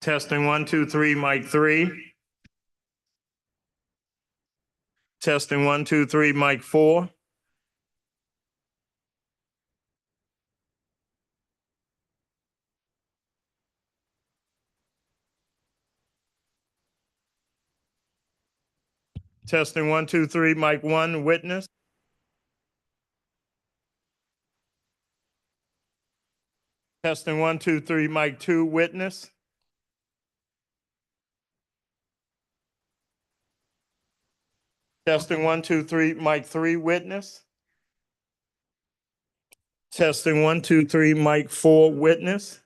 Testing 1, 2, 3, mic 3. Testing 1, 2, 3, mic 4. Testing 1, 2, 3, mic 1, witness. Testing 1, 2, 3, mic 2, witness. Testing 1, 2, 3, mic 3, witness. Testing 1, 2, 3, mic 4, witness.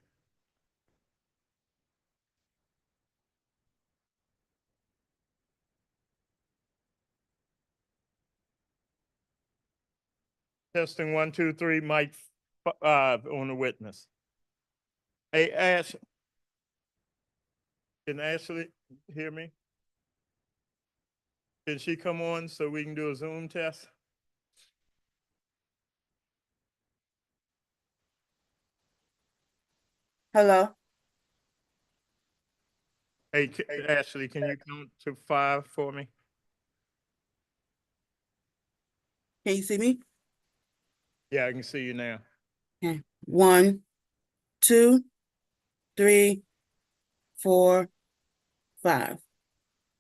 Testing 1, 2, 3, mic 5 on the witness. Hey, Ash, can Ashley hear me? Can she come on so we can do a Zoom test? Hello. Hey, Ashley, can you count to 5 for me? Can you see me? Yeah, I can see you now. Okay. 1, 2, 3, 4, 5.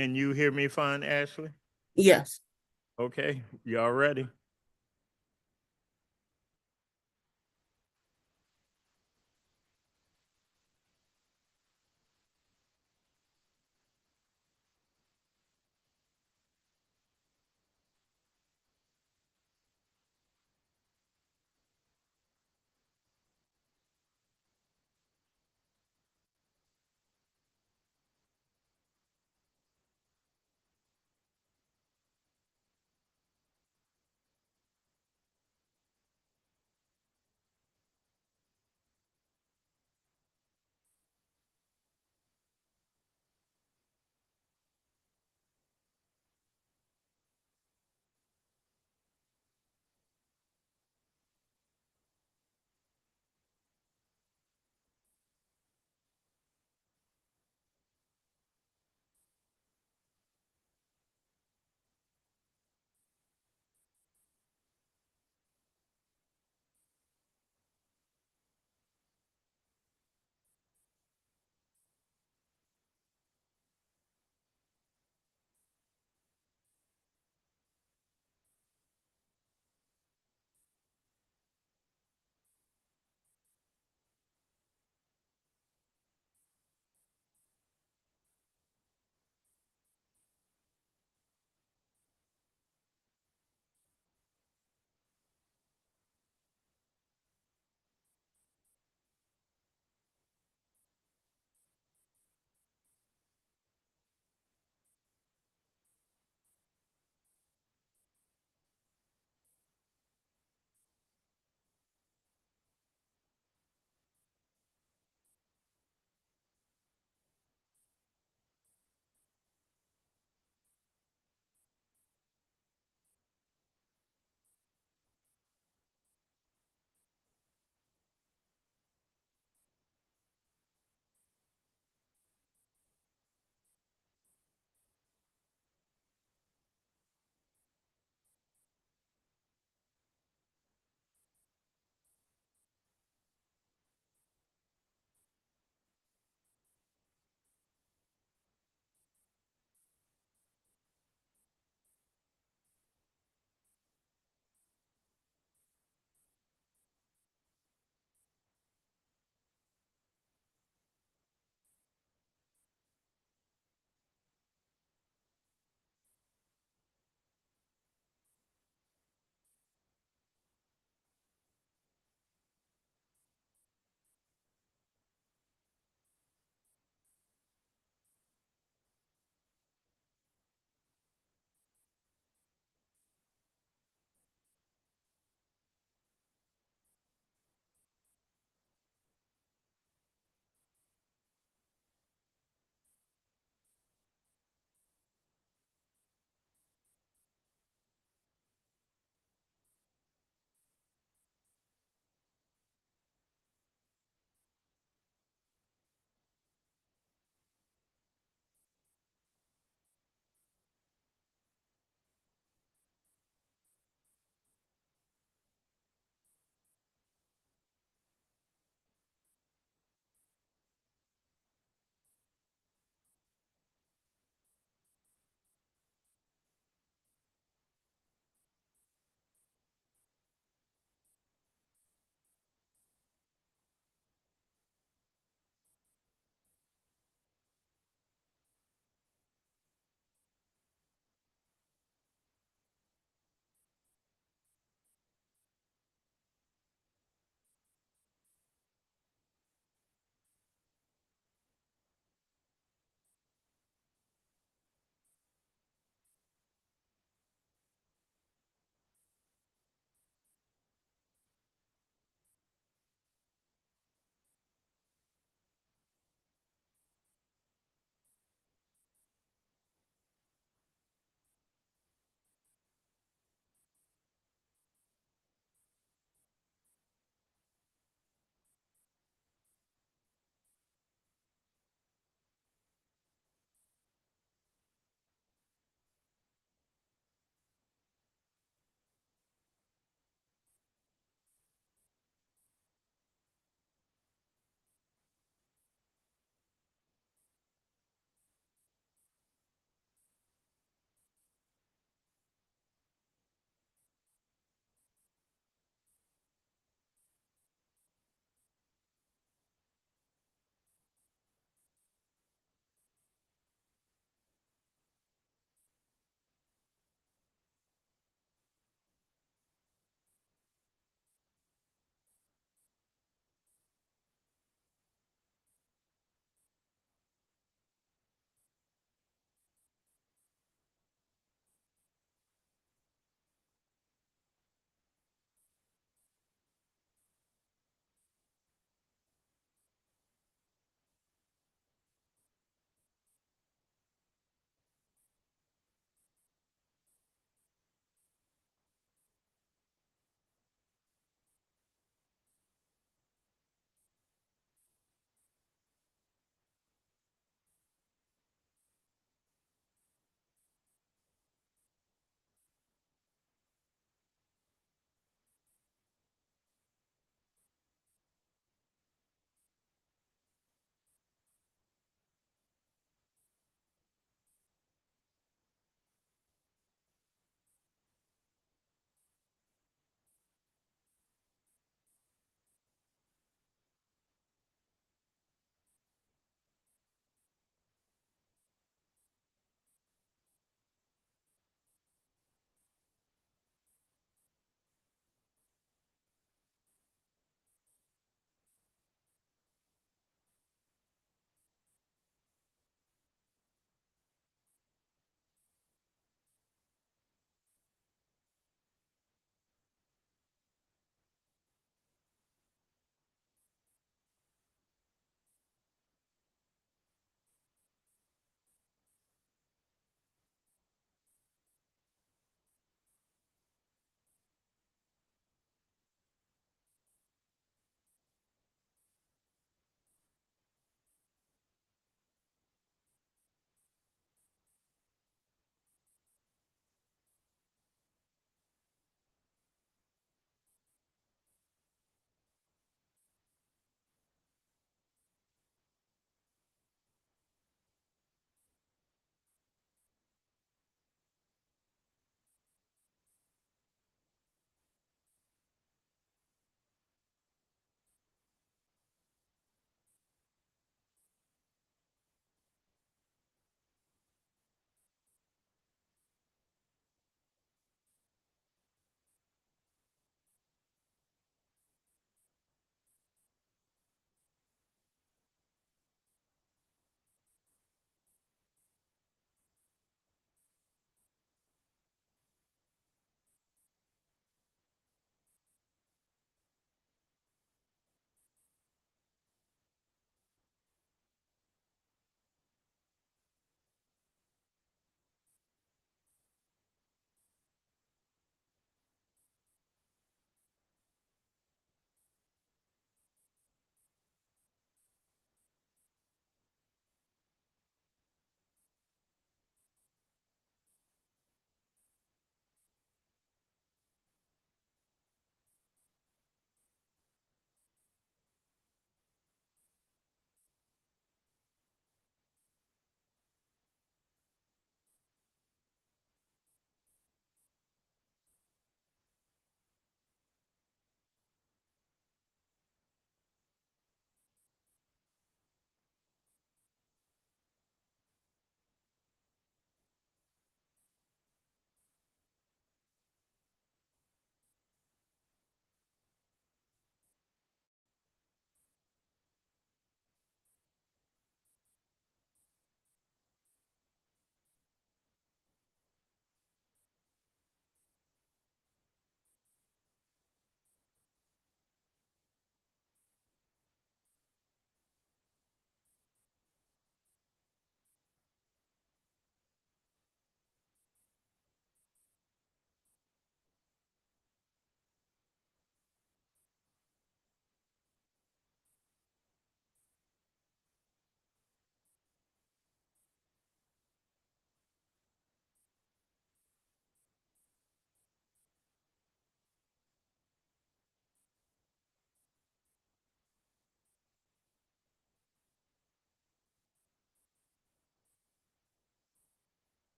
And you hear me fine, Ashley? Yes. Okay, y'all ready?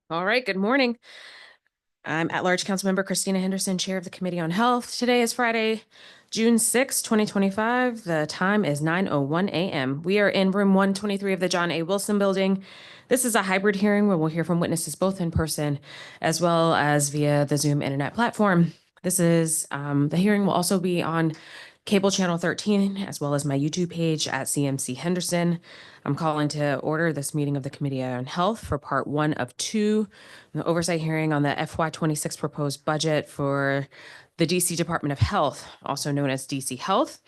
All right, good morning. I'm at-large Councilmember Christina Henderson, Chair of the Committee on Health. Today is Friday, June 6, 2025. The time is 9:01 a.m. We are in room 123 of the John A. Wilson Building. This is a hybrid hearing where we'll hear from witnesses both in person as well as via the Zoom internet platform. The hearing will also be on cable channel 13 as well as my YouTube page at CMC Henderson. I'm calling to order this meeting of the Committee on Health for part 1 of 2, the oversight hearing on the FY26 proposed budget for the DC Department of Health, also known as DC Health.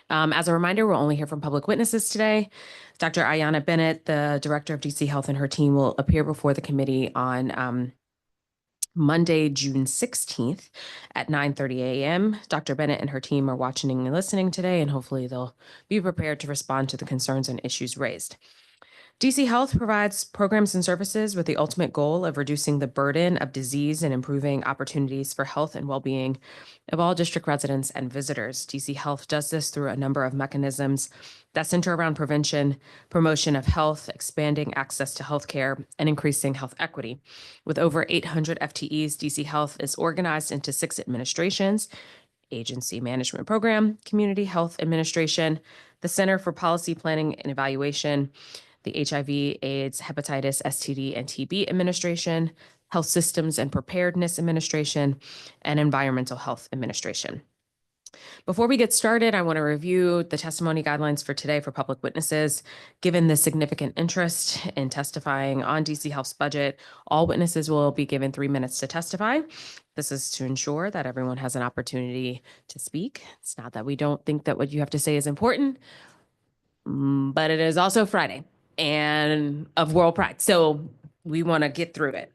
As a reminder, we'll only hear from public witnesses today. Dr. Ayanna Bennett, the director of DC Health, and her team will appear before the committee on Monday, June 16th at 9:30 a.m. Dr. Bennett and her team are watching and listening today, and hopefully they'll be prepared to respond to the concerns and issues raised. DC Health provides programs and services with the ultimate goal of reducing the burden of disease and improving opportunities for health and well-being of all district residents and visitors. DC Health does this through a number of mechanisms that center around prevention, promotion of health, expanding access to healthcare, and increasing health equity. With over 800 FTEs, DC Health is organized into 6 administrations: Agency Management Program, Community Health Administration, the Center for Policy Planning and Evaluation, the HIV, AIDS, Hepatitis, STD, and TB Administration, Health Systems and Preparedness Administration, and Environmental Health Administration. Before we get started, I want to review the testimony guidelines for today for public witnesses. Given the significant interest in testifying on DC Health's budget, all witnesses will be given 3 minutes to testify. This is to ensure that everyone has an opportunity to speak. It's not that we don't think that what you have to say is important, but it is also Friday and of World Pride. So we want to get through it.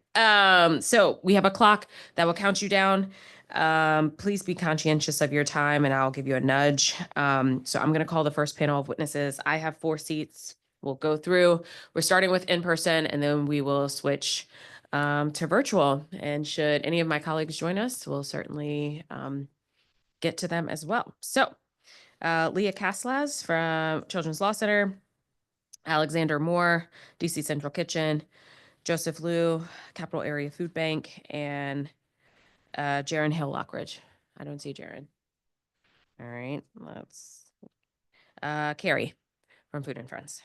So we have a clock that will count you down. Please be conscientious of your time and I'll give you a nudge. So I'm going to call the first panel of witnesses. I have 4 seats. We'll go through. We're starting with in-person and then we will switch to virtual. And should any of my colleagues join us, we'll certainly get to them as well. So Leah Castlaz from Children's Law Center, Alexander Moore, DC Central Kitchen, Joseph Liu, Capital Area Food Bank, and Jiren Hill Lockage. I don't see Jiren. All right, let's Carrie from Food and Friends.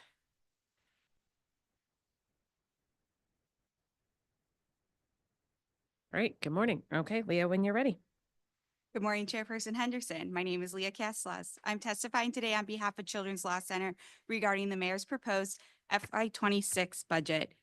All right, good morning. Okay, Leah, when you're ready. Good morning, Chairperson Henderson. My name is Leah Castlaz. I'm testifying today on behalf of Children's Law Center regarding the mayor's proposed FY26 budget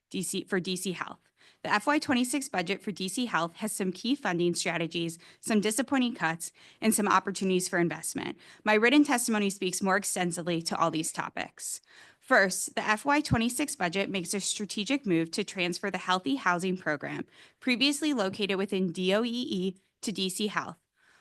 for DC Health. The FY26 budget for DC Health has some key funding strategies, some disappointing cuts, and some opportunities for investment. My written testimony speaks more extensively to all these topics. First, the FY26 budget makes a strategic move to transfer the Healthy Housing Program, previously located within DOEE, to DC Health.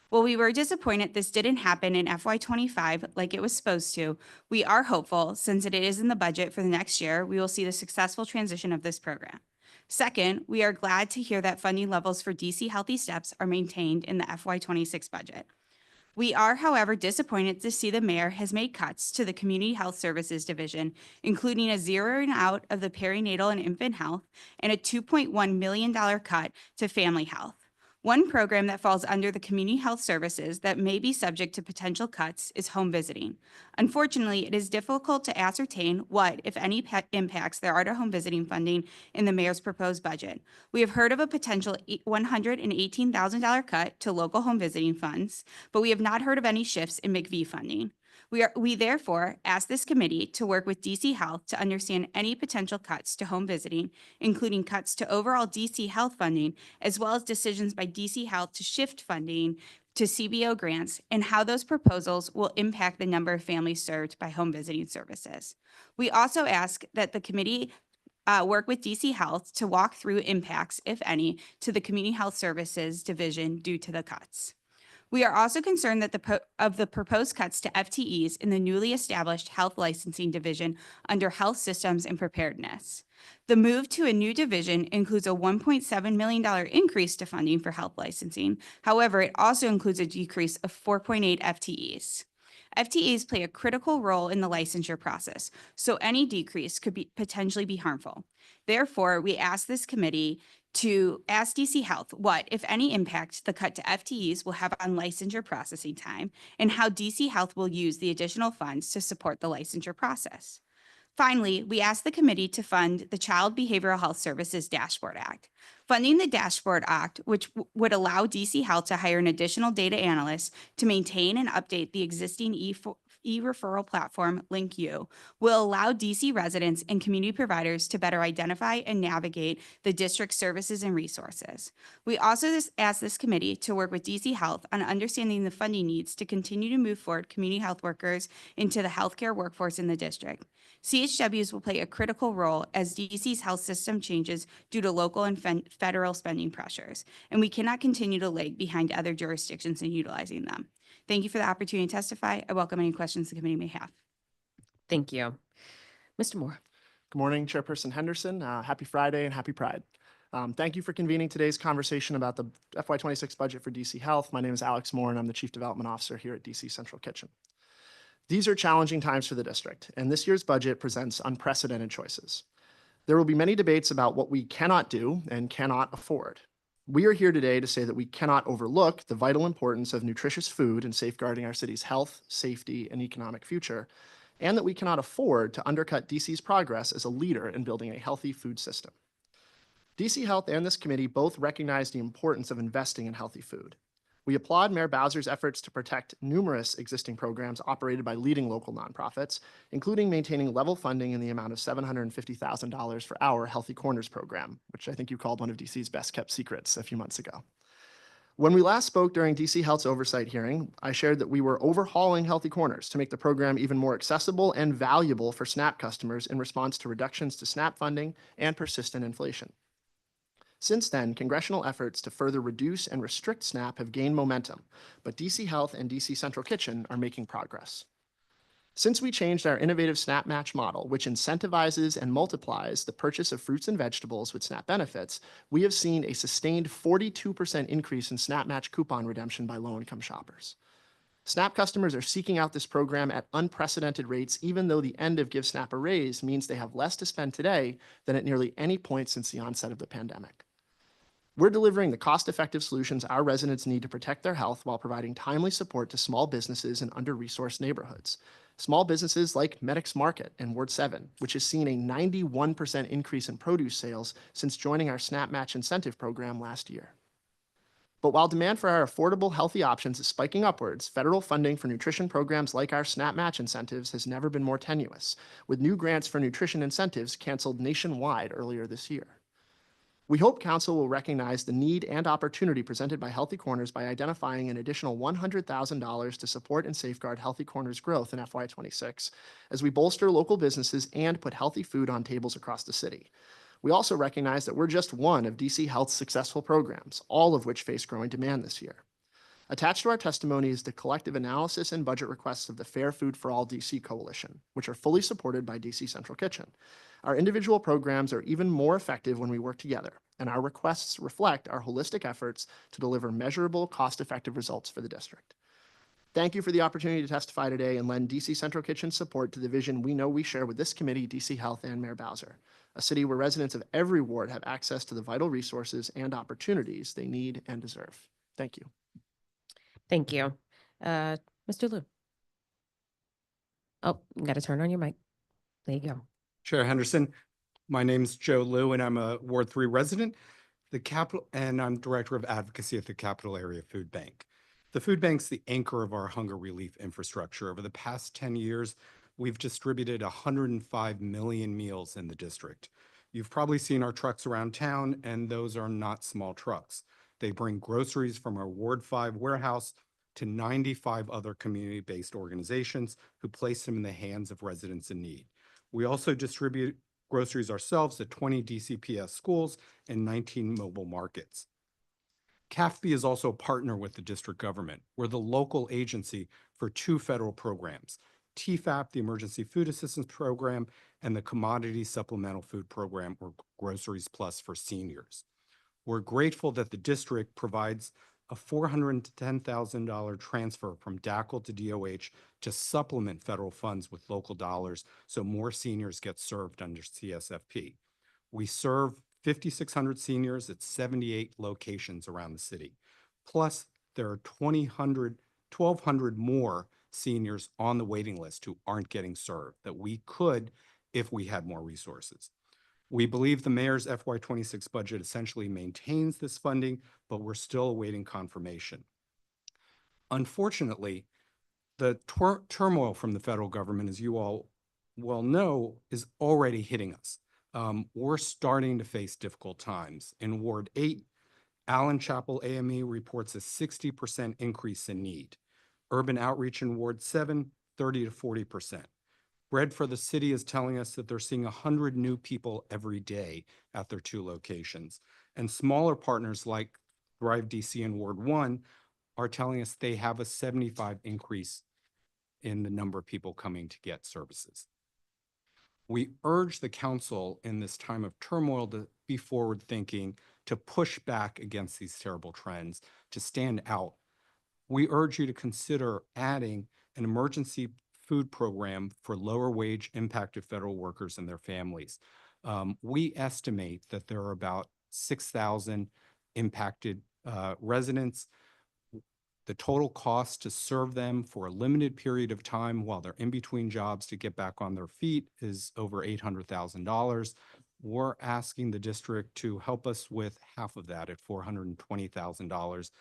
While we were disappointed this didn't happen in FY25 like it was supposed to, we are hopeful, since it is in the budget for the next year, we will see the successful transition of this program. Second, we are glad to hear that funding levels for DC Healthy Steps are maintained in the FY26 budget. We are, however, disappointed to see the mayor has made cuts to the Community Health Services Division, including a zeroing out of the perinatal and infant health and a $2.1 million cut to family health. One program that falls under the Community Health Services that may be subject to potential cuts is home visiting. Unfortunately, it is difficult to ascertain what, if any, impacts there are to home visiting funding in the mayor's proposed budget. We have heard of a potential $118,000 cut to local home visiting funds, but we have not heard of any shifts in McV funding. We therefore ask this committee to work with DC Health to understand any potential cuts to home visiting, including cuts to overall DC Health funding, as well as decisions by DC Health to shift funding to CBO grants and how those proposals will impact the number of families served by home visiting services. We also ask that the committee work with DC Health to walk through impacts, if any, to the Community Health Services Division due to the cuts. We are also concerned that the proposed cuts to FTEs in the newly established Health Licensing Division under Health Systems and Preparedness. The move to a new division includes a $1.7 million increase to funding for health licensing. However, it also includes a decrease of 4.8 FTEs. FTEs play a critical role in the licensure process, so any decrease could potentially be harmful. Therefore, we ask this committee to ask DC Health what, if any, impact the cut to FTEs will have on licensure processing time and how DC Health will use the additional funds to support the licensure process. Finally, we ask the committee to fund the Child Behavioral Health Services Dashboard Act. Funding the Dashboard Act, which would allow DC Health to hire an additional data analyst to maintain and update the existing e-referral platform, LinkU, will allow DC residents and community providers to better identify and navigate the district's services and resources. We also ask this committee to work with DC Health on understanding the funding needs to continue to move forward community health workers into the healthcare workforce in the district. CHWs will play a critical role as DC's health system changes due to local and federal spending pressures, and we cannot continue to lag behind other jurisdictions in utilizing them. Thank you for the opportunity to testify. I welcome any questions the committee may have. Thank you. Mr. Moore. Good morning, Chairperson Henderson. Happy Friday and happy Pride. Thank you for convening today's conversation about the FY26 budget for DC Health. My name is Alex Moore, and I'm the Chief Development Officer here at DC Central Kitchen. These are challenging times for the district, and this year's budget presents unprecedented choices. There will be many debates about what we cannot do and cannot afford. We are here today to say that we cannot overlook the vital importance of nutritious food in safeguarding our city's health, safety, and economic future, and that we cannot afford to undercut DC's progress as a leader in building a healthy food system. DC Health and this committee both recognize the importance of investing in healthy food. We applaud Mayor Bowser's efforts to protect numerous existing programs operated by leading local nonprofits, including maintaining level funding in the amount of $750,000 for our Healthy Corners program, which I think you called one of DC's best kept secrets a few months ago. When we last spoke during DC Health's oversight hearing, I shared that we were overhauling Healthy Corners to make the program even more accessible and valuable for SNAP customers in response to reductions to SNAP funding and persistent inflation. Since then, congressional efforts to further reduce and restrict SNAP have gained momentum, but DC Health and DC Central Kitchen are making progress. Since we changed our innovative SNAP Match model, which incentivizes and multiplies the purchase of fruits and vegetables with SNAP benefits, we have seen a sustained 42% increase in SNAP Match coupon redemption by low-income shoppers. SNAP customers are seeking out this program at unprecedented rates, even though the end of Give SNAP a Raise means they have less to spend today than at nearly any point since the onset of the pandemic. We're delivering the cost-effective solutions our residents need to protect their health while providing timely support to small businesses in under-resourced neighborhoods. Small businesses like Medics Market in Ward 7, which has seen a 91% increase in produce sales since joining our SNAP Match incentive program last year. But while demand for our affordable, healthy options is spiking upwards, federal funding for nutrition programs like our SNAP Match incentives has never been more tenuous, with new grants for nutrition incentives canceled nationwide earlier this year. We hope Council will recognize the need and opportunity presented by Healthy Corners by identifying an additional $100,000 to support and safeguard Healthy Corners growth in FY26 as we bolster local businesses and put healthy food on tables across the city. We also recognize that we're just one of DC Health's successful programs, all of which face growing demand this year. Attached to our testimony is the collective analysis and budget requests of the Fair Food for All DC Coalition, which are fully supported by DC Central Kitchen. Our individual programs are even more effective when we work together, and our requests reflect our holistic efforts to deliver measurable, cost-effective results for the district. Thank you for the opportunity to testify today and lend DC Central Kitchen's support to the vision we know we share with this committee, DC Health, and Mayor Bowser, a city where residents of every ward have access to the vital resources and opportunities they need and deserve. Thank you. Thank you. Mr. Liu. Oh, you got to turn on your mic. There you go. Chair Henderson, my name's Joe Liu, and I'm a Ward 3 resident, and I'm Director of Advocacy at the Capital Area Food Bank. The food bank's the anchor of our hunger relief infrastructure. Over the past 10 years, we've distributed 105 million meals in the district. You've probably seen our trucks around town, and those are not small trucks. They bring groceries from our Ward 5 warehouse to 95 other community-based organizations who place them in the hands of residents in need. We also distribute groceries ourselves at 20 DCPS schools and 19 mobile markets. CAFB is also a partner with the district government. We're the local agency for 2 federal programs, TFAP, the Emergency Food Assistance Program, and the Commodity Supplemental Food Program, or Groceries Plus for seniors. We're grateful that the district provides a $410,000 transfer from DACL to DOH to supplement federal funds with local dollars so more seniors get served under CSFP. We serve 5,600 seniors at 78 locations around the city. Plus, there are 1,200 more seniors on the waiting list who aren't getting served that we could if we had more resources. We believe the mayor's FY26 budget essentially maintains this funding, but we're still awaiting confirmation. Unfortunately, the turmoil from the federal government, as you all well know, is already hitting us. We're starting to face difficult times. In Ward 8, Allen Chapel AME reports a 60% increase in need. Urban Outreach in Ward 7, 30 to 40%. Bread for the City is telling us that they're seeing 100 new people every day at their 2 locations. And smaller partners like Thrive DC in Ward 1 are telling us they have a 75 increase in the number of people coming to get services. We urge the council in this time of turmoil to be forward thinking, to push back against these terrible trends, to stand out. We urge you to consider adding an emergency food program for lower wage impacted federal workers and their families. We estimate that there are about 6,000 impacted residents. The total cost to serve them for a limited period of time while they're in between jobs to get back on their feet is over $800,000. We're asking the district to help us with half of that at $420,000.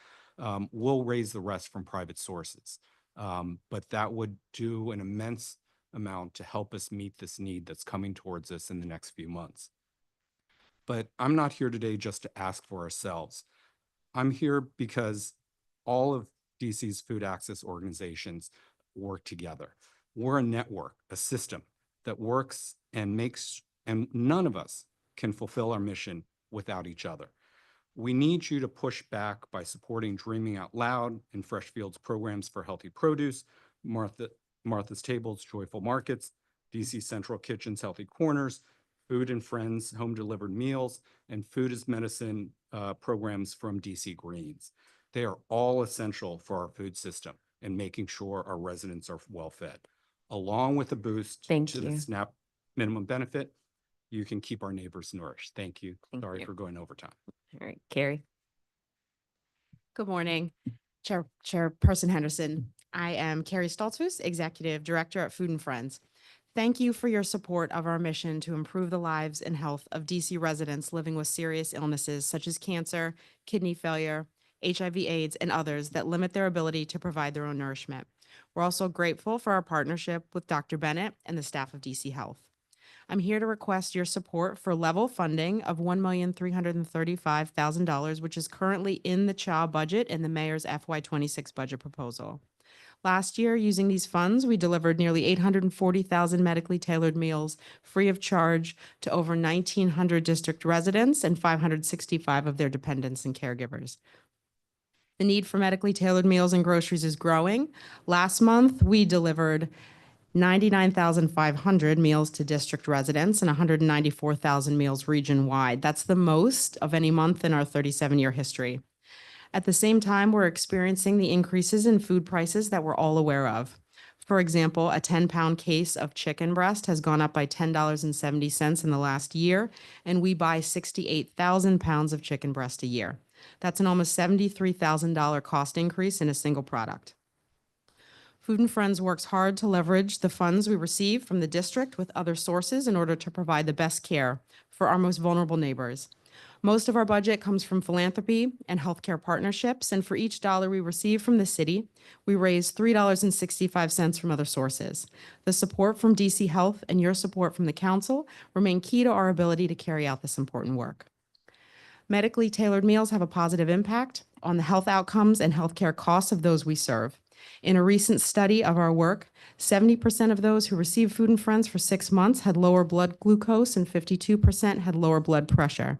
We'll raise the rest from private sources. But that would do an immense amount to help us meet this need that's coming towards us in the next few months. But I'm not here today just to ask for ourselves. I'm here because all of DC's food access organizations work together. We're a network, a system that works and makes, and none of us can fulfill our mission without each other. We need you to push back by supporting Dreaming Out Loud and Freshfields programs for healthy produce, Martha's Tables, Joyful Markets, DC Central Kitchen's Healthy Corners, Food and Friends Home Delivered Meals, and Food is Medicine programs from DC Greens. They are all essential for our food system and making sure our residents are well fed. Along with a boost to the SNAP minimum benefit, you can keep our neighbors nourished. Thank you. Sorry for going over time. All right, Carrie. Good morning, Chairperson Henderson. I am Carrie Staltwus, Executive Director at Food and Friends. Thank you for your support of our mission to improve the lives and health of DC residents living with serious illnesses such as cancer, kidney failure, HIV/AIDS, and others that limit their ability to provide their own nourishment. We're also grateful for our partnership with Dr. Bennett and the staff of DC Health. I'm here to request your support for level funding of $1,335,000, which is currently in the CHA budget in the mayor's FY26 budget proposal. Last year, using these funds, we delivered nearly 840,000 medically tailored meals free of charge to over 1,900 district residents and 565 of their dependents and caregivers. The need for medically tailored meals and groceries is growing. Last month, we delivered 99,500 meals to district residents and 194,000 meals region-wide. That's the most of any month in our 37-year history. At the same time, we're experiencing the increases in food prices that we're all aware of. For example, a 10-pound case of chicken breast has gone up by $10.70 in the last year, and we buy 68,000 pounds of chicken breast a year. That's an almost $73,000 cost increase in a single product. Food and Friends works hard to leverage the funds we receive from the district with other sources in order to provide the best care for our most vulnerable neighbors. Most of our budget comes from philanthropy and healthcare partnerships, and for each dollar we receive from the city, we raise $3.65 from other sources. The support from DC Health and your support from the council remain key to our ability to carry out this important work. Medically tailored meals have a positive impact on the health outcomes and healthcare costs of those we serve. In a recent study of our work, 70% of those who received Food and Friends for 6 months had lower blood glucose and 52% had lower blood pressure.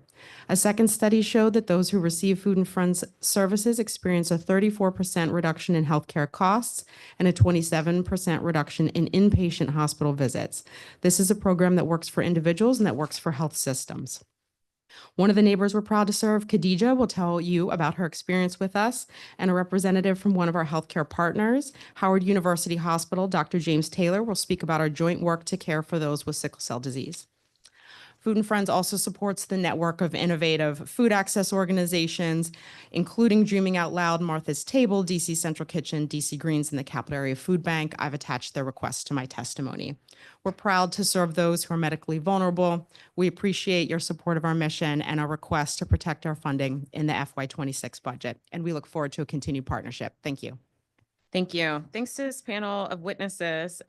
A second study showed that those who receive Food and Friends services experience a 34% reduction in healthcare costs and a 27% reduction in inpatient hospital visits. This is a program that works for individuals and that works for health systems. One of the neighbors we're proud to serve, Khadija, will tell you about her experience with us, and a representative from one of our healthcare partners, Howard University Hospital, Dr. James Taylor, will speak about our joint work to care for those with sickle cell disease. Food and Friends also supports the network of innovative food access organizations, including Dreaming Out Loud, Martha's Table, DC Central Kitchen, DC Greens, and the Capital Area Food Bank. I've attached their requests to my testimony. We're proud to serve those who are medically vulnerable. We appreciate your support of our mission and our request to protect our funding in the FY26 budget, and we look forward to a continued partnership. Thank you. Thank you. Thanks to this panel of witnesses.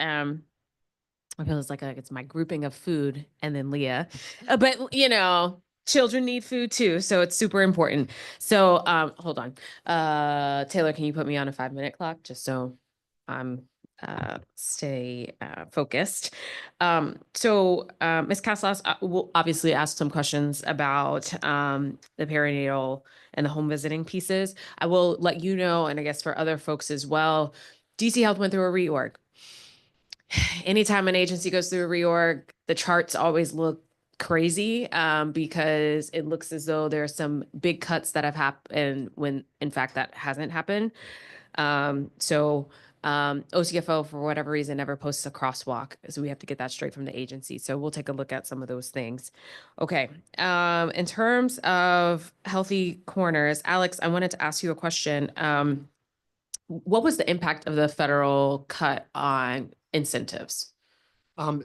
I feel it's my grouping of food and then Leah, but children need food too, so it's super important. So hold on, Taylor, can you put me on a 5-minute clock just so I'm stay focused? Ms. Castlaz will obviously ask some questions about the perinatal and the home visiting pieces. I will let you know, and I guess for other folks as well, DC Health went through a reorg. Anytime an agency goes through a reorg, the charts always look crazy because it looks as though there are some big cuts that have happened when in fact that hasn't happened. OCFO, for whatever reason, never posts a crosswalk. So we have to get that straight from the agency. So we'll take a look at some of those things. Okay. In terms of healthy corners, Alex, I wanted to ask you a question. What was the impact of the federal cut on incentives?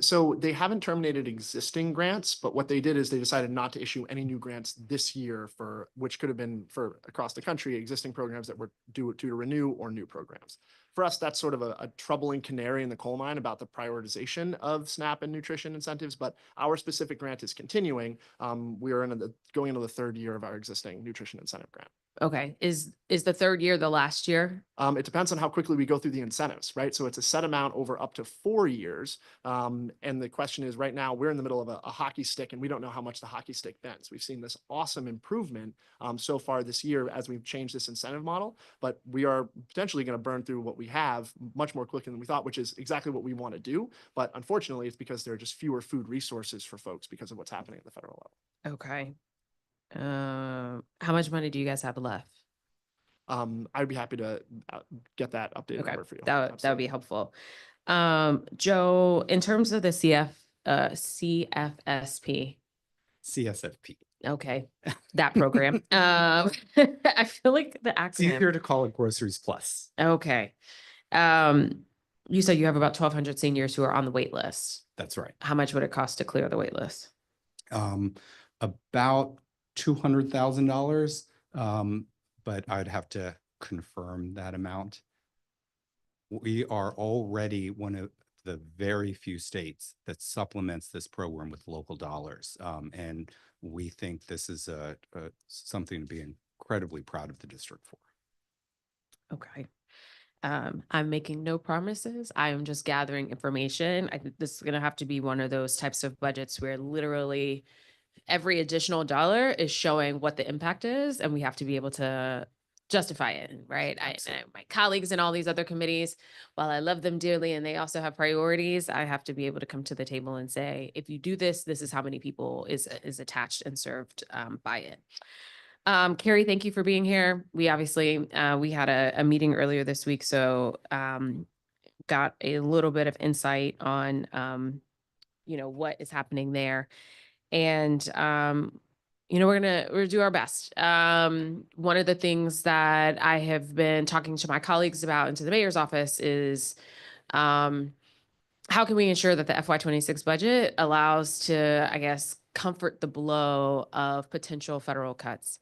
So they haven't terminated existing grants, but what they did is they decided not to issue any new grants this year which could have been for across the country, existing programs that were due to renew or new programs. For us, that's sort of a troubling canary in the coal mine about the prioritization of SNAP and nutrition incentives, but our specific grant is continuing. We are going into the 3rd year of our existing nutrition incentive grant. Okay. Is the 3rd year the last year? It depends on how quickly we go through the incentives, right? So it's a set amount over up to 4 years. And the question is, right now, we're in the middle of a hockey stick, and we don't know how much the hockey stick bends. We've seen this awesome improvement so far this year as we've changed this incentive model, but we are potentially going to burn through what we have much more quickly than we thought, which is exactly what we want to do. But unfortunately, it's because there are just fewer food resources for folks because of what's happening at the federal level. Okay. How much money do you guys have left? I'd be happy to get that updated Okay, number for you. that would be helpful. Joe, in terms of the CFSP. CSFP. Okay, that program. I feel like the It's easier acronym. to call it Groceries Plus. Okay. You said you have about 1,200 seniors who are on the wait list. That's right. How much would it cost to clear the wait list? About $200,000, but I'd have to confirm that amount. We are already one of the very few states that supplements this program with local dollars. And we think this is something to be incredibly proud of the district for. Okay. I'm making no promises. I am just gathering information. I think this is going to have to be one of those types of budgets where literally every additional dollar is showing what the impact is, and we have to be able to justify it, right? My colleagues in all these other committees, while I love them dearly and they also have priorities, I have to be able to come to the table and say, if you do this, this is how many people is attached and served by it. Carrie, thank you for being here. We obviously, we had a meeting earlier this week, so got a little bit of insight on, what is happening there. And, we're gonna do our best. One of the things that I have been talking to my colleagues about and to the mayor's office is, how can we ensure that the FY26 budget allows to, I guess, comfort the blow of potential federal cuts?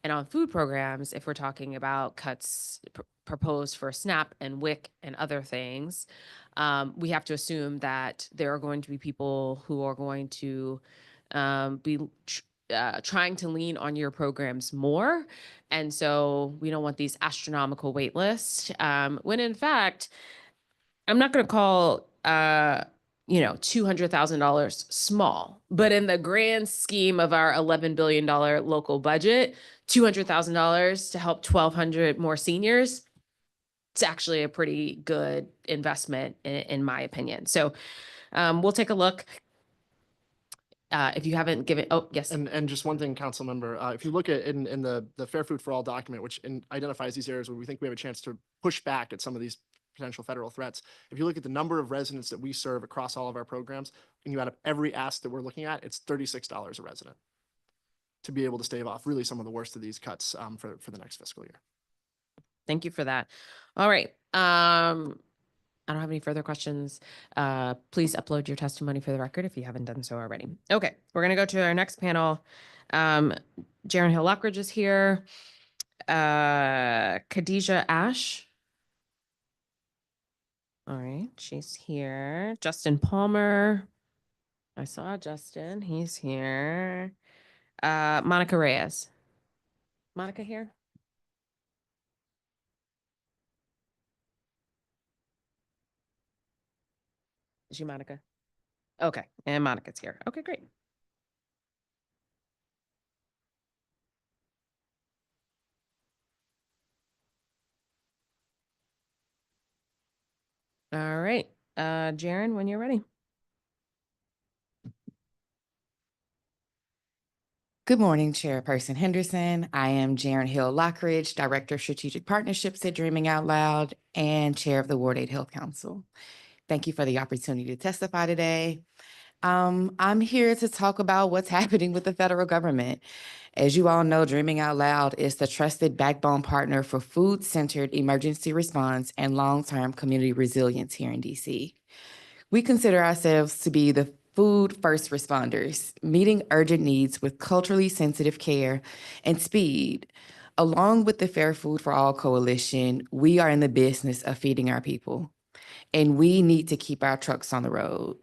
And on food programs, if we're talking about cuts proposed for SNAP and WIC and other things, we have to assume that there are going to be people who are going to be trying to lean on your programs more. And so we don't want these astronomical wait lists, when in fact, I'm not going to call, $200,000 small, but in the grand scheme of our $11 billion local budget, $200,000 to help 1,200 more seniors, it's actually a pretty good investment in my opinion. So we'll take a look. If you haven't given, oh, yes. And just one thing, council member, if you look at in the Fair Food for All document, which identifies these areas where we think we have a chance to push back at some of these potential federal threats. If you look at the number of residents that we serve across all of our programs, and you add up every ask that we're looking at, it's $36 a resident to be able to stave off really some of the worst of these cuts for the next fiscal year. Thank you for that. All right. I don't have any further questions. Please upload your testimony for the record if you haven't done so already. Okay, we're gonna go to our next panel. Jiren Hill Lockage is here. Kadie Ash. All right, she's here. Justin Palmer. I saw Justin, he's here. Monica Reyes. Monica here? Is she Monica? Okay, and Monica's here. Okay, great. All right, Jiren, when you're ready. Good morning, Chairperson Henderson. I am Jiren Hill Lockage, Director of Strategic Partnerships at Dreaming Out Loud and Chair of the Ward 8 Health Council. Thank you for the opportunity to testify today. I'm here to talk about what's happening with the federal government. As you all know, Dreaming Out Loud is the trusted backbone partner for food-centered emergency response and long-term community resilience here in DC. We consider ourselves to be the food first responders, meeting urgent needs with culturally sensitive care and speed. Along with the Fair Food for All Coalition, we are in the business of feeding our people, and we need to keep our trucks on the road.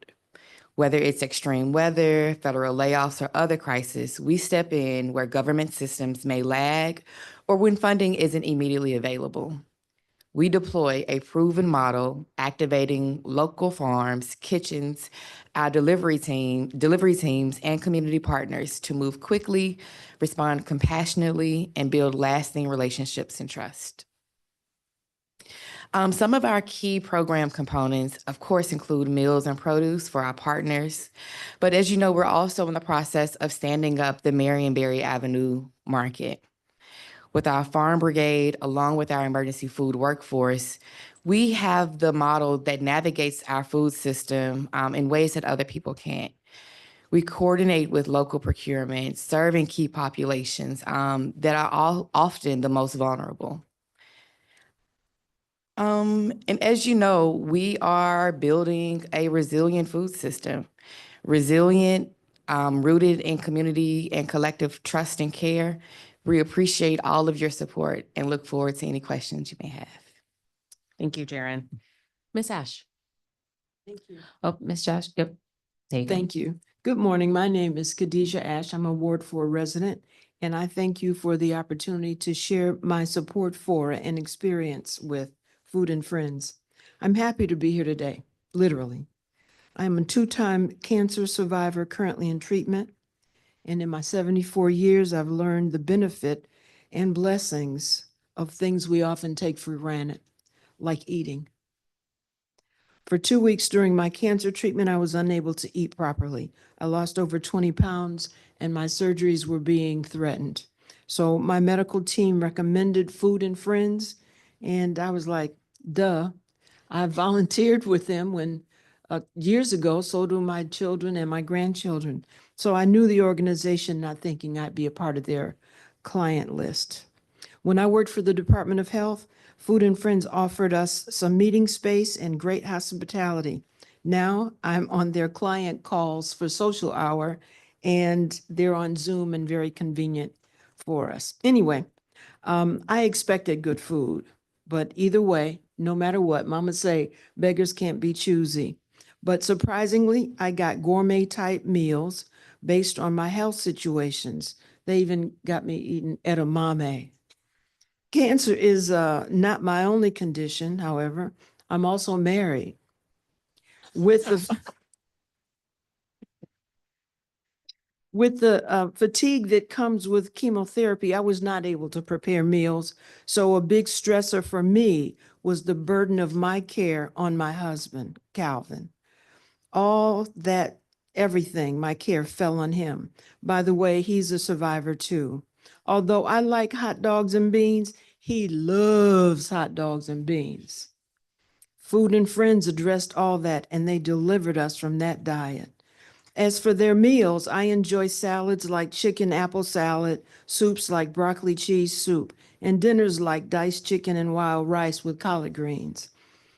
Whether it's extreme weather, federal layoffs, or other crises, we step in where government systems may lag or when funding isn't immediately available. We deploy a proven model, activating local farms, kitchens, our delivery teams, and community partners to move quickly, respond compassionately, and build lasting relationships and trust. Some of our key program components, of course, include meals and produce for our partners. But as you know, we're also in the process of standing up the Marionberry Avenue market. With our farm brigade, along with our emergency food workforce, we have the model that navigates our food system in ways that other people can't. We coordinate with local procurement, serving key populations that are often the most vulnerable. And as you know, we are building a resilient food system, resilient, rooted in community and collective trust and care. We appreciate all of your support and look forward to any questions you may have. Thank you, Jiren. Miss Ash. Thank you. Oh, Miss Josh, yep. There you go. Thank you. Good morning. My name is Kadie Ash. I'm a Ward 4 resident, and I thank you for the opportunity to share my support for and experience with Food and Friends. I'm happy to be here today, literally. I'm a 2-time cancer survivor currently in treatment, and in my 74 years, I've learned the benefit and blessings of things we often take for granted, like eating. For 2 weeks during my cancer treatment, I was unable to eat properly. I lost over 20 pounds and my surgeries were being threatened. So my medical team recommended Food and Friends, and I was like, duh. I volunteered with them years ago, so do my children and my grandchildren. So I knew the organization, not thinking I'd be a part of their client list. When I worked for the Department of Health, Food and Friends offered us some meeting space and great hospitality. Now I'm on their client calls for social hour, and they're on Zoom and very convenient for us. Anyway, I expected good food, but either way, no matter what, mama say, beggars can't be choosy. But surprisingly, I got gourmet type meals based on my health situations. They even got me eating edamame. Cancer is not my only condition, however. I'm also married. With the fatigue that comes with chemotherapy, I was not able to prepare meals. So a big stressor for me was the burden of my care on my husband, Calvin. All that Everything, my care fell on him. By the way, he's a survivor too. Although I like hot dogs and beans, he loves hot dogs and beans. Food and Friends addressed all that, and they delivered us from that diet. As for their meals, I enjoy salads like chicken apple salad, soups like broccoli cheese soup, and dinners like diced chicken and wild rice with collard greens.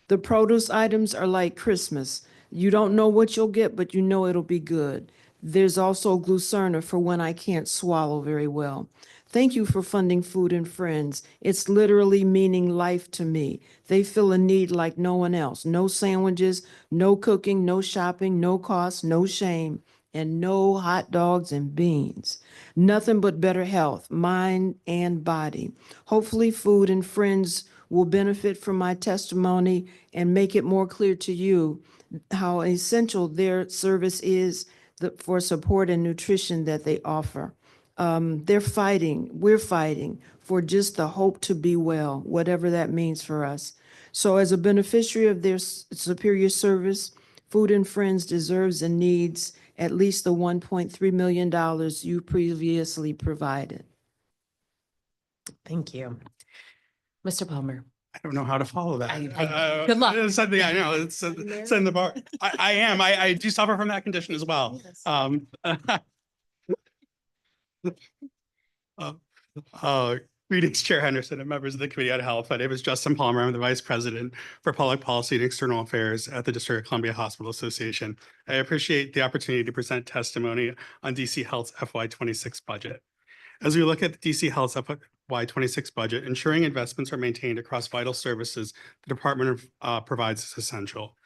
The produce items are like Christmas. You don't know what you'll get, but you know it'll be good. There's also Glucerna for when I can't swallow very well. Thank you for funding Food and Friends. It's literally meaning life to me. They fill a need like no one else. No sandwiches, no cooking, no shopping, no cost, no shame, and no hot dogs and beans. Nothing but better health, mind and body. Hopefully Food and Friends will benefit from my testimony and make it more clear to you how essential their service is for support and nutrition that they offer. We're fighting for just the hope to be well, whatever that means for us. So as a beneficiary of their superior service, Food and Friends deserves and needs at least the $1.3 million you previously provided. Thank you. Mr. Palmer. I don't know how to follow that. Good luck. It's something I know. It's in the bar. I am. I do suffer from that condition as well. Greetings, Chair Henderson and members of the Committee on Health. My name is Justin Palmer. I'm the Vice President for Public Policy and External Affairs at the District of Columbia Hospital Association. I appreciate the opportunity to present testimony on DC Health's FY26 budget. As we look at the DC Health's FY26 budget, ensuring investments are maintained across vital services the department provides is essential.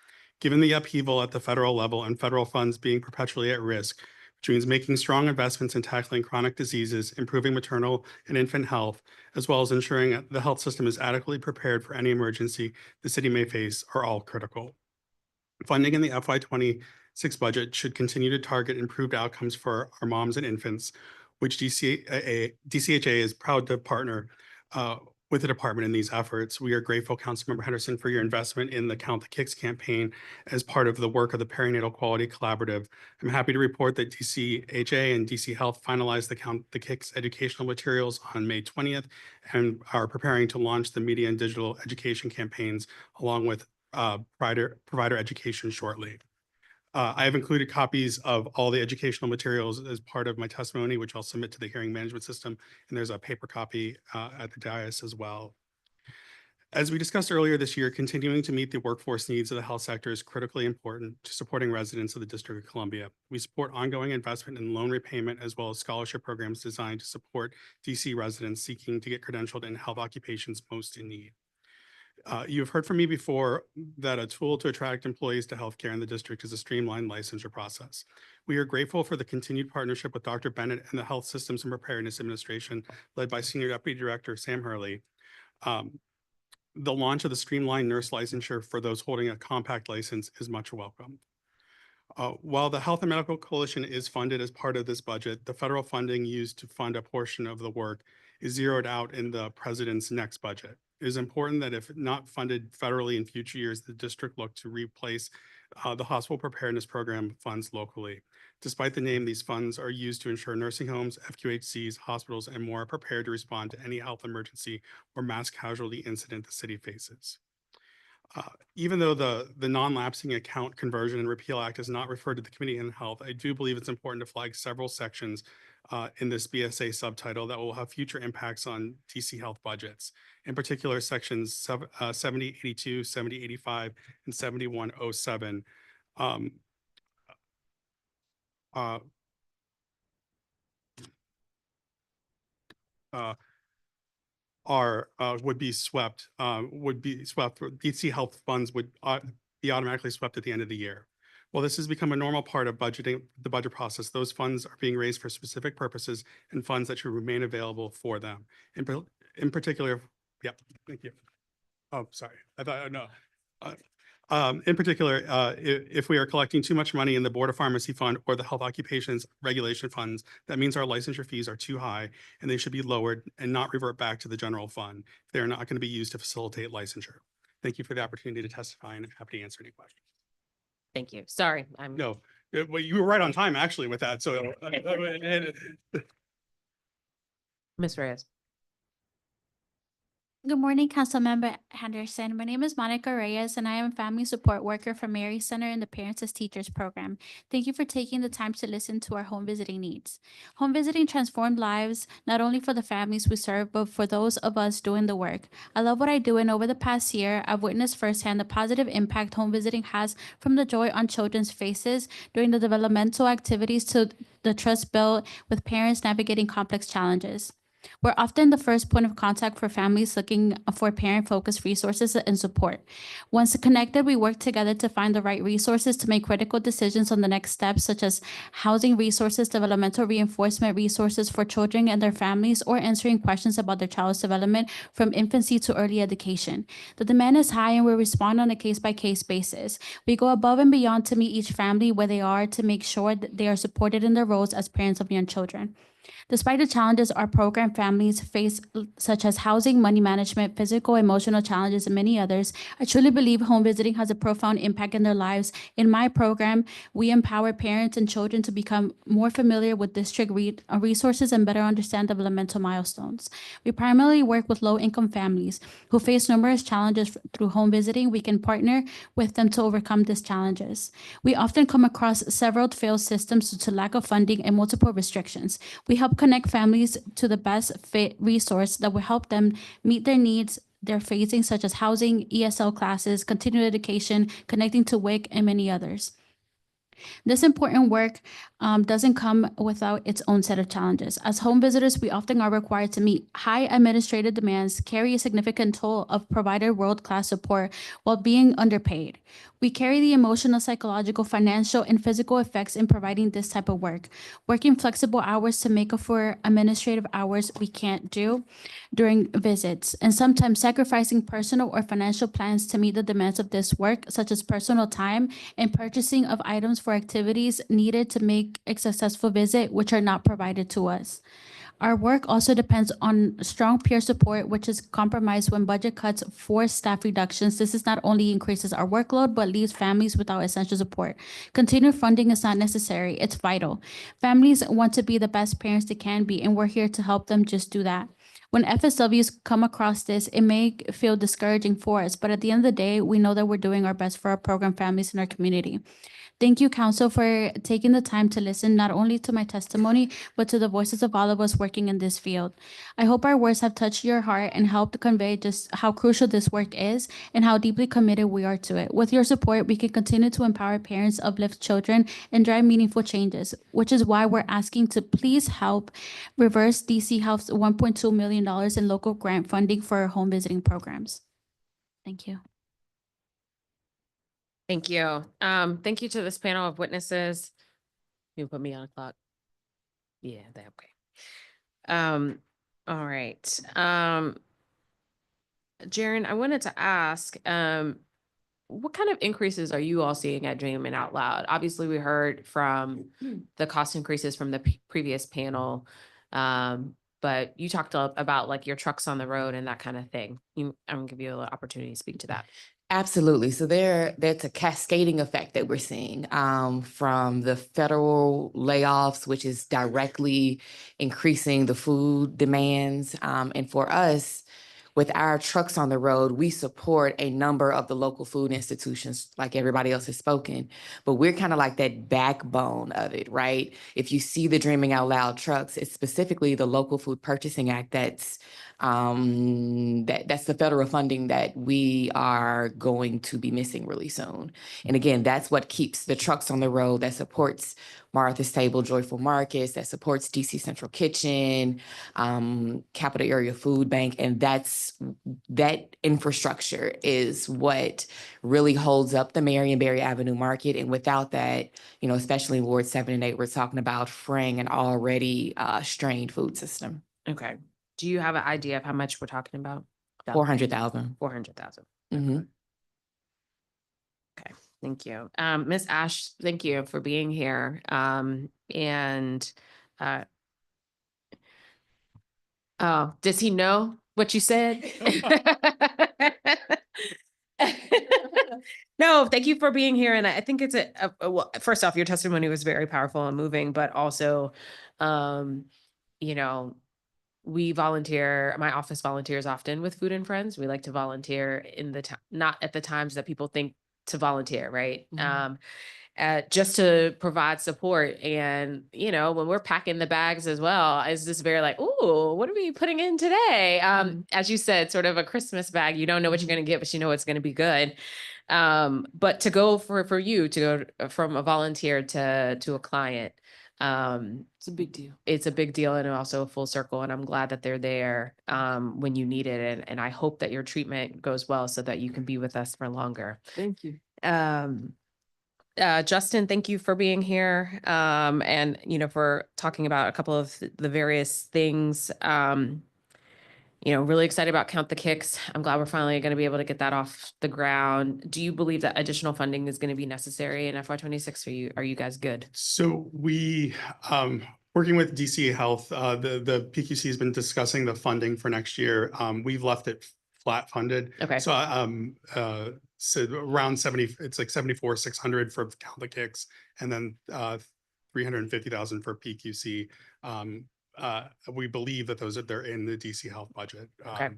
Given the upheaval at the federal level and federal funds being perpetually at risk, which means making strong investments in tackling chronic diseases, improving maternal and infant health, as well as ensuring the health system is adequately prepared for any emergency the city may face, are all critical. Funding in the FY26 budget should continue to target improved outcomes for our moms and infants, which DCHA is proud to partner with the department in these efforts. We are grateful, Councilmember Henderson, for your investment in the Count the Kicks campaign as part of the work of the Perinatal Quality Collaborative. I'm happy to report that DCHA and DC Health finalized the Count the Kicks educational materials on May 20th and are preparing to launch the media and digital education campaigns along with provider education shortly. I have included copies of all the educational materials as part of my testimony, which I'll submit to the hearing management system. And there's a paper copy at the dais as well. As we discussed earlier this year, continuing to meet the workforce needs of the health sector is critically important to supporting residents of the District of Columbia. We support ongoing investment in loan repayment as well as scholarship programs designed to support DC residents seeking to get credentialed in health occupations most in need. You've heard from me before that a tool to attract employees to healthcare in the district is a streamlined licensure process. We are grateful for the continued partnership with Dr. Bennett and the Health Systems and Preparedness Administration, led by Senior Deputy Director Sam Hurley. The launch of the streamlined nurse licensure for those holding a compact license is much welcome. While the Health and Medical Coalition is funded as part of this budget, the federal funding used to fund a portion of the work is zeroed out in the president's next budget. It is important that if not funded federally in future years, the district look to replace the hospital preparedness program funds locally. Despite the name, these funds are used to ensure nursing homes, FQHCs, hospitals, and more are prepared to respond to any health emergency or mass casualty incident the city faces. Even though the non-lapsing account conversion and repeal act is not referred to the Committee on Health, I do believe it's important to flag several sections in this BSA subtitle that will have future impacts on DC Health budgets. In particular, sections 7082, 7085, and 7107 would be swept. DC Health funds would be automatically swept at the end of the year. While this has become a normal part of budgeting, the budget process, those funds are being raised for specific purposes and funds that should remain available for them. In particular, yep, thank you. Oh, sorry, I thought, no. In particular, if we are collecting too much money in the Board of Pharmacy Fund or the Health Occupations Regulation Funds, that means our licensure fees are too high and they should be lowered and not revert back to the general fund. They are not going to be used to facilitate licensure. Thank you for the opportunity to testify and I'm happy to answer any questions. Thank you. Sorry, I'm No, Well, you were right on time actually with that. So Ms. Reyes. Good morning, Councilmember Henderson. My name is Monica Reyes, and I am a family support worker for Mary Center in the Parents as Teachers program. Thank you for taking the time to listen to our home visiting needs. Home visiting transformed lives, not only for the families we serve, but for those of us doing the work. I love what I do, and over the past year, I've witnessed firsthand the positive impact home visiting has, from the joy on children's faces during the developmental activities to the trust built with parents navigating complex challenges. We're often the first point of contact for families looking for parent-focused resources and support. Once connected, we work together to find the right resources to make critical decisions on the next steps, such as housing resources, developmental reinforcement resources for children and their families, or answering questions about their child's development from infancy to early education. The demand is high, and we respond on a case-by-case basis. We go above and beyond to meet each family where they are to make sure that they are supported in their roles as parents of young children. Despite the challenges our program families face, such as housing, money management, physical, emotional challenges, and many others, I truly believe home visiting has a profound impact in their lives. In my program, we empower parents and children to become more familiar with district resources and better understand developmental milestones. We primarily work with low-income families who face numerous challenges. Through home visiting, we can partner with them to overcome these challenges. We often come across several failed systems due to lack of funding and multiple restrictions. We help connect families to the best fit resource that will help them meet their needs they're facing, such as housing, ESL classes, continuing education, connecting to WIC, and many others. This important work doesn't come without its own set of challenges. As home visitors, we often are required to meet high administrative demands, carry a significant toll of provider world-class support while being underpaid. We carry the emotional, psychological, financial, and physical effects in providing this type of work, working flexible hours to make up for administrative hours we can't do during visits, and sometimes sacrificing personal or financial plans to meet the demands of this work, such as personal time and purchasing of items for activities needed to make a successful visit, which are not provided to us. Our work also depends on strong peer support, which is compromised when budget cuts force staff reductions. This is not only increases our workload, but leaves families without essential support. Continued funding is not necessary, it's vital. Families want to be the best parents they can be, and we're here to help them just do that. When FSWs come across this, it may feel discouraging for us, but at the end of the day, we know that we're doing our best for our program families in our community. Thank you, Council, for taking the time to listen not only to my testimony, but to the voices of all of us working in this field. I hope our words have touched your heart and helped convey just how crucial this work is and how deeply committed we are to it. With your support, we can continue to empower parents, uplift children, and drive meaningful changes, which is why we're asking to please help reverse DC Health's $1.2 million in local grant funding for home visiting programs. Thank you. Thank you. Thank you to this panel of witnesses. You put me on a clock. Yeah, that's okay. All right. Jiren, I wanted to ask, what kind of increases are you all seeing at Dreaming Out Loud? Obviously, we heard from the cost increases from the previous panel, but you talked about like your trucks on the road and that kind of thing. I'm gonna give you an opportunity to speak to that. Absolutely. So that's a cascading effect that we're seeing from the federal layoffs, which is directly increasing the food demands. And for us, with our trucks on the road, we support a number of the local food institutions, like everybody else has spoken, but we're kind of like that backbone of it, right? If you see the Dreaming Out Loud trucks, it's specifically the Local Food Purchasing Act that's the federal funding that we are going to be missing really soon. And again, that's what keeps the trucks on the road, that supports Martha's Table, Joyful Markets, that supports DC Central Kitchen, Capital Area Food Bank. And that infrastructure is what really holds up the Marion Barry Avenue market. And without that, you know, especially in Ward 7 and 8, we're talking about freeing an already strained food system. Okay. Do you have an idea of how much we're talking about? 400,000. 400,000. Mm-hmm. Okay, thank you. Ms. Ash, thank you for being here. Oh, does he know what you said? No, thank you for being here. And I think it's well, first off, your testimony was very powerful and moving, but also, you know, we volunteer, my office volunteers often with Food and Friends. We like to volunteer in the time, not at the times that people think to volunteer, right? Just to provide support. And, you know, when we're packing the bags as well, it's just very like, ooh, what are we putting in today? As you said, sort of a Christmas bag. You don't know what you're going to get, but you know it's going to be good. But to go for you to go from a volunteer to a client, It's a big deal. it's a big deal and also a full circle. And I'm glad that they're there when you need it. And I hope that your treatment goes well so that you can be with us for longer. Thank you. Justin, thank you for being here and, you know, for talking about a couple of the various things. You know, really excited about Count the Kicks. I'm glad we're finally going to be able to get that off the ground. Do you believe that additional funding is going to be necessary in FY26? Are you guys good? So we, working with DC Health, the PQC has been discussing the funding for next year. We've left it flat funded. Okay. So around 70, it's like 74,600 for Count the Kicks, and then 350,000 for PQC. We believe that they're in the DC Health budget. Okay.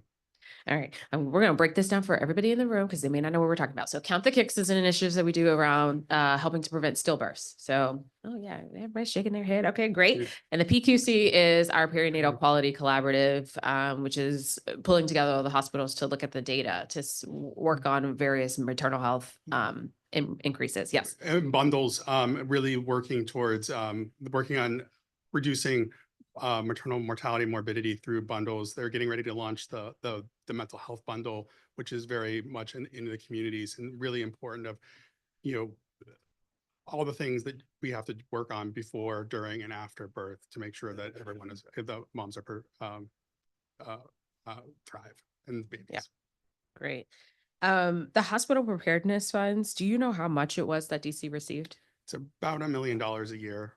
All right. We're going to break this down for everybody in the room because they may not know what we're talking about. So Count the Kicks is an initiative that we do around helping to prevent stillbirths. So, oh yeah, everybody's shaking their head. Okay, great. And the PQC is our perinatal quality collaborative, which is pulling together all the hospitals to look at the data to work on various maternal health increases. Yes. And bundles, really working towards working on reducing maternal mortality and morbidity through bundles. They're getting ready to launch the mental health bundle, which is very much in the communities and really important of, you know, all the things that we have to work on before, during, and after birth to make sure that the moms are thrive and babies. Yeah. Great. The hospital preparedness funds, do you know how much it was that DC received? It's about $1 million a year.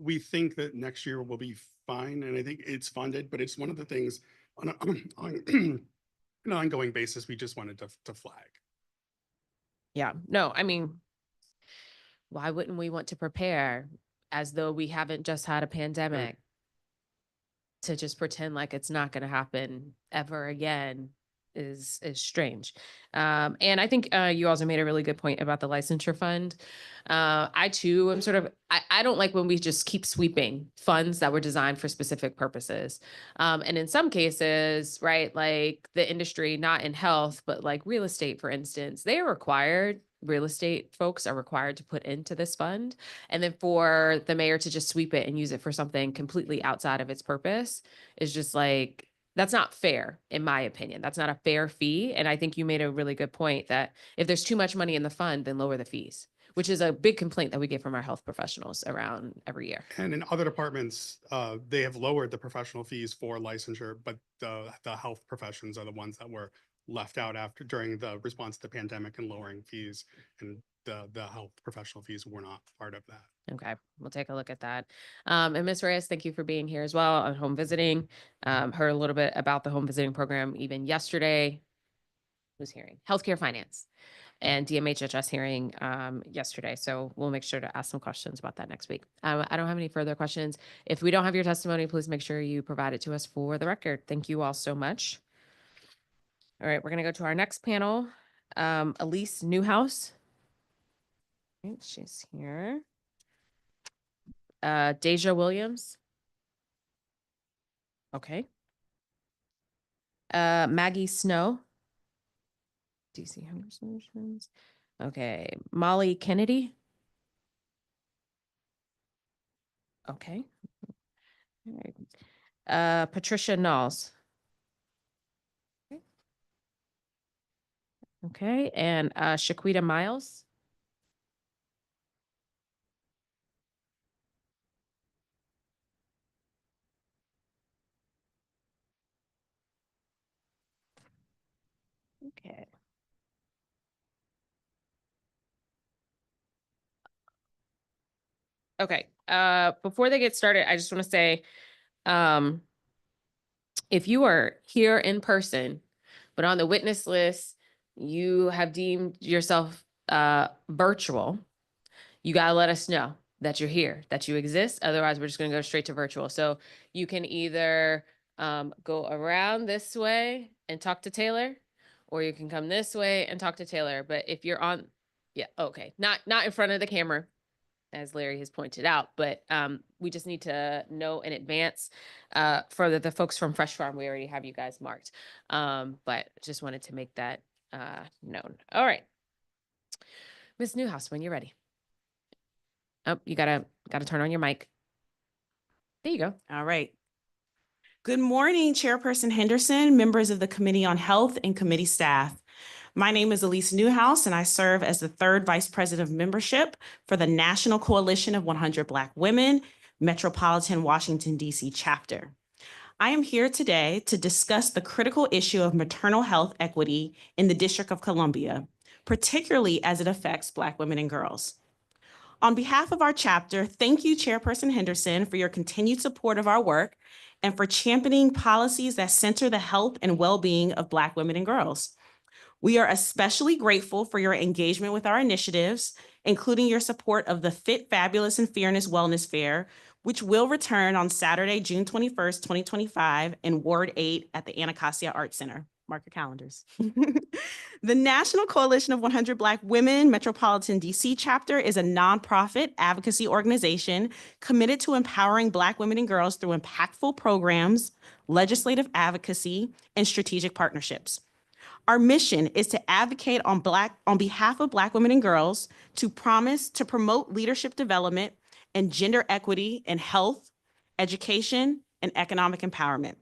We think that next year will be fine, and I think it's funded, but it's one of the things on an ongoing basis we just wanted to flag. Yeah, no, I mean, why wouldn't we want to prepare as though we haven't just had a pandemic to just pretend like it's not going to happen ever again is strange. And I think you also made a really good point about the licensure fund. I too am I don't like when we just keep sweeping funds that were designed for specific purposes. And in some cases, right, like the industry, not in health, but like real estate, for instance, they are required, real estate folks are required to put into this fund. And then for the mayor to just sweep it and use it for something completely outside of its purpose is just like, that's not fair, in my opinion. That's not a fair fee. And I think you made a really good point that if there's too much money in the fund, then lower the fees, which is a big complaint that we get from our health professionals around every year. And in other departments, they have lowered the professional fees for licensure, but the health professions are the ones that were left out during the response to the pandemic and lowering fees, and the health professional fees were not part of that. Okay, we'll take a look at that. And Ms. Reyes, thank you for being here as well on home visiting. Heard a little bit about the home visiting program even yesterday. Who's hearing? Healthcare finance and DMHHS hearing yesterday. So we'll make sure to ask some questions about that next week. I don't have any further questions. If we don't have your testimony, please make sure you provide it to us for the record. Thank you all so much. All right, we're going to go to our next panel. Elise New House. Right, she's here. Deja Williams. Okay. Maggie Snow. DC Hunger Solutions. Okay. Molly Kennedy. Okay. All right. Patricia Nulls. Okay. And Shaquita Miles. Okay. Okay. Before they get started, I just want to say, if you are here in person, but on the witness list, you have deemed yourself virtual, you gotta let us know that you're here, that you exist. Otherwise, we're just gonna go straight to virtual. So you can either go around this way and talk to Taylor, or you can come this way and talk to Taylor. But if you're on, yeah, okay, not in front of the camera, as Larry has pointed out, but we just need to know in advance. For the folks from Fresh Farm, we already have you guys marked, but just wanted to make that known. All right, Ms. Newhouse, when you're ready. Oh, you gotta turn on your mic. There you go. All right. Good morning, Chairperson Henderson, members of the Committee on Health and committee staff. My name is Elise New House, and I serve as the third Vice President of Membership for the National Coalition of 100 Black Women, Metropolitan Washington, D.C. chapter. I am here today to discuss the critical issue of maternal health equity in the District of Columbia, particularly as it affects Black women and girls. On behalf of our chapter, thank you, Chairperson Henderson, for your continued support of our work and for championing policies that center the health and well-being of Black women and girls. We are especially grateful for your engagement with our initiatives, including your support of the Fit, Fabulous, and Fairness Wellness Fair, which will return on Saturday, June 21st, 2025 in Ward 8 at the Anacostia Art Center. Mark your calendars. The National Coalition of 100 Black Women Metropolitan DC chapter is a nonprofit advocacy organization committed to empowering Black women and girls through impactful programs, legislative advocacy, and strategic partnerships. Our mission is to advocate on behalf of Black women and girls to promote leadership development and gender equity in health, education, and economic empowerment.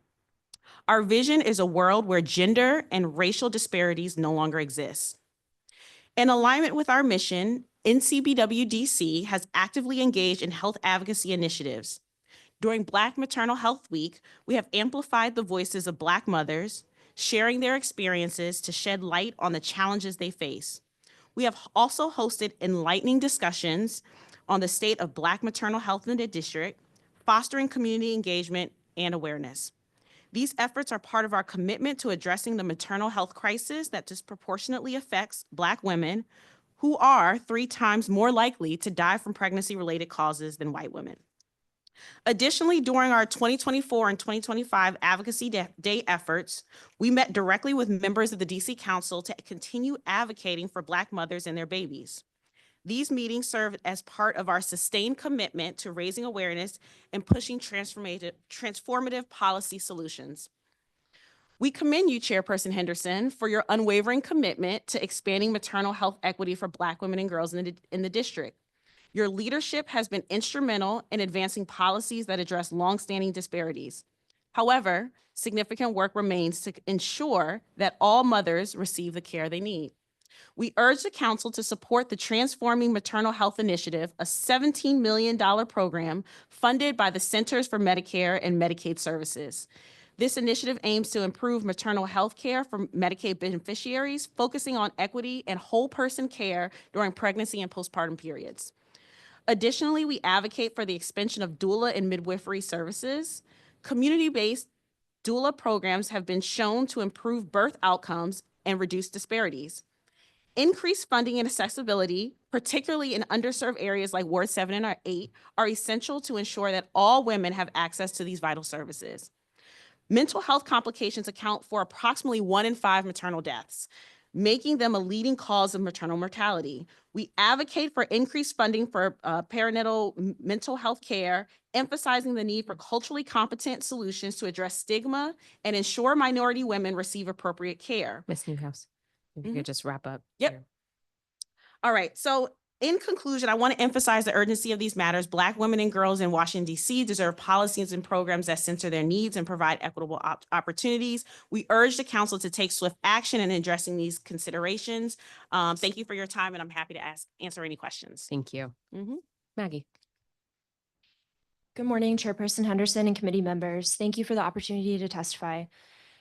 Our vision is a world where gender and racial disparities no longer exist. In alignment with our mission, NCBW DC has actively engaged in health advocacy initiatives. During Black Maternal Health Week, we have amplified the voices of Black mothers, sharing their experiences to shed light on the challenges they face. We have also hosted enlightening discussions on the state of Black maternal health in the district, fostering community engagement and awareness. These efforts are part of our commitment to addressing the maternal health crisis that disproportionately affects Black women, who are 3 times more likely to die from pregnancy-related causes than white women. Additionally, during our 2024 and 2025 Advocacy Day efforts, we met directly with members of the DC Council to continue advocating for Black mothers and their babies. These meetings served as part of our sustained commitment to raising awareness and pushing transformative policy solutions. We commend you, Chairperson Henderson, for your unwavering commitment to expanding maternal health equity for Black women and girls in the district. Your leadership has been instrumental in advancing policies that address longstanding disparities. However, significant work remains to ensure that all mothers receive the care they need. We urge the Council to support the Transforming Maternal Health Initiative, a $17 million program funded by the Centers for Medicare and Medicaid Services. This initiative aims to improve maternal health care for Medicaid beneficiaries, focusing on equity and whole person care during pregnancy and postpartum periods. Additionally, we advocate for the expansion of doula and midwifery services. Community-based doula programs have been shown to improve birth outcomes and reduce disparities. Increased funding and accessibility, particularly in underserved areas like Ward 7 and 8, are essential to ensure that all women have access to these vital services. Mental health complications account for approximately 1 in 5 maternal deaths, making them a leading cause of maternal mortality. We advocate for increased funding for perinatal mental health care, emphasizing the need for culturally competent solutions to address stigma and ensure minority women receive appropriate care. Ms. Newhouse, if you could just wrap up. Yep. here. All right, so in conclusion, I want to emphasize the urgency of these matters. Black women and girls in Washington, D.C. deserve policies and programs that center their needs and provide equitable opportunities. We urge the Council to take swift action in addressing these considerations. Thank you for your time, and I'm happy to answer any questions. Thank you. Maggie. Good morning, Chairperson Henderson and committee members. Thank you for the opportunity to testify.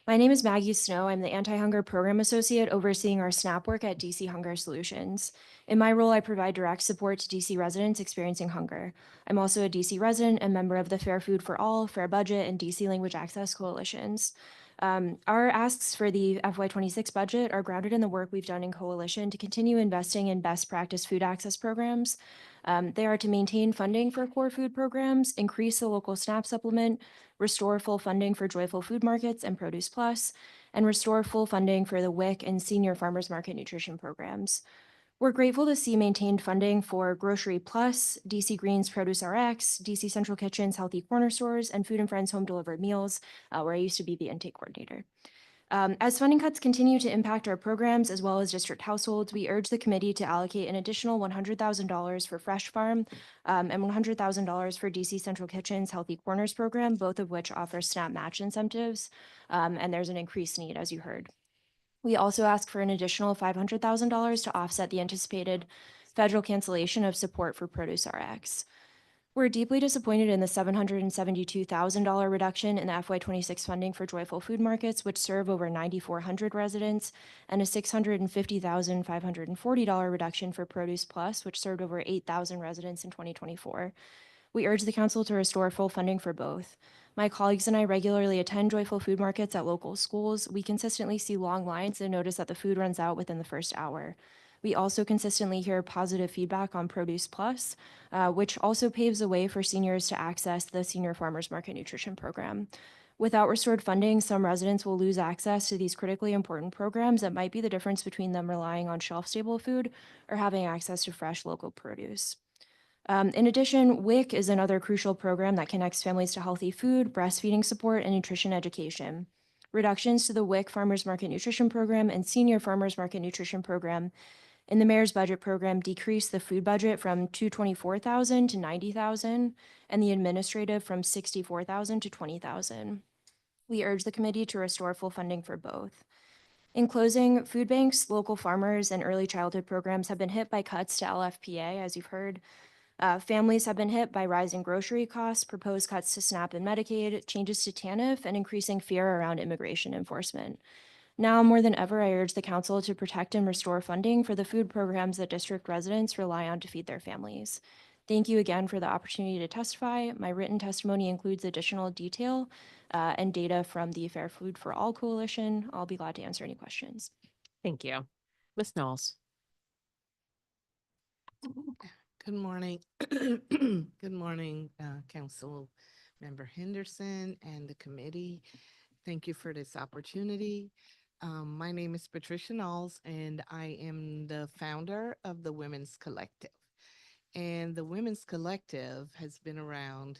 My name is Maggie Snow. I'm the Anti-Hunger Program Associate overseeing our SNAP work at DC Hunger Solutions. In my role, I provide direct support to DC residents experiencing hunger. I'm also a DC resident and member of the Fair Food for All, Fair Budget, and DC Language Access Coalitions. Our asks for the FY26 budget are grounded in the work we've done in coalition to continue investing in best practice food access programs. They are to maintain funding for core food programs, increase the local SNAP supplement, restore full funding for Joyful Food Markets and Produce Plus, and restore full funding for the WIC and Senior Farmers Market Nutrition programs. We're grateful to see maintained funding for Grocery Plus, DC Green's Produce RX, DC Central Kitchen's Healthy Corner Stores, and Food and Friends Home Delivered Meals, where I used to be the intake coordinator. As funding cuts continue to impact our programs as well as district households, we urge the committee to allocate an additional $100,000 for Fresh Farm and $100,000 for DC Central Kitchen's Healthy Corners program, both of which offer SNAP match incentives, and there's an increased need, as you heard. We also ask for an additional $500,000 to offset the anticipated federal cancellation of support for Produce RX. We're deeply disappointed in the $772,000 reduction in the FY26 funding for Joyful Food Markets, which serve over 9,400 residents, and a $650,540 reduction for Produce Plus, which served over 8,000 residents in 2024. We urge the council to restore full funding for both. My colleagues and I regularly attend Joyful Food Markets at local schools. We consistently see long lines and notice that the food runs out within the first hour. We also consistently hear positive feedback on Produce Plus, which also paves the way for seniors to access the Senior Farmers Market Nutrition Program. Without restored funding, some residents will lose access to these critically important programs that might be the difference between them relying on shelf-stable food or having access to fresh local produce. In addition, WIC is another crucial program that connects families to healthy food, breastfeeding support, and nutrition education. Reductions to the WIC Farmers Market Nutrition Program and Senior Farmers Market Nutrition Program in the Mayor's Budget Program decreased the food budget from $224,000 to $90,000 and the administrative from $64,000 to $20,000. We urge the committee to restore full funding for both. In closing, food banks, local farmers, and early childhood programs have been hit by cuts to LFPA, as you've heard. Families have been hit by rising grocery costs, proposed cuts to SNAP and Medicaid, changes to TANF, and increasing fear around immigration enforcement. Now more than ever, I urge the council to protect and restore funding for the food programs that district residents rely on to feed their families. Thank you again for the opportunity to testify. My written testimony includes additional detail and data from the Fair Food for All Coalition. I'll be glad to answer any questions. Thank you. Ms. Knowles. Good morning. Good morning, Council Member Henderson and the committee. Thank you for this opportunity. My name is Patricia Nulls, and I am the founder of the Women's Collective. And the Women's Collective has been around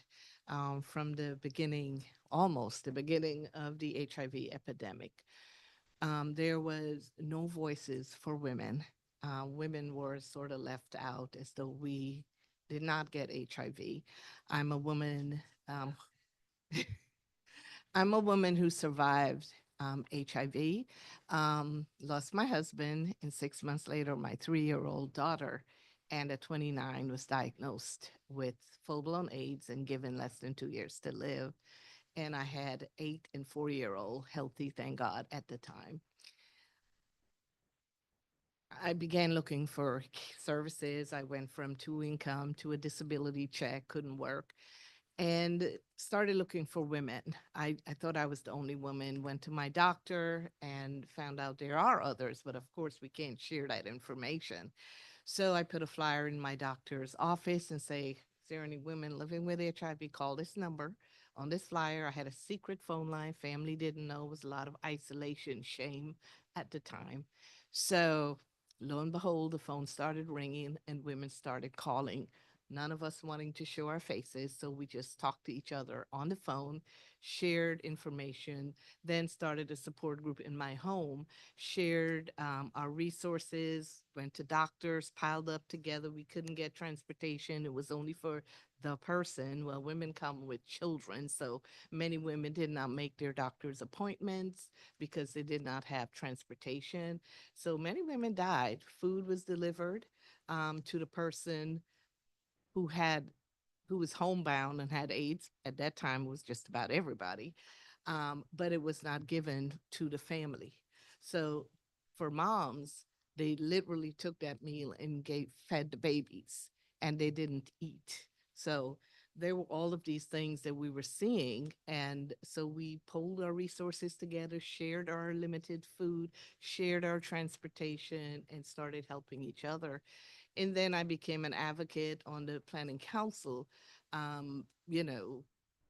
from the beginning, almost the beginning of the HIV epidemic. There was no voices for women. Women were sort of left out as though we did not get HIV. I'm a woman. I'm a woman who survived HIV, lost my husband, and 6 months later, my 3-year-old daughter, and at 29 was diagnosed with full-blown AIDS and given less than 2 years to live. And I had 8 and 4-year-old healthy, thank God, at the time. I began looking for services. I went from 2 income to a disability check, couldn't work, and started looking for women. I thought I was the only woman, went to my doctor and found out there are others, but of course we can't share that information. So I put a flyer in my doctor's office and say, is there any women living with HIV? Call this number. On this flyer, I had a secret phone line. Family didn't know. It was a lot of isolation, shame at the time. So lo and behold, the phone started ringing and women started calling. None of us wanting to show our faces, so we just talked to each other on the phone, shared information, then started a support group in my home, shared our resources, went to doctors, piled up together. We couldn't get transportation. It was only for the person. Well, women come with children, so many women did not make their doctor's appointments because they did not have transportation. So many women died. Food was delivered to the person who was homebound and had AIDS. At that time, it was just about everybody, but it was not given to the family. So for moms, they literally took that meal and fed the babies, and they didn't eat. So there were all of these things that we were seeing. And so we pulled our resources together, shared our limited food, shared our transportation, and started helping each other. And then I became an advocate on the planning council, you know,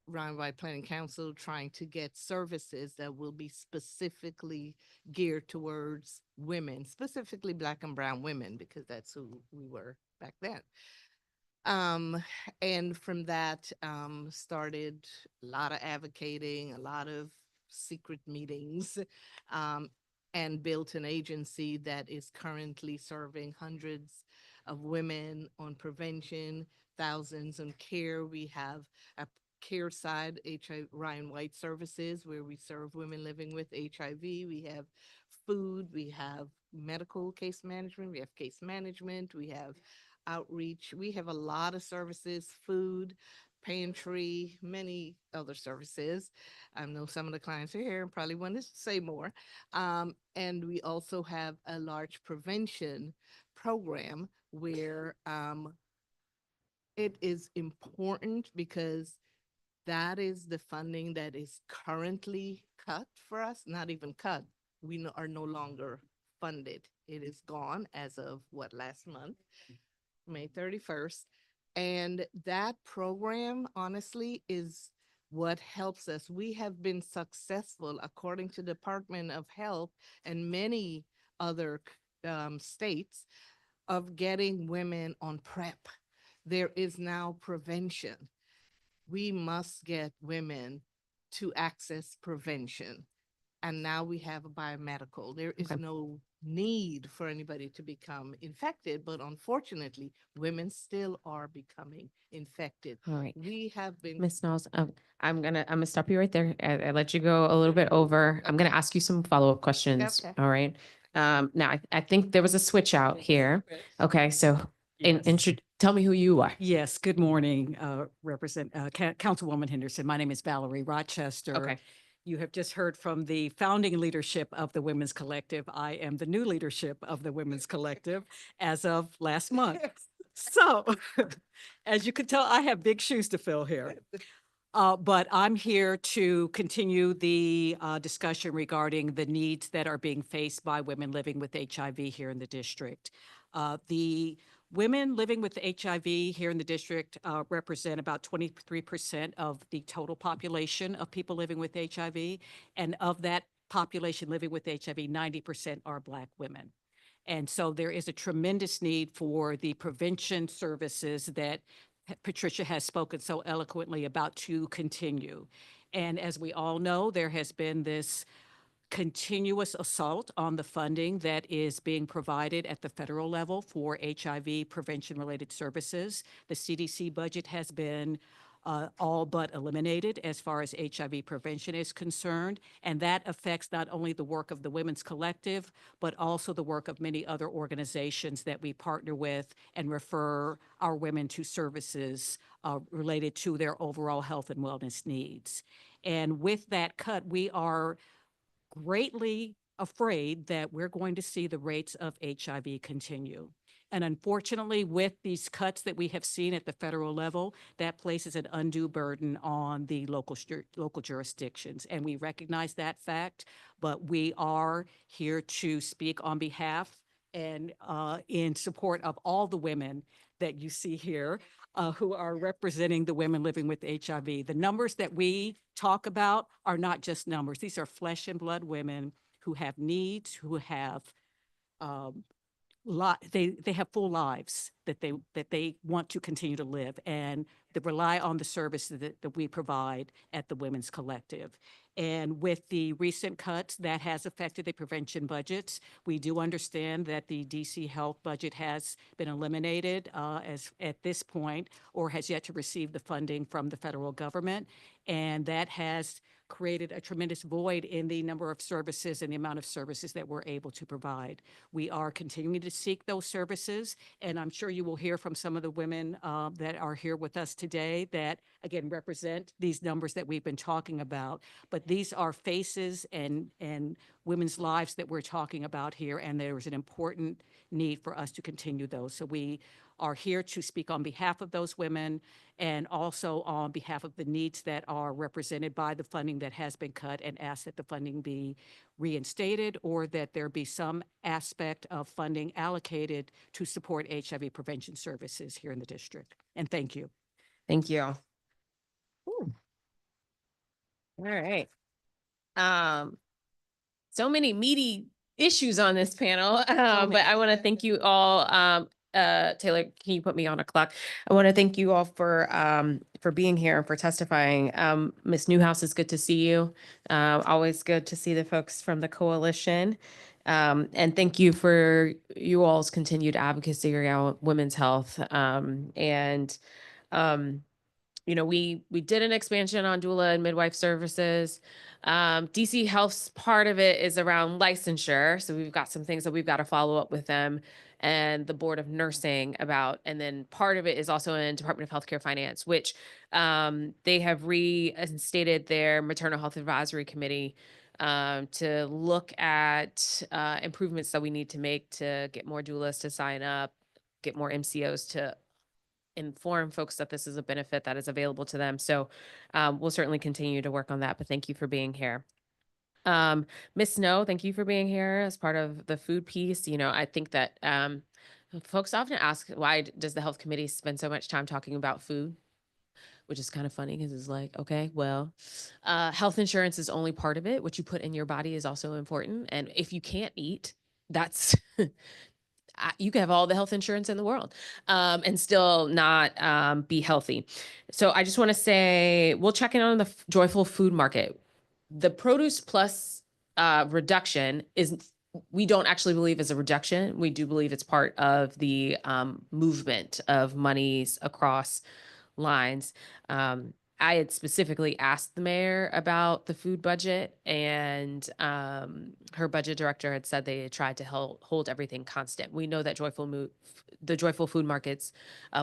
run by planning council, trying to get services that will be specifically geared towards women, specifically Black and brown women, because that's who we were back then. And from that, started a lot of advocating, a lot of secret meetings, and built an agency that is currently serving hundreds of women on prevention, thousands on care. We have a care side, HIV, Ryan White Services, where we serve women living with HIV. We have food, we have medical case management, we have case management, we have outreach. We have a lot of services, food, pantry, many other services. I know some of the clients are here and probably want to say more. And we also have a large prevention program where it is important because that is the funding that is currently cut for us, not even cut. We are no longer funded. It is gone as of last month, May 31st. And that program, honestly, is what helps us. We have been successful, according to the Department of Health and many other states, of getting women on PrEP. There is now prevention. We must get women to access prevention. And now we have a biomedical. There is no need for anybody to become infected, but unfortunately, women still are becoming infected. All right. We have been. Ms. Nulls, I'm gonna stop you right there. I let you go a little bit over. I'm gonna ask you some follow-up questions. Okay. All right. Now I think there was a switch out here. Okay, so tell me who you are. Yes, good morning, Councilwoman Henderson. My name is Valerie Rochester. Okay. You have just heard from the founding leadership of the Women's Collective. I am the new leadership of the Women's Collective as of last month. So, as you can tell, I have big shoes to fill here. But I'm here to continue the discussion regarding the needs that are being faced by women living with HIV here in the district. The women living with HIV here in the district represent about 23% of the total population of people living with HIV. And of that population living with HIV, 90% are Black women. And so there is a tremendous need for the prevention services that Patricia has spoken so eloquently about to continue. And as we all know, there has been this continuous assault on the funding that is being provided at the federal level for HIV prevention-related services. The CDC budget has been all but eliminated as far as HIV prevention is concerned, and that affects not only the work of the Women's Collective, but also the work of many other organizations that we partner with and refer our women to services related to their overall health and wellness needs. And with that cut, we are greatly afraid that we're going to see the rates of HIV continue. And unfortunately, with these cuts that we have seen at the federal level, that places an undue burden on the local jurisdictions. And we recognize that fact, but we are here to speak on behalf and in support of all the women that you see here who are representing the women living with HIV. The numbers that we talk about are not just numbers. These are flesh and blood women who have needs, who have they have full lives that they want to continue to live, and they rely on the services that we provide at the Women's Collective. And with the recent cuts, that has affected the prevention budgets. We do understand that the DC Health budget has been eliminated as at this point, or has yet to receive the funding from the federal government, and that has created a tremendous void in the number of services and the amount of services that we're able to provide. We are continuing to seek those services, and I'm sure you will hear from some of the women that are here with us today that, again, represent these numbers that we've been talking about. But these are faces and women's lives that we're talking about here, and there's an important need for us to continue those. So we are here to speak on behalf of those women and also on behalf of the needs that are represented by the funding that has been cut, and ask that the funding be reinstated or that there be some aspect of funding allocated to support HIV prevention services here in the district. And thank you. Thank you. Ooh. All right. So many meaty issues on this panel, but I want to thank you all. Taylor, can you put me on a clock? I want to thank you all for being here and for testifying. Ms. New House, it's good to see you. Always good to see the folks from the coalition. And thank you for you all's continued advocacy around women's health. You know, we did an expansion on doula and midwife services. DC Health's part of it is around licensure. So we've got some things that we've got to follow up with them and the Board of Nursing about. And then part of it is also in Department of Healthcare Finance, which they have reinstated their Maternal Health Advisory Committee to look at improvements that we need to make to get more doulas to sign up, get more MCOs to inform folks that this is a benefit that is available to them. So we'll certainly continue to work on that, but thank you for being here. Ms. Snow, thank you for being here as part of the food piece. You know, I think that folks often ask, why does the health committee spend so much time talking about food? Which is kind of funny because it's like, okay, well, health insurance is only part of it. What you put in your body is also important. And if you can't eat, that's you can have all the health insurance in the world and still not be healthy. So I just want to say, we'll check in on the joyful food market. The produce plus reduction we don't actually believe is a reduction. We do believe it's part of the movement of monies across lines. I had specifically asked the mayor about the food budget, and her budget director had said they had tried to hold everything constant. We know that the Joyful Food Markets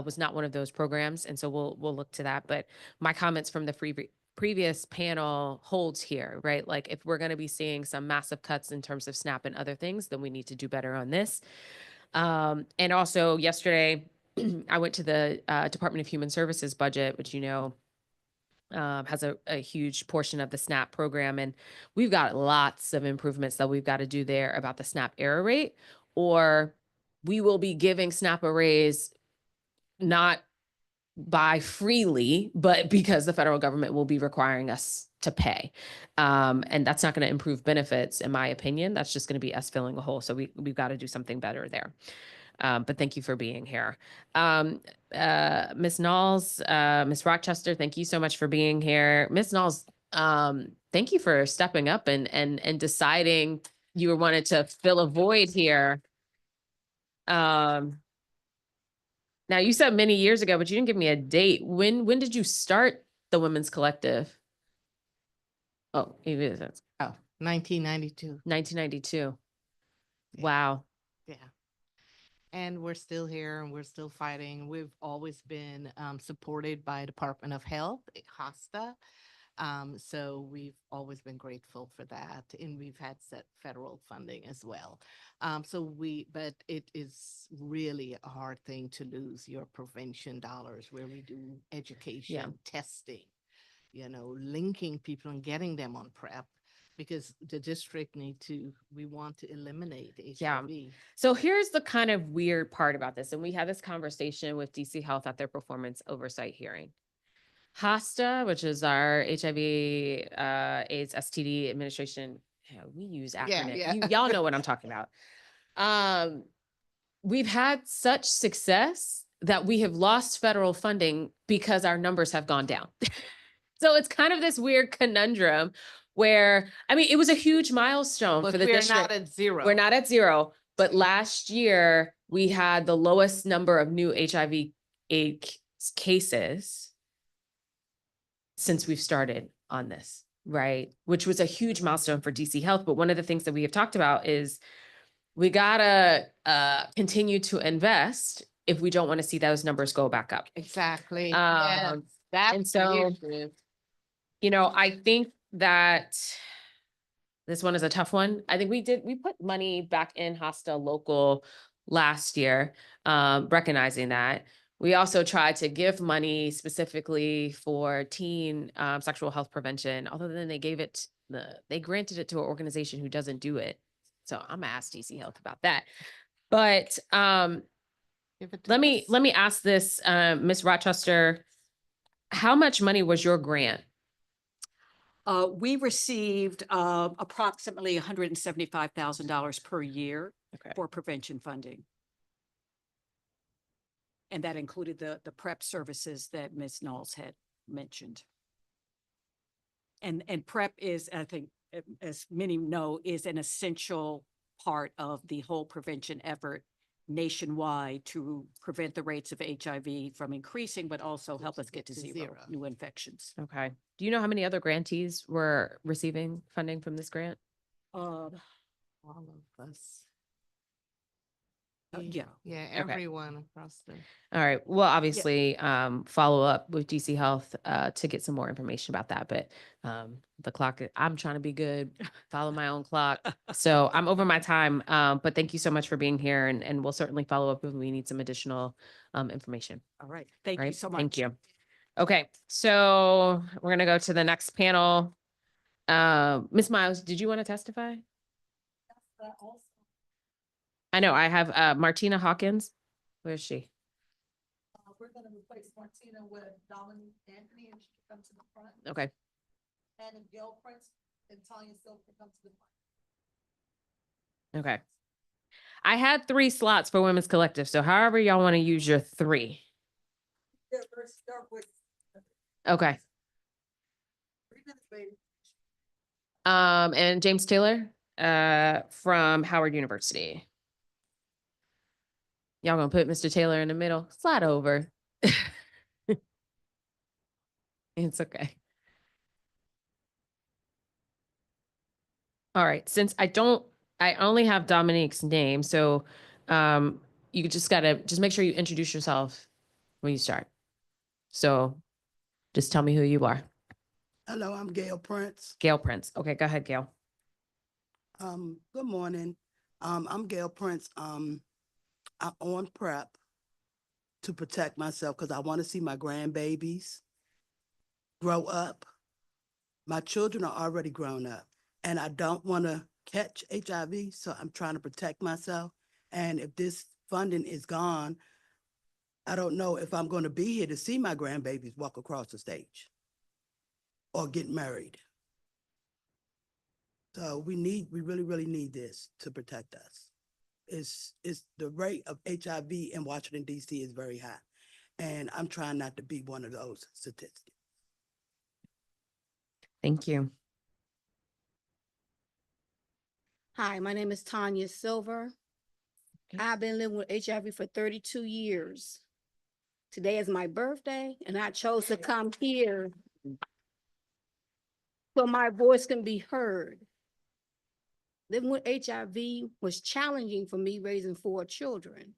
was not one of those programs, and so we'll look to that. But my comments from the previous panel holds here, right? Like, if we're going to be seeing some massive cuts in terms of SNAP and other things, then we need to do better on this. And also yesterday, I went to the Department of Human Services budget, which, you know, has a huge portion of the SNAP program. And we've got lots of improvements that we've got to do there about the SNAP error rate, or we will be giving SNAP a raise not by freely, but because the federal government will be requiring us to pay. And that's not going to improve benefits, in my opinion. That's just going to be us filling a hole. So we've got to do something better there. But thank you for being here. Ms. Nulls, Ms. Rochester, thank you so much for being here. Ms. Nulls, thank you for stepping up and deciding you wanted to fill a void here. Now, you said many years ago, but you didn't give me a date. When did you start the Women's Collective? Oh, it is. 1992. 1992. Yeah. Wow. Yeah. And we're still here and we're still fighting. We've always been supported by Department of Health, HOSTA. So we've always been grateful for that. And we've had set federal funding as well. But it is really a hard thing to lose your prevention dollars where we do education, testing, you know, linking people and getting them on PrEP. Because the district we want to eliminate HIV. Yeah. So here's the kind of weird part about this. And we had this conversation with DC Health at their performance oversight hearing. HOSTA, which is our HIV AIDS STD administration. We use acronyms. Y'all know what I'm talking about. We've had such success that we have lost federal funding because our numbers have gone down. So it's kind of this weird conundrum where, I mean, it was a huge milestone for the district. We're not at zero. We're not at zero, but last year we had the lowest number of new HIV AIDS cases since we've started on this, right? Which was a huge milestone for DC Health. But one of the things that we have talked about is we gotta continue to invest if we don't want to see those numbers go back up. Exactly. Yes, that's and so, you know, I think that this one is a tough one. I think we put money back in HOSTA local last year, recognizing that. We also tried to give money specifically for teen sexual health prevention, although then they granted it to an organization who doesn't do it. So I'm gonna ask DC Health about that. But let me ask this, Ms. Rochester, how much money was your grant? We received approximately $175,000 per year for prevention funding. And that included the PrEP services that Ms. Nulls had mentioned. And PrEP is, I think, as many know, is an essential part of the whole prevention effort nationwide to prevent the rates of HIV from increasing, but also help us get to zero new infections. Okay. Do you know how many other grantees were receiving funding from this grant? All of us. Yeah. Yeah, Okay. everyone across the. All right. Well, obviously, follow up with DC Health to get some more information about that. But the clock, I'm trying to be good, follow my own clock. So I'm over my time. But thank you so much for being here, and we'll certainly follow up if we need some additional information. All right. Thank All you right? so much. Thank you. Okay. So we're gonna go to the next panel. Ms. Miles, did you want to testify? I know I have Martina Hawkins. Where is she? We're going to replace Martina with Dominique Anthony, and she can come to the front. Okay. And Gail Prince and Tanya Silver can come to the front. Okay. I had 3 slots for Women's Collective, so however y'all want to use your 3. Okay. 3 minutes, baby. And James Taylor from Howard University. Y'all gonna put Mr. Taylor in the middle? Slide over. It's okay. All right, since I only have Dominique's name, so you just make sure you introduce yourself when you start. So just tell me who you are. Hello, I'm Gail Prince. Gail Prince. Okay, go ahead, Gail. Good morning. I'm Gail Prince. I'm on PrEP to protect myself because I want to see my grandbabies grow up. My children are already grown up, and I don't want to catch HIV, so I'm trying to protect myself. And if this funding is gone, I don't know if I'm going to be here to see my grandbabies walk across the stage or get married. So we really, really need this to protect us. It's the rate of HIV in Washington, D.C. is very high. And I'm trying not to be one of those statistics. Thank you. Hi, my name is Tanya Silver. I've been living with HIV for 32 years. Today is my birthday, and I chose to come here so my voice can be heard. Living with HIV was challenging for me, raising 4 children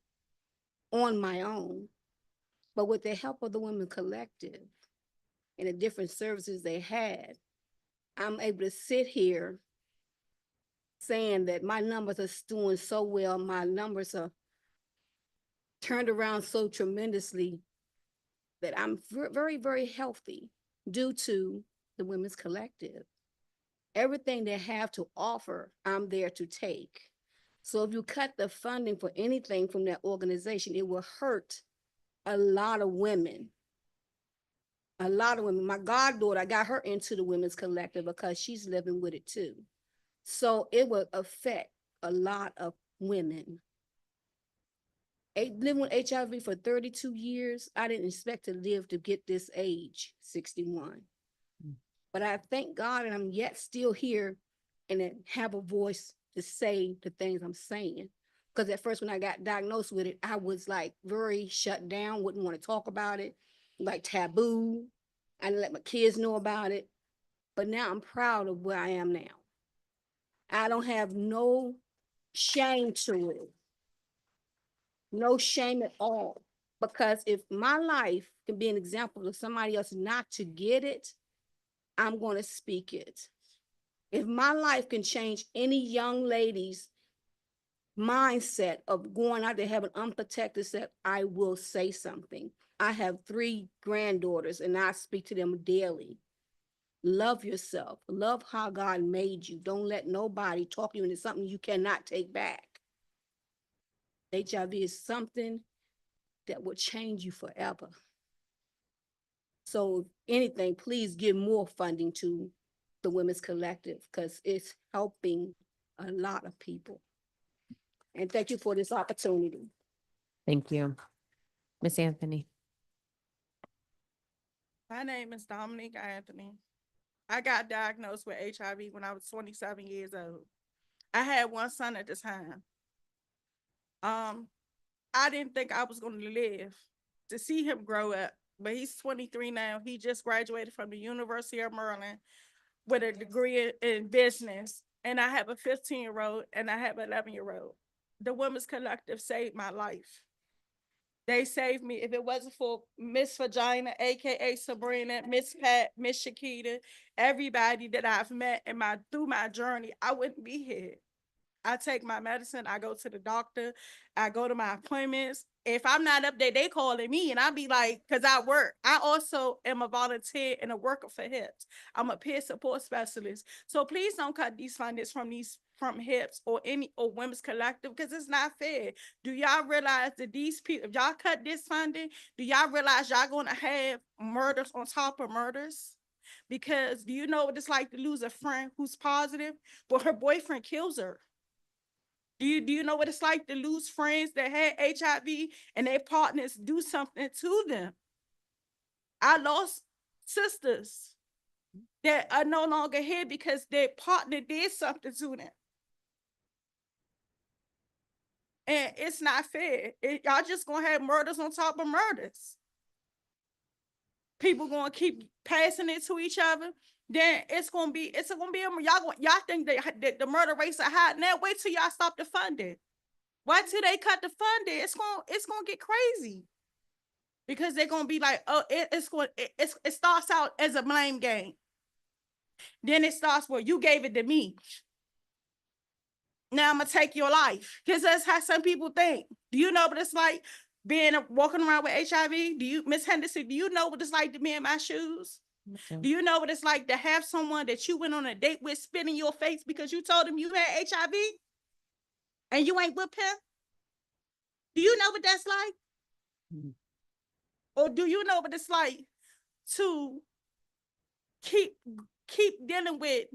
on my own. But with the help of the Women Collective and the different services they had, I'm able to sit here saying that my numbers are doing so well. My numbers are turned around so tremendously that I'm very, very healthy due to the Women's Collective. Everything they have to offer, I'm there to take. So if you cut the funding for anything from that organization, it will hurt a lot of women. A lot of women. My goddaughter, I got her into the Women's Collective because she's living with it too. So it will affect a lot of women. Living with HIV for 32 years, I didn't expect to live to get this age, 61. But I thank God and I'm yet still here and have a voice to say the things I'm saying. Because at first when I got diagnosed with it, I was like very shut down, wouldn't want to talk about it, like taboo. I didn't let my kids know about it. But now I'm proud of where I am now. I don't have no shame to it. No shame at all. Because if my life can be an example of somebody else not to get it, I'm going to speak it. If my life can change any young lady's mindset of going out there having unprotected sex, I will say something. I have 3 granddaughters and I speak to them daily. Love yourself. Love how God made you. Don't let nobody talk you into something you cannot take back. HIV is something that will change you forever. So if anything, please give more funding to the Women's Collective because it's helping a lot of people. And thank you for this opportunity. Thank you. Miss Anthony. My name is Dominique Anthony. I got diagnosed with HIV when I was 27 years old. I had one son at the time. I didn't think I was going to live to see him grow up, but he's 23 now. He just graduated from the University of Maryland with a degree in business. And I have a 15-year-old and I have an 11-year-old. The Women's Collective saved my life. They saved me. If it wasn't for Miss Vagina, AKA Sabrina, Miss Pat, Miss Shakita, everybody that I've met through my journey, I wouldn't be here. I take my medicine, I go to the doctor, I go to my appointments. If I'm not up there, they calling me and I be like, cause I work. I also am a volunteer and a worker for HIPS. I'm a peer support specialist. So please don't cut these fundings from HIPS or Women's Collective, because it's not fair. Do y'all realize that these people, if y'all cut this funding, do y'all realize y'all gonna have murders on top of murders? Because do you know what it's like to lose a friend who's positive, but her boyfriend kills her? Do you know what it's like to lose friends that had HIV and their partners do something to them? I lost sisters that are no longer here because their partner did something to them. And it's not fair. Y'all just gonna have murders on top of murders. People gonna keep passing it to each other. Then y'all think that the murder rates are high. Now wait till y'all stop the funding. Why till they cut the funding? It's gonna get crazy. Because they're gonna be like, oh, it starts out as a blame game. Then it starts, well, you gave it to me. Now I'm gonna take your life. Because that's how some people think. Do you know what it's like walking around with HIV? Miss Henderson, do you know what it's like to be in my shoes? Okay. Do you know what it's like to have someone that you went on a date with spit in your face because you told him you had HIV and you ain't with him? Do you know what that's like? Mm-hmm. Or do you know what it's like to keep dealing with,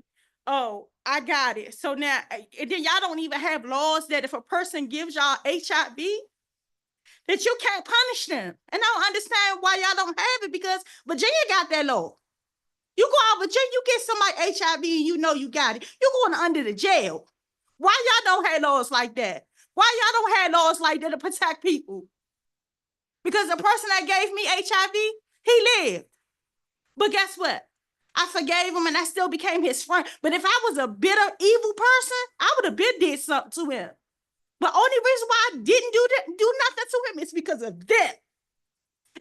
oh, I got it. So now, and then y'all don't even have laws that if a person gives y'all HIV, that you can't punish them. And I don't understand why y'all don't have it, because Virginia got that law. You go out Virginia, you get somebody HIV and you know you got it, you're going under the jail. Why y'all don't have laws like that? Why y'all don't have laws like that to protect people? Because the person that gave me HIV, he lived. But guess what? I forgave him and I still became his friend. But if I was a bitter, evil person, I would have been did something to him. But only reason why I didn't do nothing to him is because of that.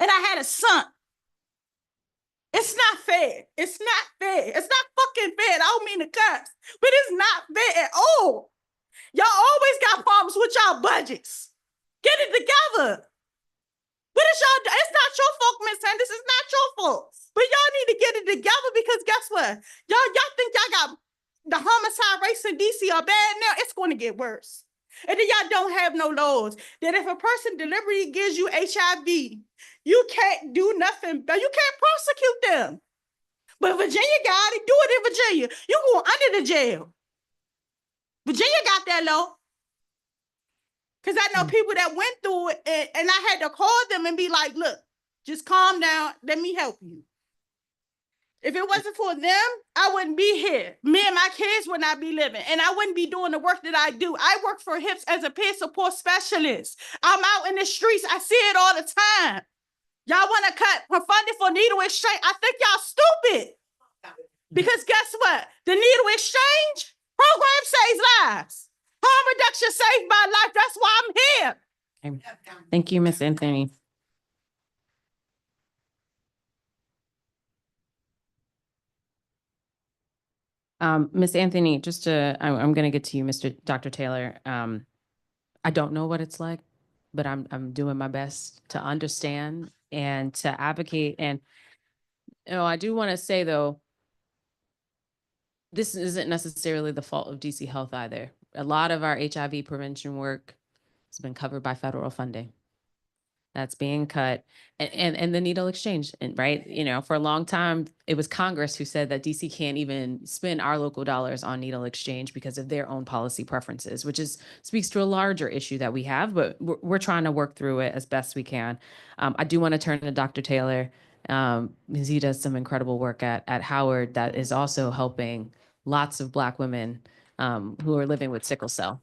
And I had a son. It's not fair. It's not fair. It's not fucking fair. I don't mean to cuss, but it's not fair at all. Y'all always got problems with y'all budgets. Get it together. What is y'all doing? It's not your fault, Miss Henderson. It's not your fault. But y'all need to get it together, because guess what? Y'all think y'all got the homicide rates in DC are bad now? It's going to get worse. And then y'all don't have no laws that if a person deliberately gives you HIV, you can't do nothing, but you can't prosecute them. But Virginia got it. Do it in Virginia. You go under the jail. Virginia got that law. Because I know people that went through it, and I had to call them and be like, look, just calm down. Let me help you. If it wasn't for them, I wouldn't be here. Me and my kids would not be living, and I wouldn't be doing the work that I do. I work for HIPS as a peer support specialist. I'm out in the streets. I see it all the time. Y'all want to cut funding for needle exchange? I think y'all stupid. Because guess what? The needle exchange program saves lives. Harm reduction saved my life. That's why I'm here. Okay. Thank you, Miss Anthony. Miss Anthony, I'm going to get to you, Dr. Taylor. I don't know what it's like, but I'm doing my best to understand and to advocate. And, I do want to say though, this isn't necessarily the fault of DC Health either. A lot of our HIV prevention work has been covered by federal funding that's being cut, and the needle exchange, and right, for a long time it was Congress who said that DC can't even spend our local dollars on needle exchange because of their own policy preferences, which speaks to a larger issue that we have, but we're trying to work through it as best we can. I do want to turn to Dr. Taylor, because he does some incredible work at Howard that is also helping lots of Black women who are living with sickle cell.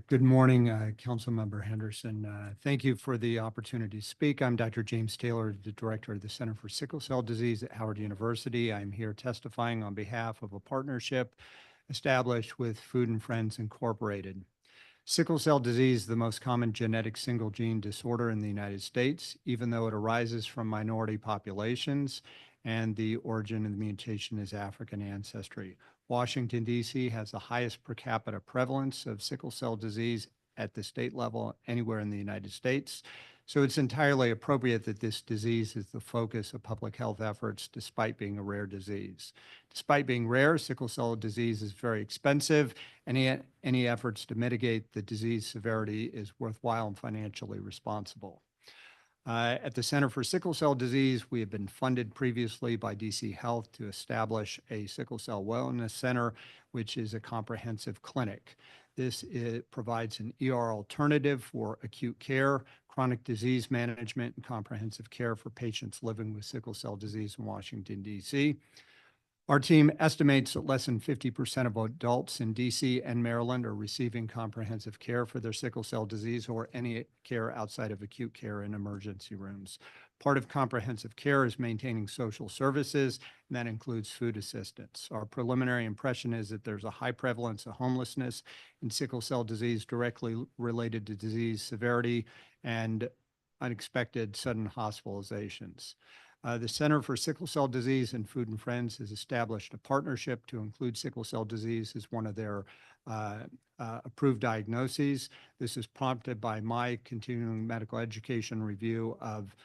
Good morning, Councilmember Henderson. Thank you for the opportunity to speak. I'm Dr. James Taylor, the Director of the Center for Sickle Cell Disease at Howard University. I'm here testifying on behalf of a partnership established with Food and Friends Incorporated. Sickle cell disease is the most common genetic single gene disorder in the United States, even though it arises from minority populations and the origin of the mutation is African ancestry. Washington, D.C. has the highest per capita prevalence of sickle cell disease at the state level anywhere in the United States. So it's entirely appropriate that this disease is the focus of public health efforts despite being a rare disease. Despite being rare, sickle cell disease is very expensive. Any efforts to mitigate the disease severity is worthwhile and financially responsible. At the Center for Sickle Cell Disease, we have been funded previously by DC Health to establish a sickle cell wellness center, which is a comprehensive clinic. This provides an ER alternative for acute care, chronic disease management, and comprehensive care for patients living with sickle cell disease in Washington, D.C. Our team estimates that less than 50% of adults in DC and Maryland are receiving comprehensive care for their sickle cell disease or any care outside of acute care in emergency rooms. Part of comprehensive care is maintaining social services, and that includes food assistance. Our preliminary impression is that there's a high prevalence of homelessness in sickle cell disease directly related to disease severity and unexpected sudden hospitalizations. The Center for Sickle Cell Disease and Food and Friends has established a partnership to include sickle cell disease as one of their approved diagnoses. This is prompted by my continuing medical education review of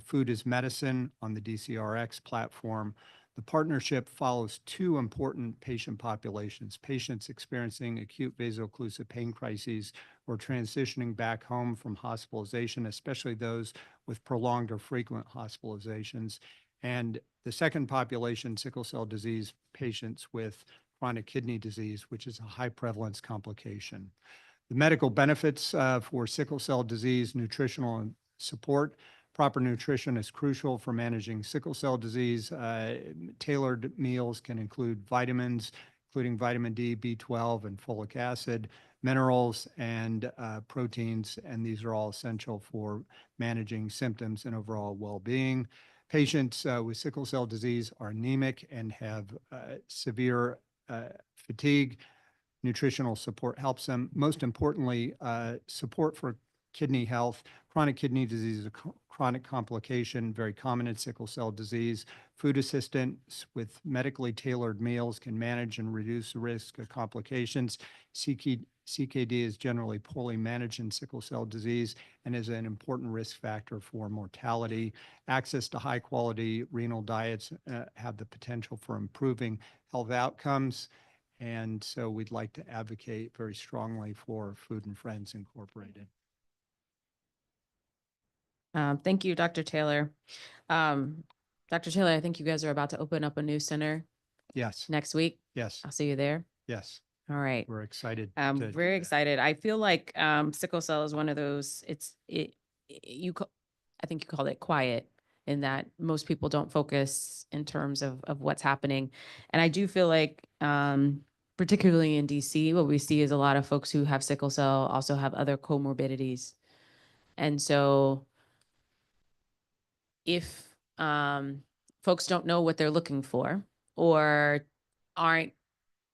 food as medicine on the DCRX platform. The partnership follows two important patient populations: patients experiencing acute vaso-occlusive pain crises or transitioning back home from hospitalization, especially those with prolonged or frequent hospitalizations. And the second population, sickle cell disease patients with chronic kidney disease, which is a high prevalence complication. The medical benefits for sickle cell disease, nutritional support. Proper nutrition is crucial for managing sickle cell disease. Tailored meals can include vitamins, including vitamin D, B12, and folic acid, minerals, and proteins, and these are all essential for managing symptoms and overall well-being. Patients with sickle cell disease are anemic and have severe fatigue. Nutritional support helps them. Most importantly, support for kidney health. Chronic kidney disease is a chronic complication, very common in sickle cell disease. Food assistance with medically tailored meals can manage and reduce the risk of complications. CKD is generally poorly managed in sickle cell disease and is an important risk factor for mortality. Access to high quality renal diets have the potential for improving health outcomes. And so we'd like to advocate very strongly for Food and Friends Incorporated. Thank you, Dr. Taylor. Dr. Taylor, I think you guys are about to open up a new center. Yes. Next week. Yes. I'll see you there. Yes. All right. We're excited. I'm very excited. I feel like sickle cell is one of those, I think you call it quiet, in that most people don't focus in terms of what's happening. And I do feel like, particularly in DC, what we see is a lot of folks who have sickle cell also have other comorbidities. And so if folks don't know what they're looking for or aren't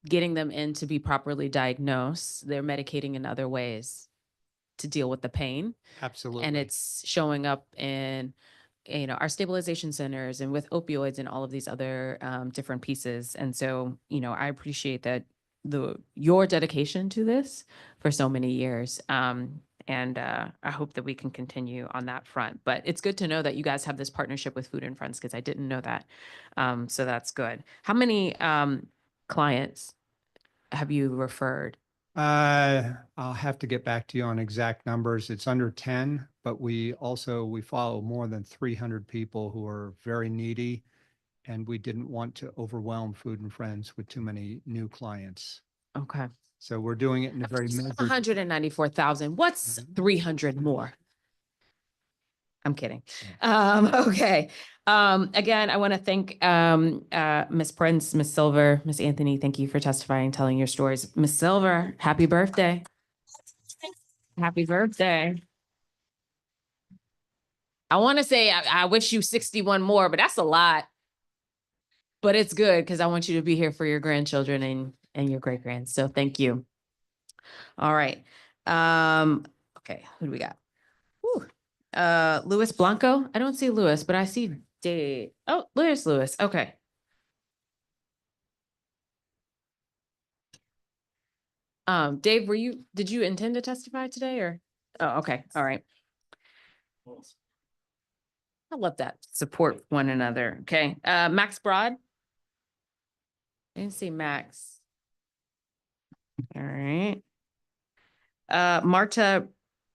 getting them in to be properly diagnosed, they're medicating in other ways to deal with the pain. Absolutely. And it's showing up in, our stabilization centers and with opioids and all of these other different pieces. And so, I appreciate that your dedication to this for so many years. And I hope that we can continue on that front. But it's good to know that you guys have this partnership with Food and Friends, because I didn't know that. So that's good. How many clients have you referred? I'll have to get back to you on exact numbers. It's under 10, but we follow more than 300 people who are very needy, and we didn't want to overwhelm Food and Friends with too many new clients. Okay. So we're doing it in a very measured. 194,000. What's 300 more? I'm kidding. Okay. Again, I want to thank Ms. Prince, Ms. Silver, Ms. Anthony. Thank you for testifying, telling your stories. Ms. Silver, happy birthday. Happy birthday. I want to say I wish you 61 more, but that's a lot. But it's good because I want you to be here for your grandchildren and your great grands. So thank you. All right. Okay, who do we got? Whew. Louis Blanco. I don't see Louis, but I see Dave. Oh, there's Louis. Okay. Dave, did you intend to testify today or? Oh, okay. All right. I love that. Support one another. Okay. Max Broad. I didn't see Max. All right. Marta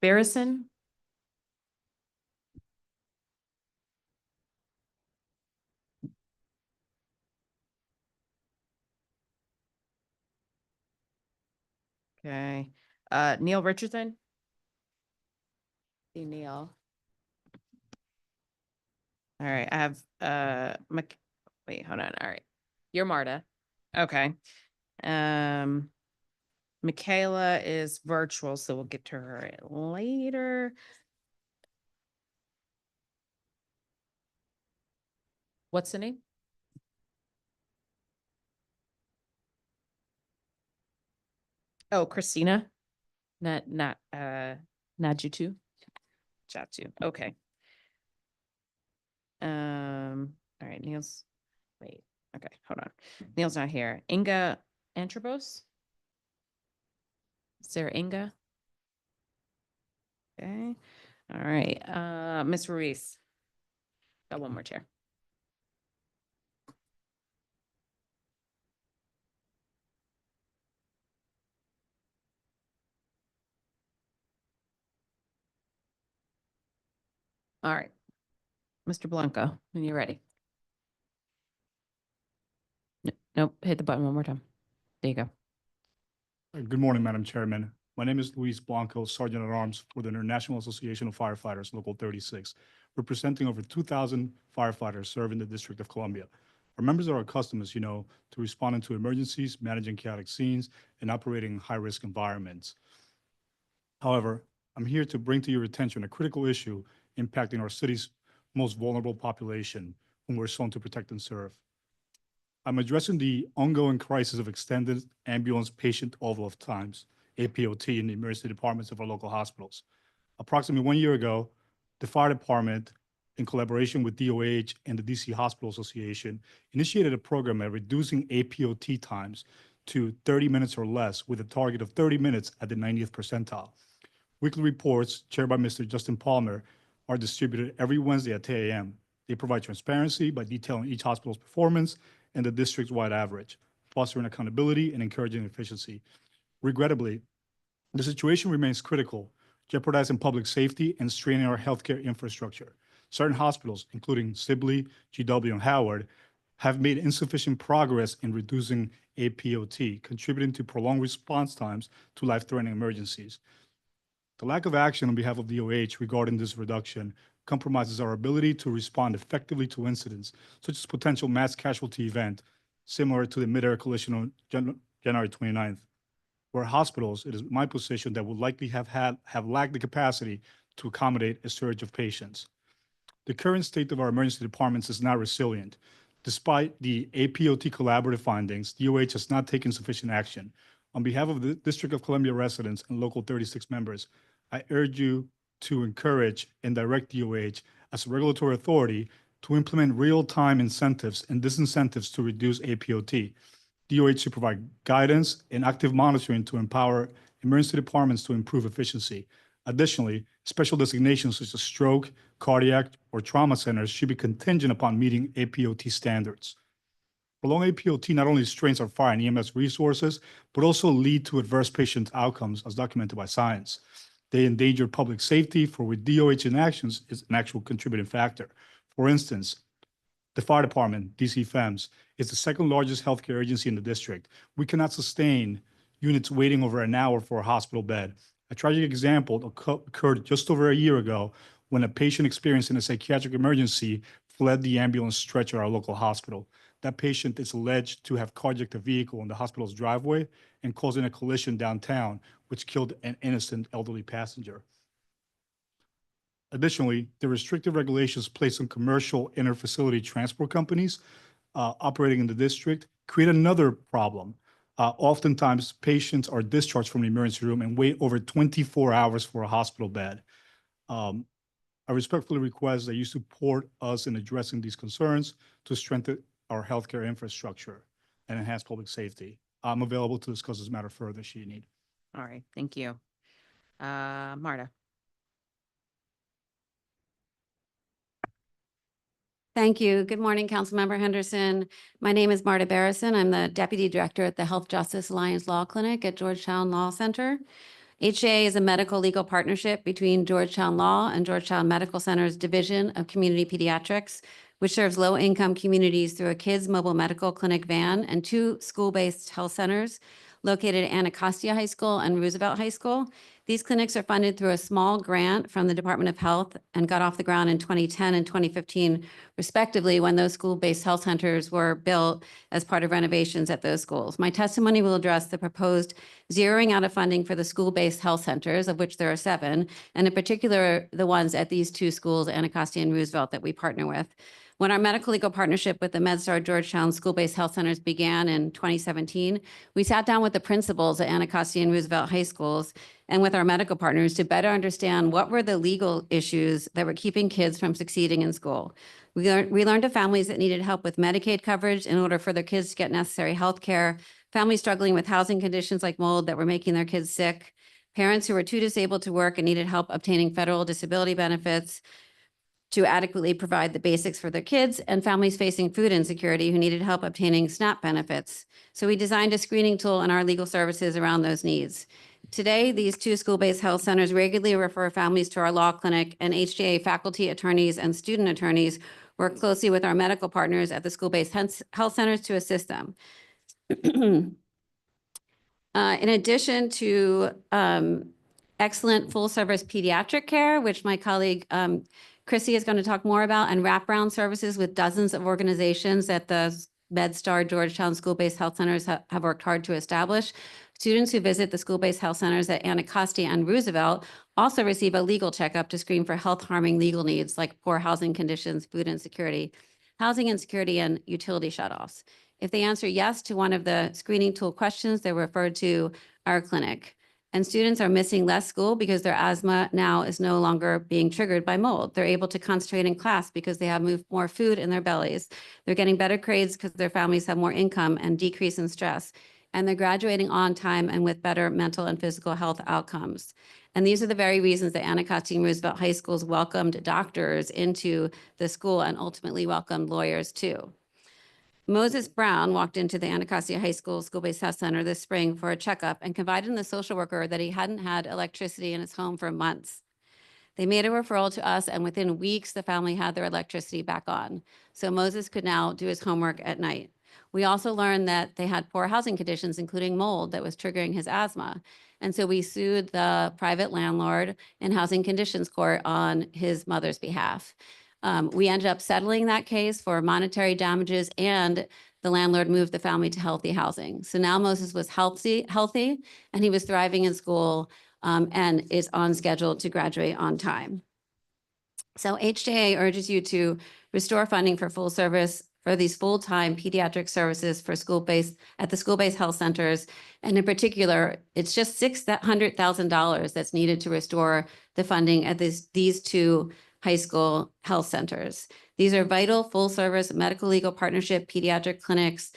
Barrison. Okay. Neil Richardson. See Neil. All right. I have wait, hold on. All right. You're Marta. Okay. Michaela is virtual, so we'll get to her later. What's the name? Oh, Christina. Not Najutu. Jatu. Okay. All right, Neil's wait. Okay, hold on. Neil's not here. Inga Antrobos. Is there Inga? Okay. All right. Miss Ruiz. Got one more chair. All right. Mr. Blanco, when you're ready. Nope, hit the button one more time. There you go. Good morning, Madam Chairman. My name is Luis Blanco, Sergeant at Arms for the International Association of Firefighters, Local 36, representing over 2,000 firefighters serving the District of Columbia. Our members are accustomed, as you know, to responding to emergencies, managing chaotic scenes, and operating in high-risk environments. However, I'm here to bring to your attention a critical issue impacting our city's most vulnerable population, whom we're sworn to protect and serve. I'm addressing the ongoing crisis of extended ambulance patient overload times, APOT, in the emergency departments of our local hospitals. Approximately 1 year ago, the fire department, in collaboration with DOH and the DC Hospital Association, initiated a program at reducing APOT times to 30 minutes or less, with a target of 30 minutes at the 90th percentile. Weekly reports, chaired by Mr. Justin Palmer, are distributed every Wednesday at 10 a.m. They provide transparency by detailing each hospital's performance and the district-wide average, fostering accountability and encouraging efficiency. Regrettably, the situation remains critical, jeopardizing public safety and straining our healthcare infrastructure. Certain hospitals, including Sibley, GW, and Howard, have made insufficient progress in reducing APOT, contributing to prolonged response times to life-threatening emergencies. The lack of action on behalf of DOH regarding this reduction compromises our ability to respond effectively to incidents, such as potential mass casualty event, similar to the mid-air collision on January 29th, where hospitals, it is my position, that would likely have lacked the capacity to accommodate a surge of patients. The current state of our emergency departments is not resilient. Despite the APOT collaborative findings, DOH has not taken sufficient action. On behalf of the District of Columbia residents and Local 36 members, I urge you to encourage and direct DOH as a regulatory authority to implement real-time incentives and disincentives to reduce APOT. DOH should provide guidance and active monitoring to empower emergency departments to improve efficiency. Additionally, special designations such as stroke, cardiac, or trauma centers should be contingent upon meeting APOT standards. Prolonged APOT not only strains our fire and EMS resources, but also lead to adverse patient outcomes as documented by science. They endanger public safety, for which DOH inactions is an actual contributing factor. For instance, the fire department, DC FEMS, is the second largest healthcare agency in the district. We cannot sustain units waiting over an hour for a hospital bed. A tragic example occurred just over a year ago when a patient experiencing a psychiatric emergency fled the ambulance stretcher at our local hospital. That patient is alleged to have carjacked a vehicle in the hospital's driveway and causing a collision downtown, which killed an innocent elderly passenger. Additionally, the restrictive regulations placed on commercial inter-facility transport companies operating in the district create another problem. Oftentimes, patients are discharged from the emergency room and wait over 24 hours for a hospital bed. I respectfully request that you support us in addressing these concerns to strengthen our healthcare infrastructure and enhance public safety. I'm available to discuss this matter further should you need. All right, thank you. Marta. Thank you. Good morning, Councilmember Henderson. My name is Marta Barrison. I'm the Deputy Director at the Health Justice Alliance Law Clinic at Georgetown Law Center. HJA is a medical legal partnership between Georgetown Law and Georgetown Medical Center's Division of Community Pediatrics, which serves low-income communities through a kids' mobile medical clinic van and 2 school-based health centers located at Anacostia High School and Roosevelt High School. These clinics are funded through a small grant from the Department of Health and got off the ground in 2010 and 2015, respectively, when those school-based health centers were built as part of renovations at those schools. My testimony will address the proposed zeroing out of funding for the school-based health centers, of which there are 7, and in particular, the ones at these 2 schools, Anacostia and Roosevelt, that we partner with. When our medical legal partnership with the MedStar Georgetown School-Based Health Centers began in 2017, we sat down with the principals at Anacostia and Roosevelt High Schools and with our medical partners to better understand what were the legal issues that were keeping kids from succeeding in school. We learned of families that needed help with Medicaid coverage in order for their kids to get necessary health care, families struggling with housing conditions like mold that were making their kids sick, parents who were too disabled to work and needed help obtaining federal disability benefits to adequately provide the basics for their kids, and families facing food insecurity who needed help obtaining SNAP benefits. So we designed a screening tool in our legal services around those needs. Today, these 2 school-based health centers regularly refer families to our law clinic, and HJA faculty, attorneys, and student attorneys work closely with our medical partners at the school-based health centers to assist them. In addition to excellent full-service pediatric care, which my colleague Chrissy is going to talk more about, and wraparound services with dozens of organizations that the MedStar Georgetown School-Based Health Centers have worked hard to establish. Students who visit the school-based health centers at Anacostia and Roosevelt also receive a legal checkup to screen for health-harming legal needs like poor housing conditions, food insecurity, housing insecurity, and utility shutoffs. If they answer yes to one of the screening tool questions, they're referred to our clinic. And students are missing less school because their asthma now is no longer being triggered by mold. They're able to concentrate in class because they have more food in their bellies. They're getting better grades because their families have more income and decrease in stress. And they're graduating on time and with better mental and physical health outcomes. And these are the very reasons that Anacostia and Roosevelt High Schools welcomed doctors into the school and ultimately welcomed lawyers too. Moses Brown walked into the Anacostia High School School-Based Health Center this spring for a checkup and confided in the social worker that he hadn't had electricity in his home for months. They made a referral to us, and within weeks, the family had their electricity back on. So Moses could now do his homework at night. We also learned that they had poor housing conditions, including mold, that was triggering his asthma. And so we sued the private landlord in housing conditions court on his mother's behalf. We ended up settling that case for monetary damages, and the landlord moved the family to healthy housing. So now Moses was healthy, and he was thriving in school and is on schedule to graduate on time. So HJA urges you to restore funding for these full-time pediatric services for at the school-based health centers. And in particular, it's just $600,000 that's needed to restore the funding at these 2 high school health centers. These are vital full-service medical legal partnership pediatric clinics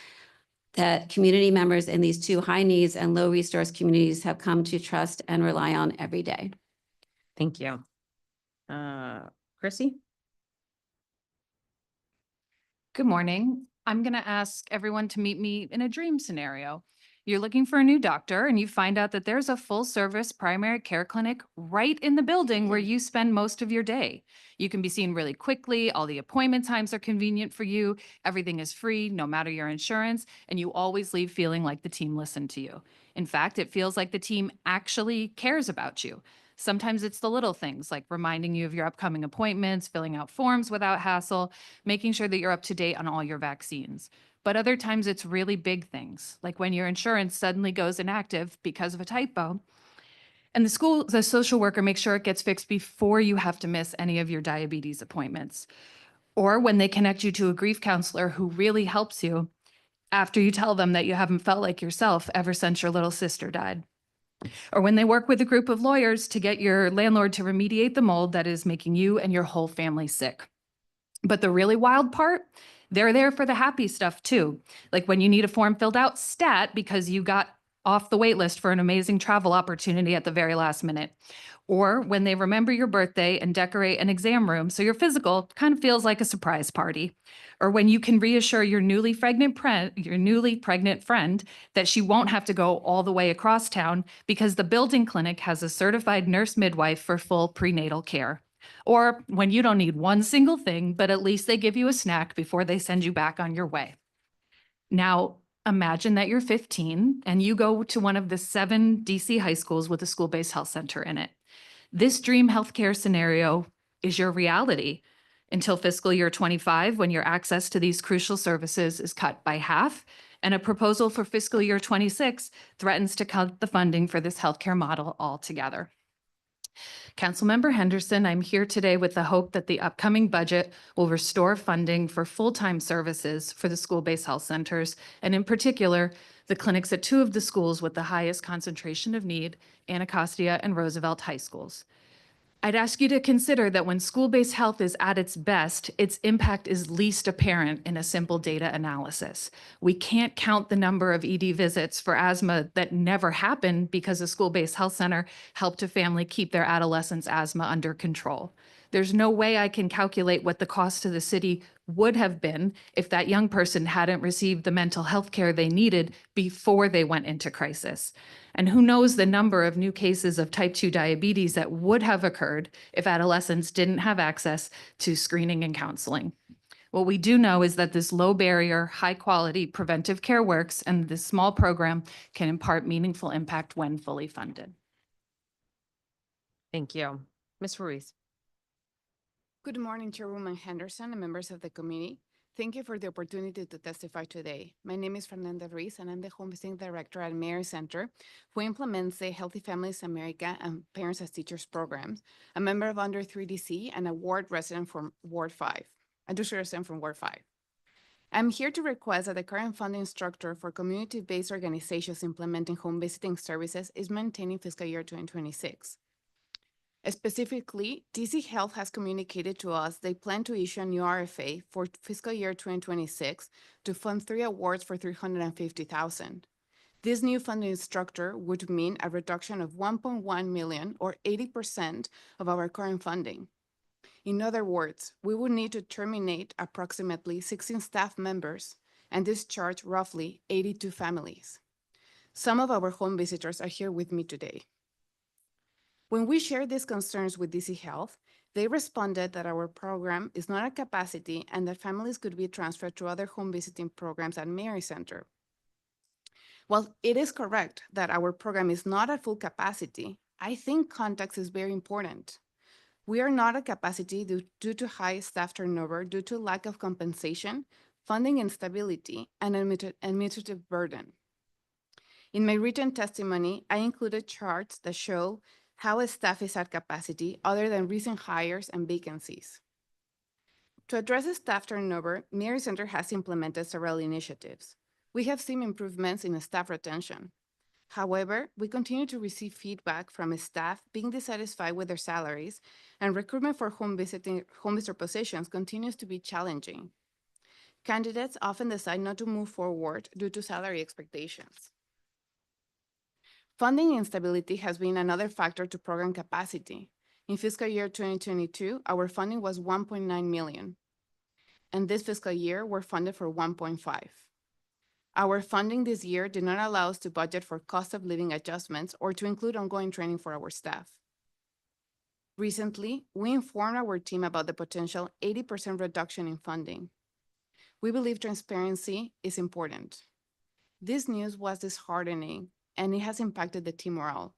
that community members in these two high needs and low resource communities have come to trust and rely on every day. Thank you. Chrissy? Good morning. I'm going to ask everyone to meet me in a dream scenario. You're looking for a new doctor and you find out that there's a full service primary care clinic right in the building where you spend most of your day. You can be seen really quickly. All the appointment times are convenient for you. Everything is free, no matter your insurance, and you always leave feeling like the team listened to you. In fact, it feels like the team actually cares about you. Sometimes it's the little things like reminding you of your upcoming appointments, filling out forms without hassle, making sure that you're up to date on all your vaccines. But other times it's really big things, like when your insurance suddenly goes inactive because of a typo. And the social worker makes sure it gets fixed before you have to miss any of your diabetes appointments. Or when they connect you to a grief counselor who really helps you after you tell them that you haven't felt like yourself ever since your little sister died. Or when they work with a group of lawyers to get your landlord to remediate the mold that is making you and your whole family sick. But the really wild part, they're there for the happy stuff too. Like when you need a form filled out stat because you got off the wait list for an amazing travel opportunity at the very last minute. Or when they remember your birthday and decorate an exam room so your physical kind of feels like a surprise party. Or when you can reassure your newly pregnant friend that she won't have to go all the way across town because the building clinic has a certified nurse midwife for full prenatal care. Or when you don't need one single thing, but at least they give you a snack before they send you back on your way. Now, imagine that you're 15 and you go to one of the 7 DC high schools with a school-based health center in it. This dream healthcare scenario is your reality until fiscal year 25, when your access to these crucial services is cut by half, and a proposal for fiscal year 26 threatens to cut the funding for this healthcare model altogether. Councilmember Henderson, I'm here today with the hope that the upcoming budget will restore funding for full-time services for the school-based health centers, and in particular, the clinics at 2 of the schools with the highest concentration of need, Anacostia and Roosevelt High Schools. I'd ask you to consider that when school-based health is at its best, its impact is least apparent in a simple data analysis. We can't count the number of ED visits for asthma that never happened because a school-based health center helped a family keep their adolescent's asthma under control. There's no way I can calculate what the cost to the city would have been if that young person hadn't received the mental health care they needed before they went into crisis. And who knows the number of new cases of type 2 diabetes that would have occurred if adolescents didn't have access to screening and counseling. What we do know is that this low barrier, high quality preventive care works, and this small program can impart meaningful impact when fully funded. Thank you. Ms. Ruiz. Good morning, Chairwoman Henderson and members of the committee. Thank you for the opportunity to testify today. My name is Fernando Ree, and I'm the Home Visiting Director at Mary Center, who implements the Healthy Families America and Parents as Teachers programs, a member of Under 3 DC, and a ward resident from Ward 5, a district resident from Ward 5. I'm here to request that the current funding structure for community-based organizations implementing home visiting services is maintained in fiscal year 2026. Specifically, DC Health has communicated to us they plan to issue a new RFA for fiscal year 2026 to fund 3 awards for $350,000. This new funding structure would mean a reduction of $1.1 million or 80% of our current funding. In other words, we would need to terminate approximately 16 staff members and discharge roughly 82 families. Some of our home visitors are here with me today. When we shared these concerns with DC Health, they responded that our program is not at capacity and that families could be transferred to other home visiting programs at Mary Center. While it is correct that our program is not at full capacity, I think context is very important. We are not at capacity due to high staff turnover, due to lack of compensation, funding instability, and administrative burden. In my written testimony, I included charts that show how a staff is at capacity other than recent hires and vacancies. To address the staff turnover, Mary Center has implemented several initiatives. We have seen improvements in staff retention. However, we continue to receive feedback from staff being dissatisfied with their salaries, and recruitment for home visitor positions continues to be challenging. Candidates often decide not to move forward due to salary expectations. Funding instability has been another factor to program capacity. In fiscal year 2022, our funding was 1.9 million. And this fiscal year, we're funded for 1.5. Our funding this year did not allow us to budget for cost of living adjustments or to include ongoing training for our staff. Recently, we informed our team about the potential 80% reduction in funding. We believe transparency is important. This news was disheartening, and it has impacted the team morale.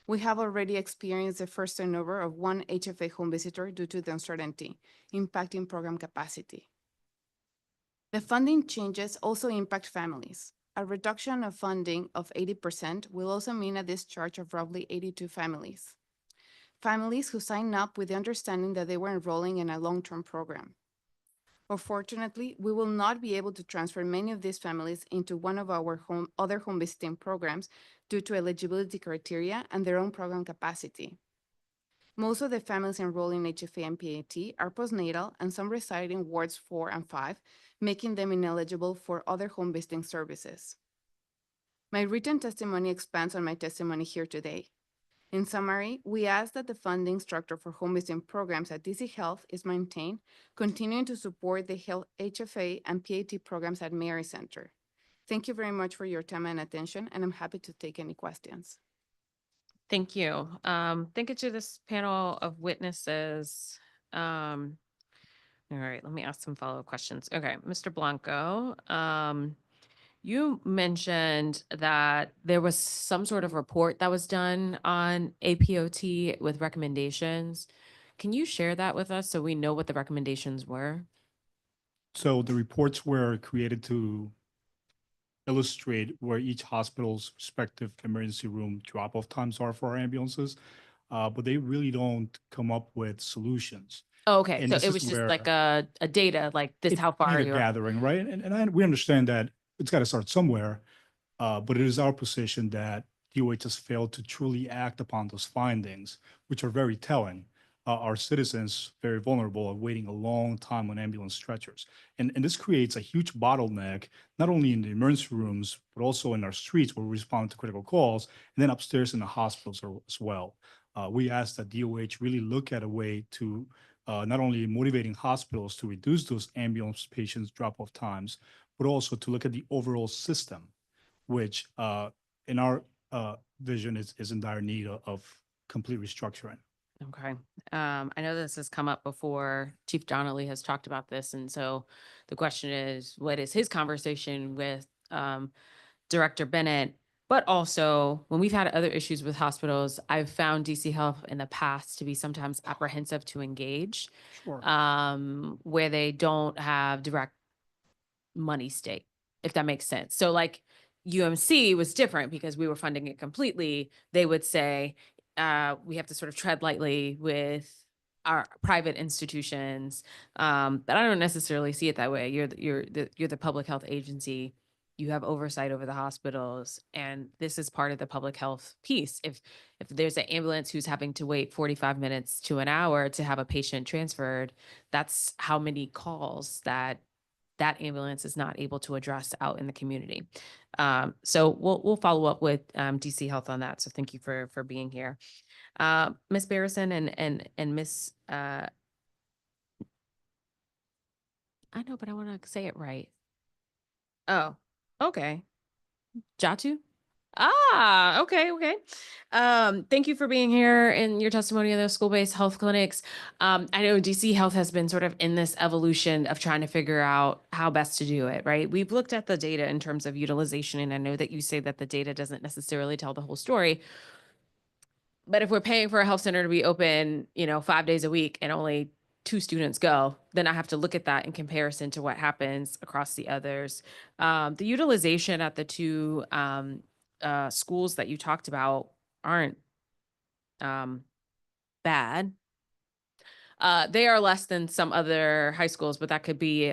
We have already experienced the first turnover of one HFA home visitor due to the uncertainty, impacting program capacity. The funding changes also impact families. A reduction of funding of 80% will also mean a discharge of roughly 82 families. Families who sign up with the understanding that they were enrolling in a long-term program. Unfortunately, we will not be able to transfer many of these families into one of our other home visiting programs due to eligibility criteria and their own program capacity. Most of the families enrolled in HFA and PAT are postnatal, and some reside in wards 4 and 5, making them ineligible for other home visiting services. My written testimony expands on my testimony here today. In summary, we ask that the funding structure for home visiting programs at DC Health is maintained, continuing to support the HFA and PAT programs at Mary Center. Thank you very much for your time and attention, and I'm happy to take any questions. Thank you. Thank you to this panel of witnesses. All right, let me ask some follow-up questions. Okay, Mr. Blanco, you mentioned that there was some sort of report that was done on APOT with recommendations. Can you share that with us so we know what the recommendations were? So the reports were created to illustrate where each hospital's respective emergency room drop-off times are for our ambulances, but they really don't come up with solutions. Oh, okay, And so this it is was just where like a data, like this it's how far data you're. gathering, right? And we understand that it's got to start somewhere, but it is our position that DOH has failed to truly act upon those findings, which are very telling. Our citizens very vulnerable are waiting a long time on ambulance stretchers. And this creates a huge bottleneck, not only in the emergency rooms, but also in our streets where we respond to critical calls, and then upstairs in the hospitals as well. We ask that DOH really look at a way to not only motivating hospitals to reduce those ambulance patients drop-off times, but also to look at the overall system, which in our vision is in dire need of complete restructuring. Okay. I know this has come up before. Chief Donnelly has talked about this. And so the question is, what is his conversation with Director Bennett? But also, when we've had other issues with hospitals, I've found DC Health in the past to be sometimes apprehensive to engage, Sure. where they don't have direct money stake, if that makes sense. So like UMC was different because we were funding it completely. They would say, we have to sort of tread lightly with our private institutions. But I don't necessarily see it that way. You're the public health agency. You have oversight over the hospitals, and this is part of the public health piece. If there's an ambulance who's having to wait 45 minutes to an hour to have a patient transferred, that's how many calls that ambulance is not able to address out in the community. So we'll follow up with DC Health on that. So thank you for being here. Ms. Barrison and Ms. I know, but I want to say it right. Oh, okay. Jatu? Okay. Thank you for being here in your testimony of those school-based health clinics. I know DC Health has been sort of in this evolution of trying to figure out how best to do it, right? We've looked at the data in terms of utilization, and I know that you say that the data doesn't necessarily tell the whole story. But if we're paying for a health center to be open, 5 days a week and only 2 students go, then I have to look at that in comparison to what happens across the others. The utilization at the 2 schools that you talked about aren't bad. They are less than some other high schools, but that could be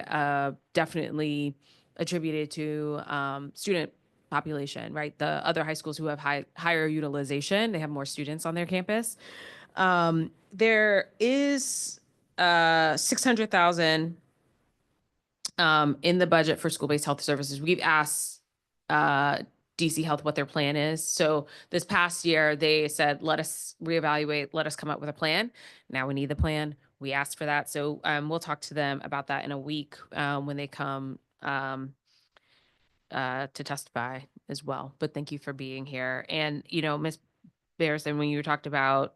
definitely attributed to student population, right? The other high schools who have higher utilization, they have more students on their campus. There is $600,000 in the budget for school-based health services, we've asked DC Health what their plan is. So this past year, they said, let us reevaluate, let us come up with a plan. Now we need the plan. We asked for that. So we'll talk to them about that in a week when they come to testify as well. But thank you for being here. And, you know, Ms. Barrison, when you talked about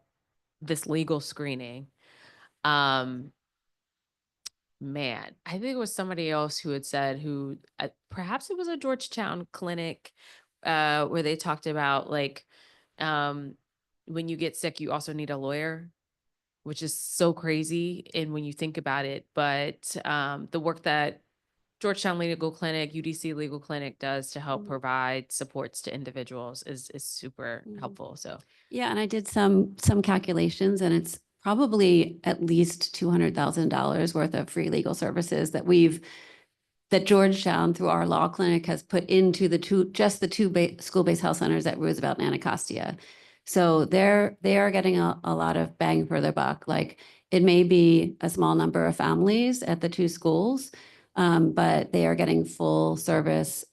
this legal screening, man, I think it was somebody else who had said perhaps it was a Georgetown clinic where they talked about like when you get sick, you also need a lawyer, which is so crazy. And when you think about it, but the work that Georgetown Legal Clinic, UDC Legal Clinic does to help provide supports to individuals is super helpful. So Yeah, and I did some calculations, and it's probably at least $200,000 worth of free legal services that Georgetown through our law clinic has put into the two school-based health centers at Roosevelt and Anacostia. So they are getting a lot of bang for their buck. Like it may be a small number of families at the two schools, but they are getting full service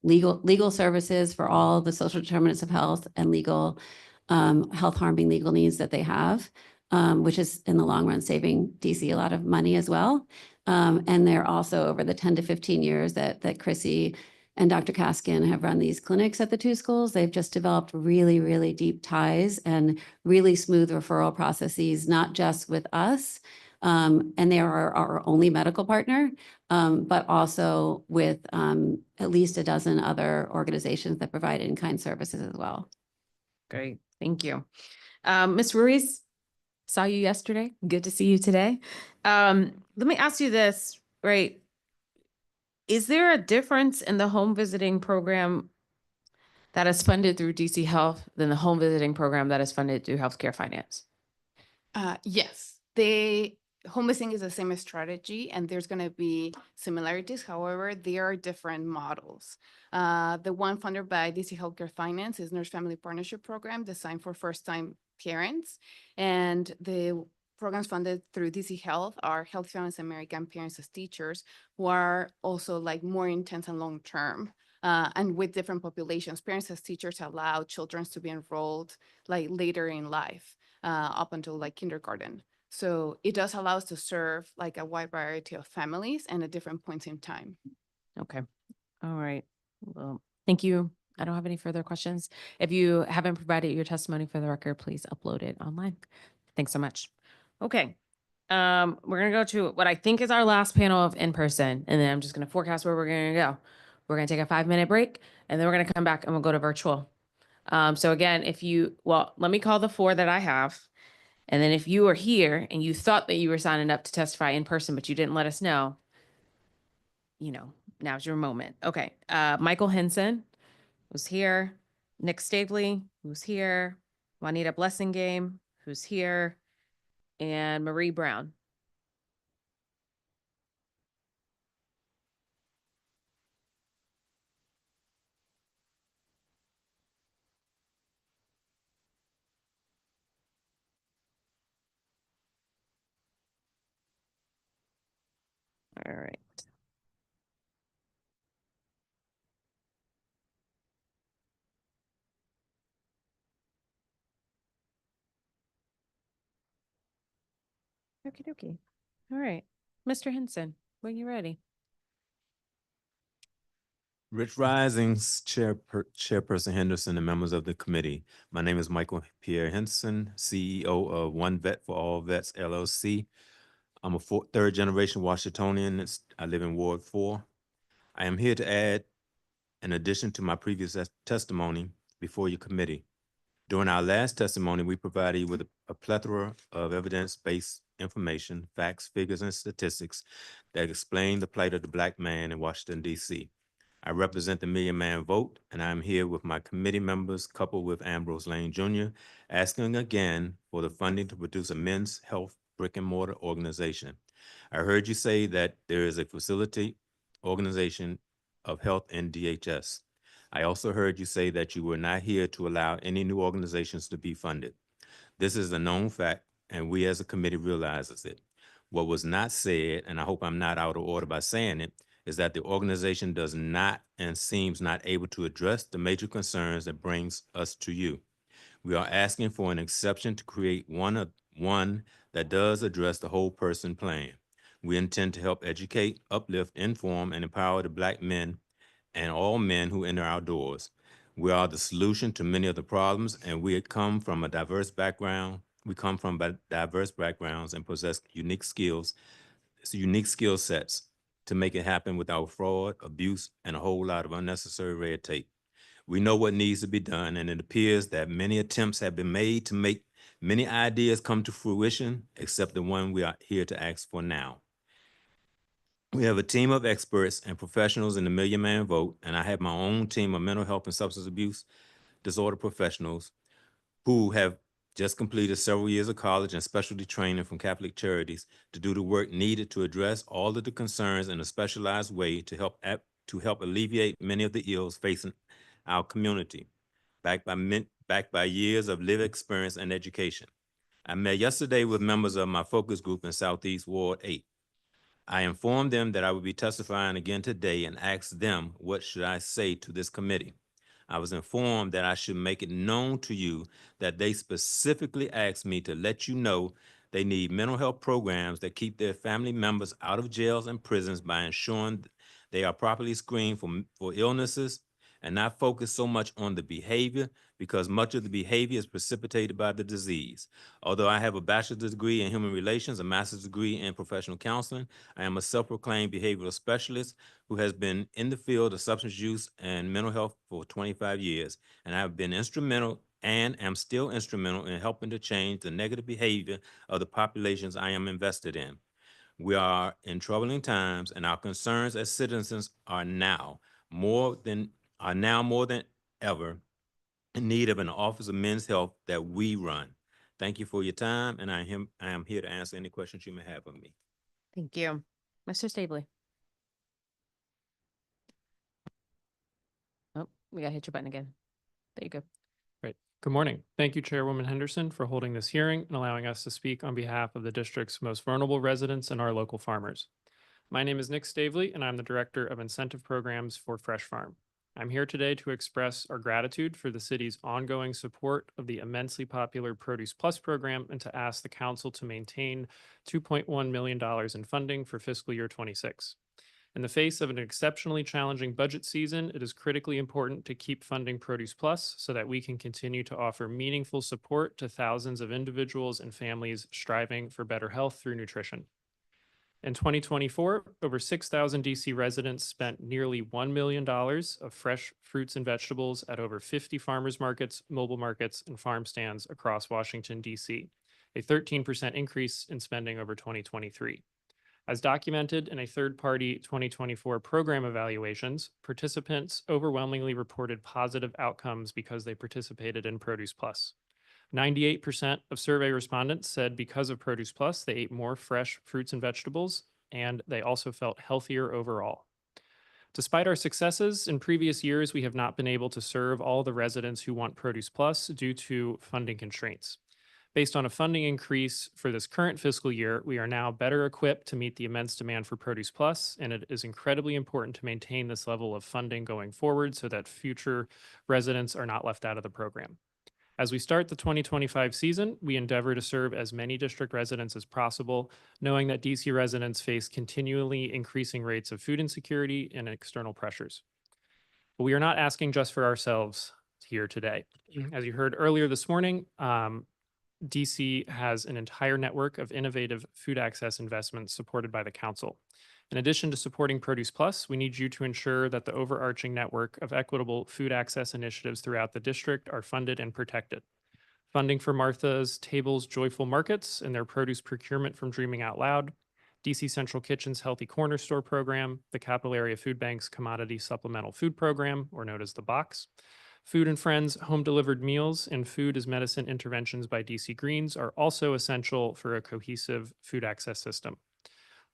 legal services for all the social determinants of health and legal health harming legal needs that they have, which is in the long run saving DC a lot of money as well. And they're also over the 10 to 15 years that Chrissy and Dr. Kaskin have run these clinics at the two schools. They've just developed really, really deep ties and really smooth referral processes, not just with us. And they are our only medical partner, but also with at least a dozen other organizations that provide in-kind services as well. great. Thank you. Ms. Ruiz, saw you yesterday. Good to see you today. Let me ask you this, right? Is there a difference in the home visiting program that is funded through DC Health than the home visiting program that is funded through Healthcare Finance? Yes, the home visiting is the same strategy and there's going to be similarities. However, there are different models. The one funded by DC Healthcare Finance is Nurse Family Partnership Program designed for first-time parents. And the programs funded through DC Health are Health Families American Parents as Teachers, who are also like more intense and long-term. And with different populations, Parents as Teachers allow children to be enrolled like later in life, up until like kindergarten. So it does allow us to serve like a wide variety of families and at different points in time. Okay. All right. Well, thank you. I don't have any further questions. If you haven't provided your testimony for the record, please upload it online. Thanks so much. Okay. We're going to go to what I think is our last panel of in-person, and then I'm just going to forecast where we're going to go. We're going to take a 5-minute break, and then we're going to come back and we'll go to virtual. So again, let me call the 4 that I have. And then if you are here and you thought that you were signing up to testify in person, but you didn't let us know, now's your moment. Okay. Michael Henson was here. Nick Staveley, who's here. Juanita Blessingame, who's here. And Marie Brown. All right. Okie dokie. All right. Mr. Henson, when you're ready. Rich Risings, Chairperson Henderson, and members of the committee. My name is Michael Pierre Henson, CEO of One Vet for All Vets, LLC. I'm a third-generation Washingtonian. I live in Ward 4. I am here to add, in addition to my previous testimony before your committee. During our last testimony, we provided you with a plethora of evidence-based information, facts, figures, and statistics that explain the plight of the Black man in Washington, D.C. I represent the Million Man Vote, and I'm here with my committee members, coupled with Ambrose Lane Jr., asking again for the funding to produce a men's health brick and mortar organization. I heard you say that there is a facility organization of health in DHS. I also heard you say that you were not here to allow any new organizations to be funded. This is a known fact, and we as a committee realizes it. What was not said, and I hope I'm not out of order by saying it, is that the organization does not and seems not able to address the major concerns that brings us to you. We are asking for an exception to create one that does address the whole person plan. We intend to help educate, uplift, inform, and empower the Black men and all men who enter our doors. We are the solution to many of the problems, and we come from a diverse background. We come from diverse backgrounds and possess unique skill sets to make it happen without fraud, abuse, and a whole lot of unnecessary red tape. We know what needs to be done, and it appears that many attempts have been made to make many ideas come to fruition, except the one we are here to ask for now. We have a team of experts and professionals in the Million Man Vote, and I have my own team of mental health and substance abuse disorder professionals who have just completed several years of college and specialty training from Catholic Charities to do the work needed to address all of the concerns in a specialized way to help alleviate many of the ills facing our community, backed by years of lived experience and education. I met yesterday with members of my focus group in Southeast Ward 8. I informed them that I would be testifying again today and asked them, what should I say to this committee? I was informed that I should make it known to you that they specifically asked me to let you know they need mental health programs that keep their family members out of jails and prisons by ensuring they are properly screened for illnesses and not focus so much on the behavior, because much of the behavior is precipitated by the disease. Although I have a bachelor's degree in human relations, a master's degree in professional counseling, I am a self-proclaimed behavioral specialist who has been in the field of substance use and mental health for 25 years, and I have been instrumental and am still instrumental in helping to change the negative behavior of the populations I am invested in. We are in troubling times, and our concerns as citizens are now more than ever in need of an Office of Men's Health that we run. Thank you for your time, and I am here to answer any questions you may have of me. Thank you. Mr. Staveley. Oh, we gotta hit your button again. There you go. Great. Good morning. Thank you, Chairwoman Henderson, for holding this hearing and allowing us to speak on behalf of the district's most vulnerable residents and our local farmers. My name is Nick Staveley, and I'm the Director of Incentive Programs for Fresh Farm. I'm here today to express our gratitude for the city's ongoing support of the immensely popular Produce Plus program and to ask the council to maintain $2.1 million in funding for fiscal year 26. In the face of an exceptionally challenging budget season, it is critically important to keep funding Produce Plus so that we can continue to offer meaningful support to thousands of individuals and families striving for better health through nutrition. In 2024, over 6,000 DC residents spent nearly $1 million of fresh fruits and vegetables at over 50 farmers markets, mobile markets, and farm stands across Washington, DC, a 13% increase in spending over 2023. As documented in a third-party 2024 program evaluations, participants overwhelmingly reported positive outcomes because they participated in Produce Plus. 98% of survey respondents said because of Produce Plus, they ate more fresh fruits and vegetables, and they also felt healthier overall. Despite our successes in previous years, we have not been able to serve all the residents who want Produce Plus due to funding constraints. Based on a funding increase for this current fiscal year, we are now better equipped to meet the immense demand for Produce Plus, and it is incredibly important to maintain this level of funding going forward so that future residents are not left out of the program. As we start the 2025 season, we endeavor to serve as many district residents as possible, knowing that DC residents face continually increasing rates of food insecurity and external pressures. But we are not asking just for ourselves here today. As you heard earlier this morning, DC has an entire network of innovative food access investments supported by the council. In addition to supporting Produce Plus, we need you to ensure that the overarching network of equitable food access initiatives throughout the district are funded and protected. Funding for Martha's Table's Joyful Markets and their produce procurement from Dreaming Out Loud, DC Central Kitchen's Healthy Corner Store program, the Capital Area Food Bank's Commodity Supplemental Food Program, or known as the Box, Food and Friends home-delivered meals, and Food as Medicine interventions by DC Greens are also essential for a cohesive food access system.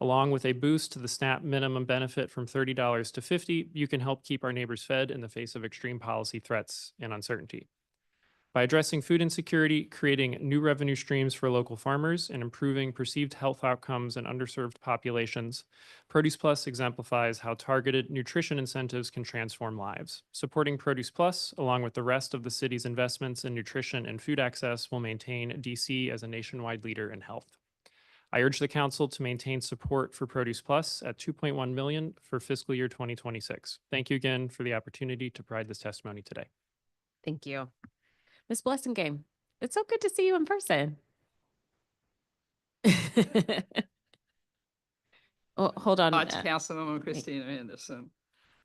Along with a boost to the SNAP minimum benefit from $30 to $50, you can help keep our neighbors fed in the face of extreme policy threats and uncertainty. By addressing food insecurity, creating new revenue streams for local farmers, and improving perceived health outcomes in underserved populations, Produce Plus exemplifies how targeted nutrition incentives can transform lives. Supporting Produce Plus, along with the rest of the city's investments in nutrition and food access, will maintain DC as a nationwide leader in health. I urge the council to maintain support for Produce Plus at $2.1 million for fiscal year 2026. Thank you again for the opportunity to provide this testimony today. Thank you. Ms. Blessingame, it's so good to see you in person. Oh, hold on. Councilwoman Christina Henderson.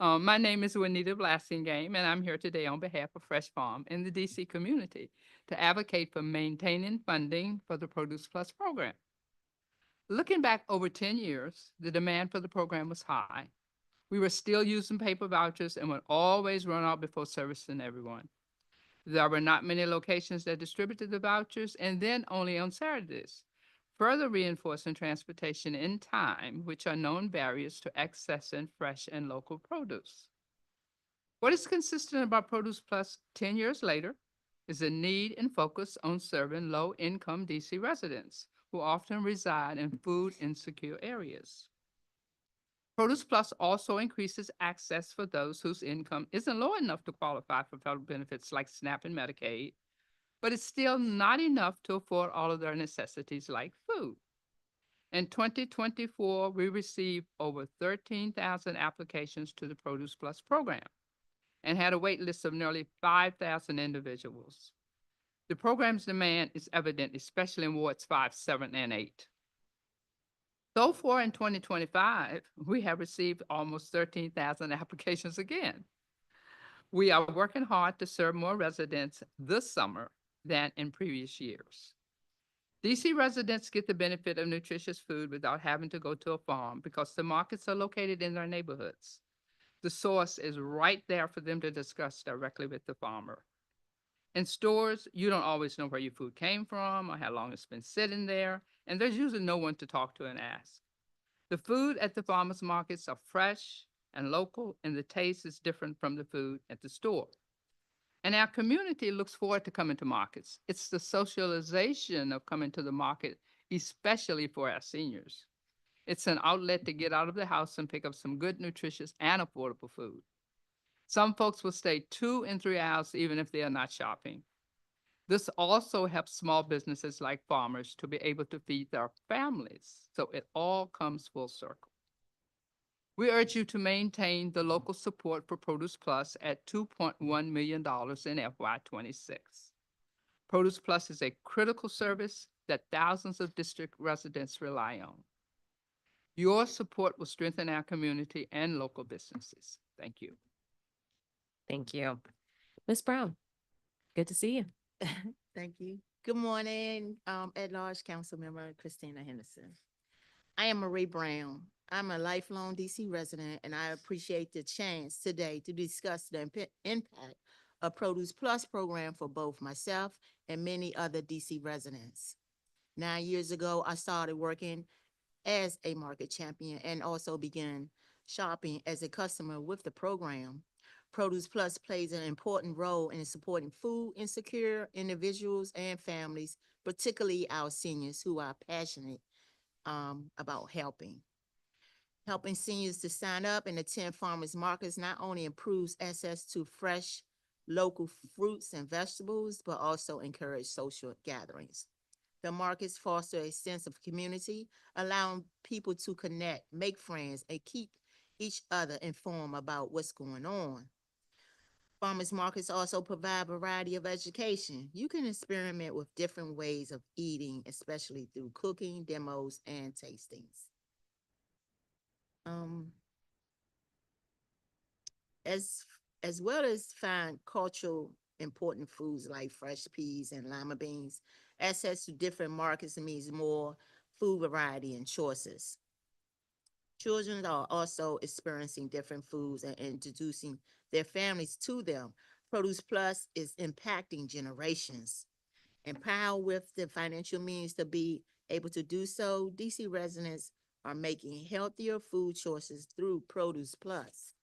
My name is Juanita Blassingame, and I'm here today on behalf of Fresh Farm and the DC community to advocate for maintaining funding for the Produce Plus program. Looking back over 10 years, the demand for the program was high. We were still using paper vouchers and would always run out before servicing everyone. There were not many locations that distributed the vouchers, and then only on Saturdays, further reinforcing transportation in time, which are known barriers to accessing fresh and local produce. What is consistent about Produce Plus 10 years later is a need and focus on serving low-income DC residents who often reside in food-insecure areas. Produce Plus also increases access for those whose income isn't low enough to qualify for federal benefits like SNAP and Medicaid, but it's still not enough to afford all of their necessities like food. In 2024, we received over 13,000 applications to the Produce Plus program and had a wait list of nearly 5,000 individuals. The program's demand is evident, especially in wards 5, 7, and 8. So far in 2025, we have received almost 13,000 applications again. We are working hard to serve more residents this summer than in previous years. DC residents get the benefit of nutritious food without having to go to a farm because the markets are located in their neighborhoods. The source is right there for them to discuss directly with the farmer. In stores, you don't always know where your food came from or how long it's been sitting there, and there's usually no one to talk to and ask. The food at the farmers markets are fresh and local, and the taste is different from the food at the store. And our community looks forward to coming to markets. It's the socialization of coming to the market, especially for our seniors. It's an outlet to get out of the house and pick up some good, nutritious, and affordable food. Some folks will stay 2 and 3 hours even if they are not shopping. This also helps small businesses like farmers to be able to feed their families. So it all comes full circle. We urge you to maintain the local support for Produce Plus at $2.1 million in FY26. Produce Plus is a critical service that thousands of district residents rely on. Your support will strengthen our community and local businesses. Thank you. Thank you. Ms. Brown, good to see you. Thank you. Good morning, at-large council member Christina Henderson. I am Marie Brown. I'm a lifelong DC resident, and I appreciate the chance today to discuss the impact of Produce Plus program for both myself and many other DC residents. 9 years ago, I started working as a market champion and also began shopping as a customer with the program. Produce Plus plays an important role in supporting food insecure individuals and families, particularly our seniors who are passionate about helping. Helping seniors to sign up and attend farmers markets not only improves access to fresh local fruits and vegetables, but also encourage social gatherings. The markets foster a sense of community, allowing people to connect, make friends, and keep each other informed about what's going on. Farmers markets also provide a variety of education. You can experiment with different ways of eating, especially through cooking, demos, and tastings. As well as find cultural important foods like fresh peas and lima beans, access to different markets means more food variety and choices. Children are also experiencing different foods and introducing their families to them. Produce Plus is impacting generations. Empowered with the financial means to be able to do so, DC residents are making healthier food choices through Produce Plus.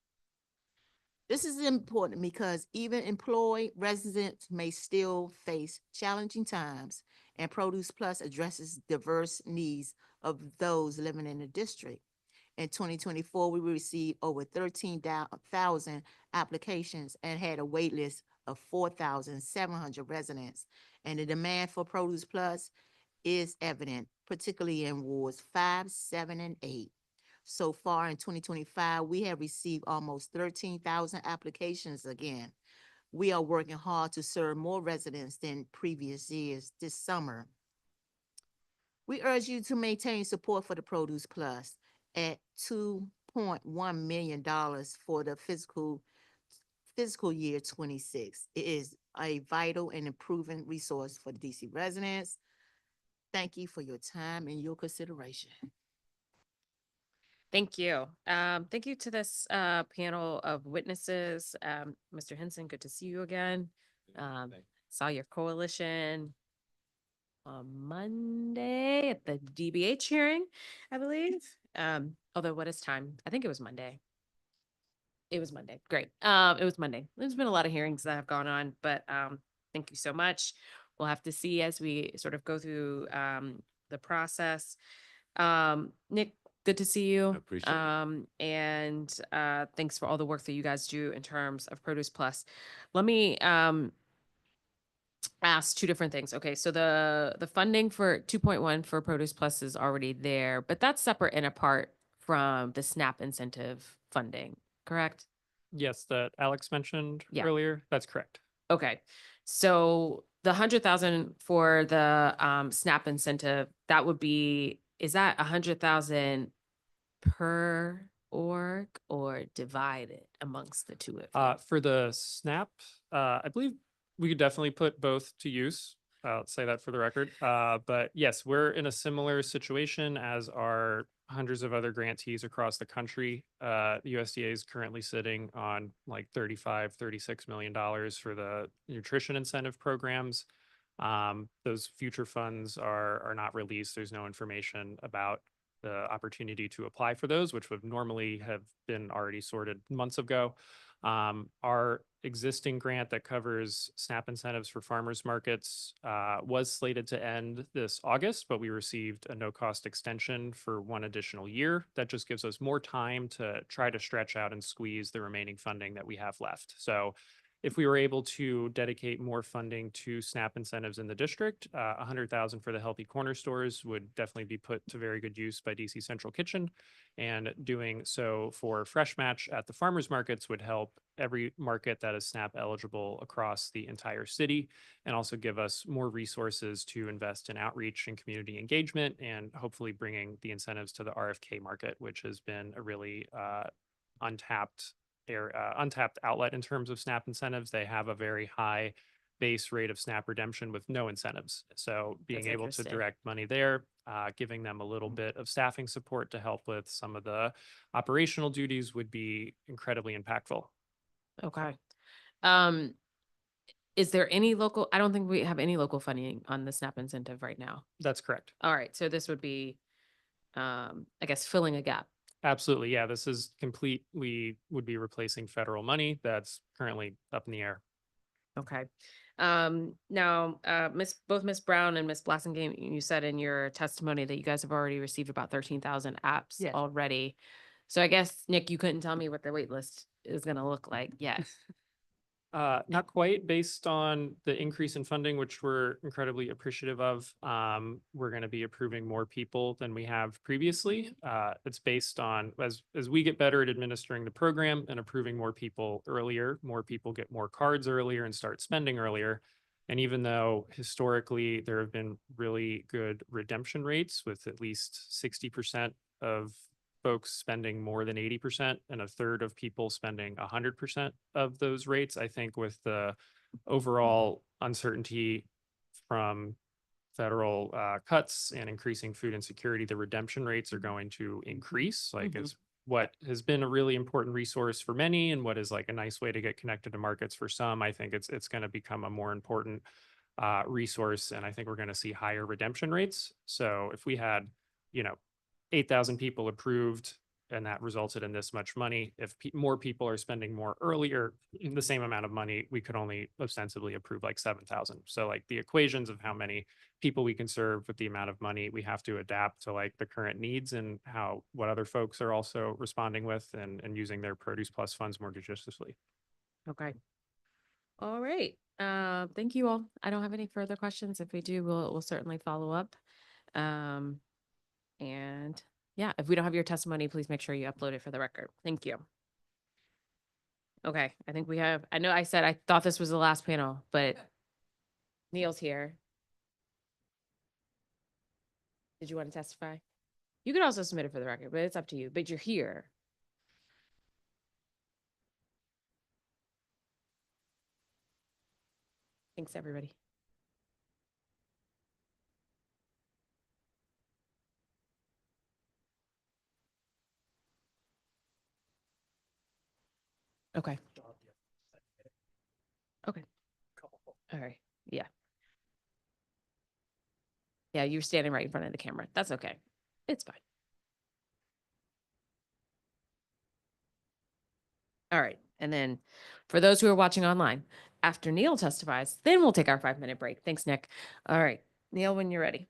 This is important because even employed residents may still face challenging times, and Produce Plus addresses diverse needs of those living in the district. In 2024, we received over 13,000 applications and had a wait list of 4,700 residents. And the demand for Produce Plus is evident, particularly in wards 5, 7, and 8. So far in 2025, we have received almost 13,000 applications again. We are working hard to serve more residents than previous years this summer. We urge you to maintain support for the Produce Plus at $2.1 million for the fiscal year 26. It is a vital and improving resource for the DC residents. Thank you for your time and your consideration. Thank you. Thank you to this panel of witnesses. Mr. Henson, good to see you again. Saw your coalition on Monday at the DBH hearing, I believe. Although what is time? I think it was Monday. It was Monday. Great. It was Monday. There's been a lot of hearings that have gone on, but thank you so much. We'll have to see as we sort of go through the process. Nick, good to see you. Appreciate it. And thanks for all the work that you guys do in terms of Produce Plus. Let me ask two different things. Okay, so the funding for 2.1 for Produce Plus is already there, but that's separate and apart from the SNAP incentive funding, correct? Yes, that Alex mentioned Yeah. earlier. That's correct. Okay, so the 100,000 for the SNAP incentive, that would be, is that 100,000 per org or divided amongst the two of you? For the SNAP, I believe we could definitely put both to use. I'll say that for the record. But yes, we're in a similar situation as are hundreds of other grantees across the country. The USDA is currently sitting on like $36 million for the nutrition incentive programs. Those future funds are not released. There's no information about the opportunity to apply for those, which would normally have been already sorted months ago. Our existing grant that covers SNAP incentives for farmers markets was slated to end this August, but we received a no-cost extension for one additional year. That just gives us more time to try to stretch out and squeeze the remaining funding that we have left. So if we were able to dedicate more funding to SNAP incentives in the district, 100,000 for the Healthy Corner stores would definitely be put to very good use by DC Central Kitchen. And doing so for Fresh Match at the farmers markets would help every market that is SNAP eligible across the entire city, and also give us more resources to invest in outreach and community engagement, and hopefully bringing the incentives to the RFK market, which has been a really untapped outlet in terms of SNAP incentives. They have a very high base rate of SNAP redemption with no incentives. So being That's able to interesting. direct money there, giving them a little bit of staffing support to help with some of the operational duties would be incredibly impactful. Okay. Is there any local, I don't think we have any local funding on the SNAP incentive right now. That's correct. All right, so this would be, I guess, filling a gap. Absolutely. Yeah, this is complete. We would be replacing federal money that's currently up in the air. Okay. Now, both Miss Brown and Miss Blassingame, you said in your testimony that you guys have already received about 13,000 apps Yes. already. So I guess, Nick, you couldn't tell me what the wait list is going to look like yet. Not quite, based on the increase in funding, which we're incredibly appreciative of. We're going to be approving more people than we have previously. It's based on, as we get better at administering the program and approving more people earlier, more people get more cards earlier and start spending earlier. And even though historically there have been really good redemption rates with at least 60% of folks spending more than 80% and a third of people spending 100% of those rates, I think with the overall uncertainty from federal cuts and increasing food insecurity, the redemption rates are going to increase. Like it's what has been a really important resource for many and what is like a nice way to get connected to markets for some. I think it's going to become a more important resource, and I think we're going to see higher redemption rates. So if we had, 8,000 people approved and that resulted in this much money. If more people are spending more earlier, the same amount of money, we could only ostensibly approve like 7,000. So like the equations of how many people we can serve with the amount of money, we have to adapt to like the current needs and what other folks are also responding with and using their Produce Plus funds more judiciously. Okay. All right. Thank you all. I don't have any further questions. If we do, we'll certainly follow up. And yeah, if we don't have your testimony, please make sure you upload it for the record. Thank you. Okay, I think we have, I know I said I thought this was the last panel, but Neil's here. Did you want to testify? You could also submit it for the record, but it's up to you, but you're here. Thanks, everybody. Okay. Okay. All right. Yeah. Yeah, you're standing right in front of the camera. That's okay. It's fine. All right. And then for those who are watching online, after Neil testifies, then we'll take our 5-minute break. Thanks, Nick. All right. Neil, when you're ready.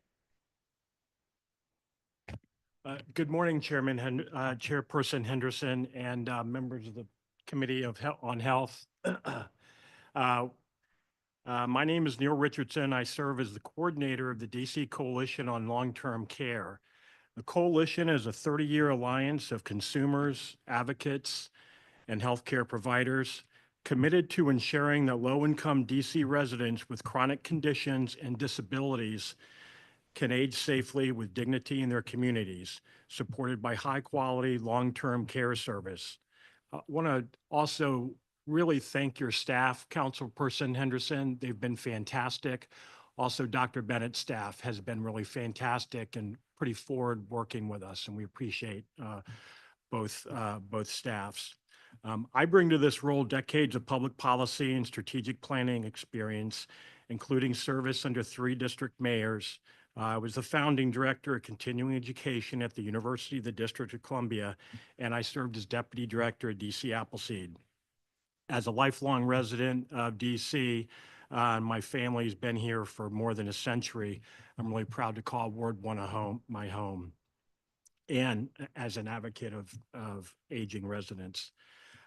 Good morning, Chairperson Henderson and members of the Committee on Health. My name is Neil Richardson. I serve as the coordinator of the DC Coalition on Long-Term Care. The coalition is a 30-year alliance of consumers, advocates, and healthcare providers committed to ensuring that low-income DC residents with chronic conditions and disabilities can age safely with dignity in their communities, supported by high-quality, long-term care service. I want to also really thank your staff, Councilperson Henderson. They've been fantastic. Also, Dr. Bennett's staff has been really fantastic and pretty forward working with us, and we appreciate both staffs. I bring to this role decades of public policy and strategic planning experience, including service under 3 district mayors. I was the founding director of continuing education at the University of the District of Columbia, and I served as deputy director at DC Appleseed. As a lifelong resident of DC, my family's been here for more than a century. I'm really proud to call Ward 1 my home, and as an advocate of aging residents.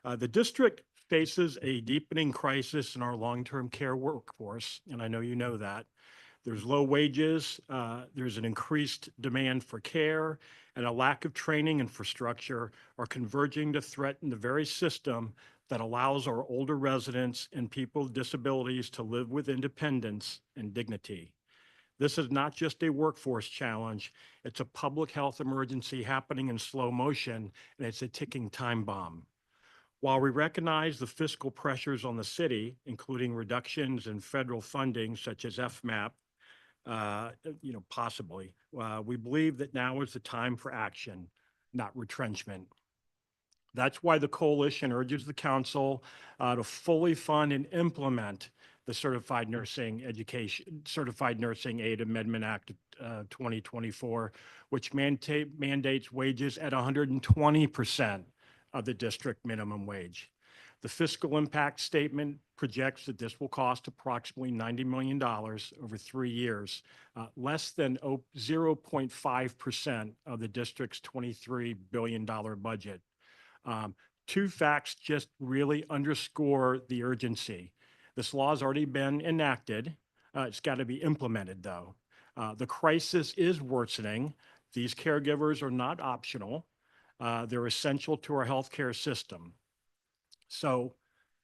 The district faces a deepening crisis in our long-term care workforce, and I know you know that. There's low wages, there's an increased demand for care, and a lack of training infrastructure are converging to threaten the very system that allows our older residents and people with disabilities to live with independence and dignity. This is not just a workforce challenge, it's a public health emergency happening in slow motion, and it's a ticking time bomb. While we recognize the fiscal pressures on the city, including reductions in federal funding such as FMAP, possibly, we believe that now is the time for action, not retrenchment. That's why the coalition urges the council to fully fund and implement the Certified Nursing Aid Amendment Act 2024, which mandates wages at 120% of the district minimum wage. The fiscal impact statement projects that this will cost approximately $90 million over 3 years, less than 0.5% of the district's $23 billion budget. 2 facts just really underscore the urgency. This law has already been enacted. It's got to be implemented, though. The crisis is worsening. These caregivers are not optional. They're essential to our healthcare system. So,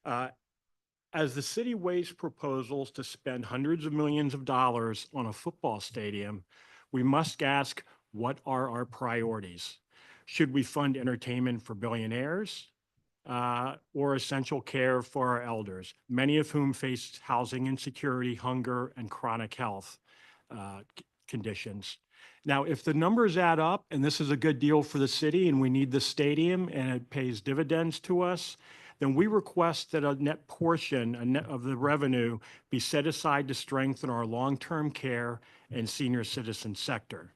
as the city weighs proposals to spend hundreds of millions of dollars on a football stadium, we must ask, what are our priorities? Should we fund entertainment for billionaires or essential care for our elders, many of whom face housing insecurity, hunger, and chronic health conditions? Now, if the numbers add up and this is a good deal for the city and we need the stadium and it pays dividends to us, then we request that a net portion of the revenue be set aside to strengthen our long-term care and senior citizen sector.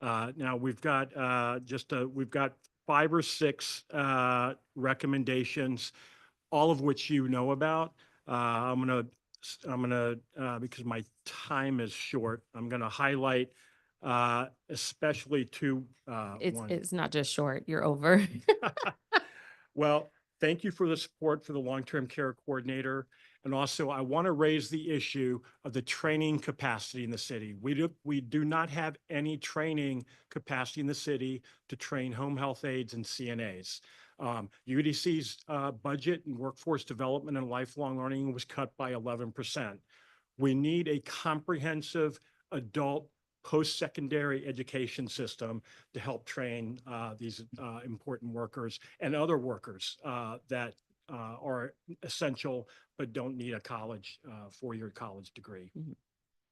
Now we've got we've got 5 or 6 recommendations, all of which you know about. I'm gonna because my time is short, I'm gonna highlight especially 2. It's not just short, you're over. Well, thank you for the support for the long-term care coordinator. And also, I want to raise the issue of the training capacity in the city. We do not have any training capacity in the city to train home health aides and CNAs. UDC's budget and workforce development and lifelong learning was cut by 11%. We need a comprehensive adult post-secondary education system to help train these important workers and other workers that are essential but don't need a college, 4-year college degree.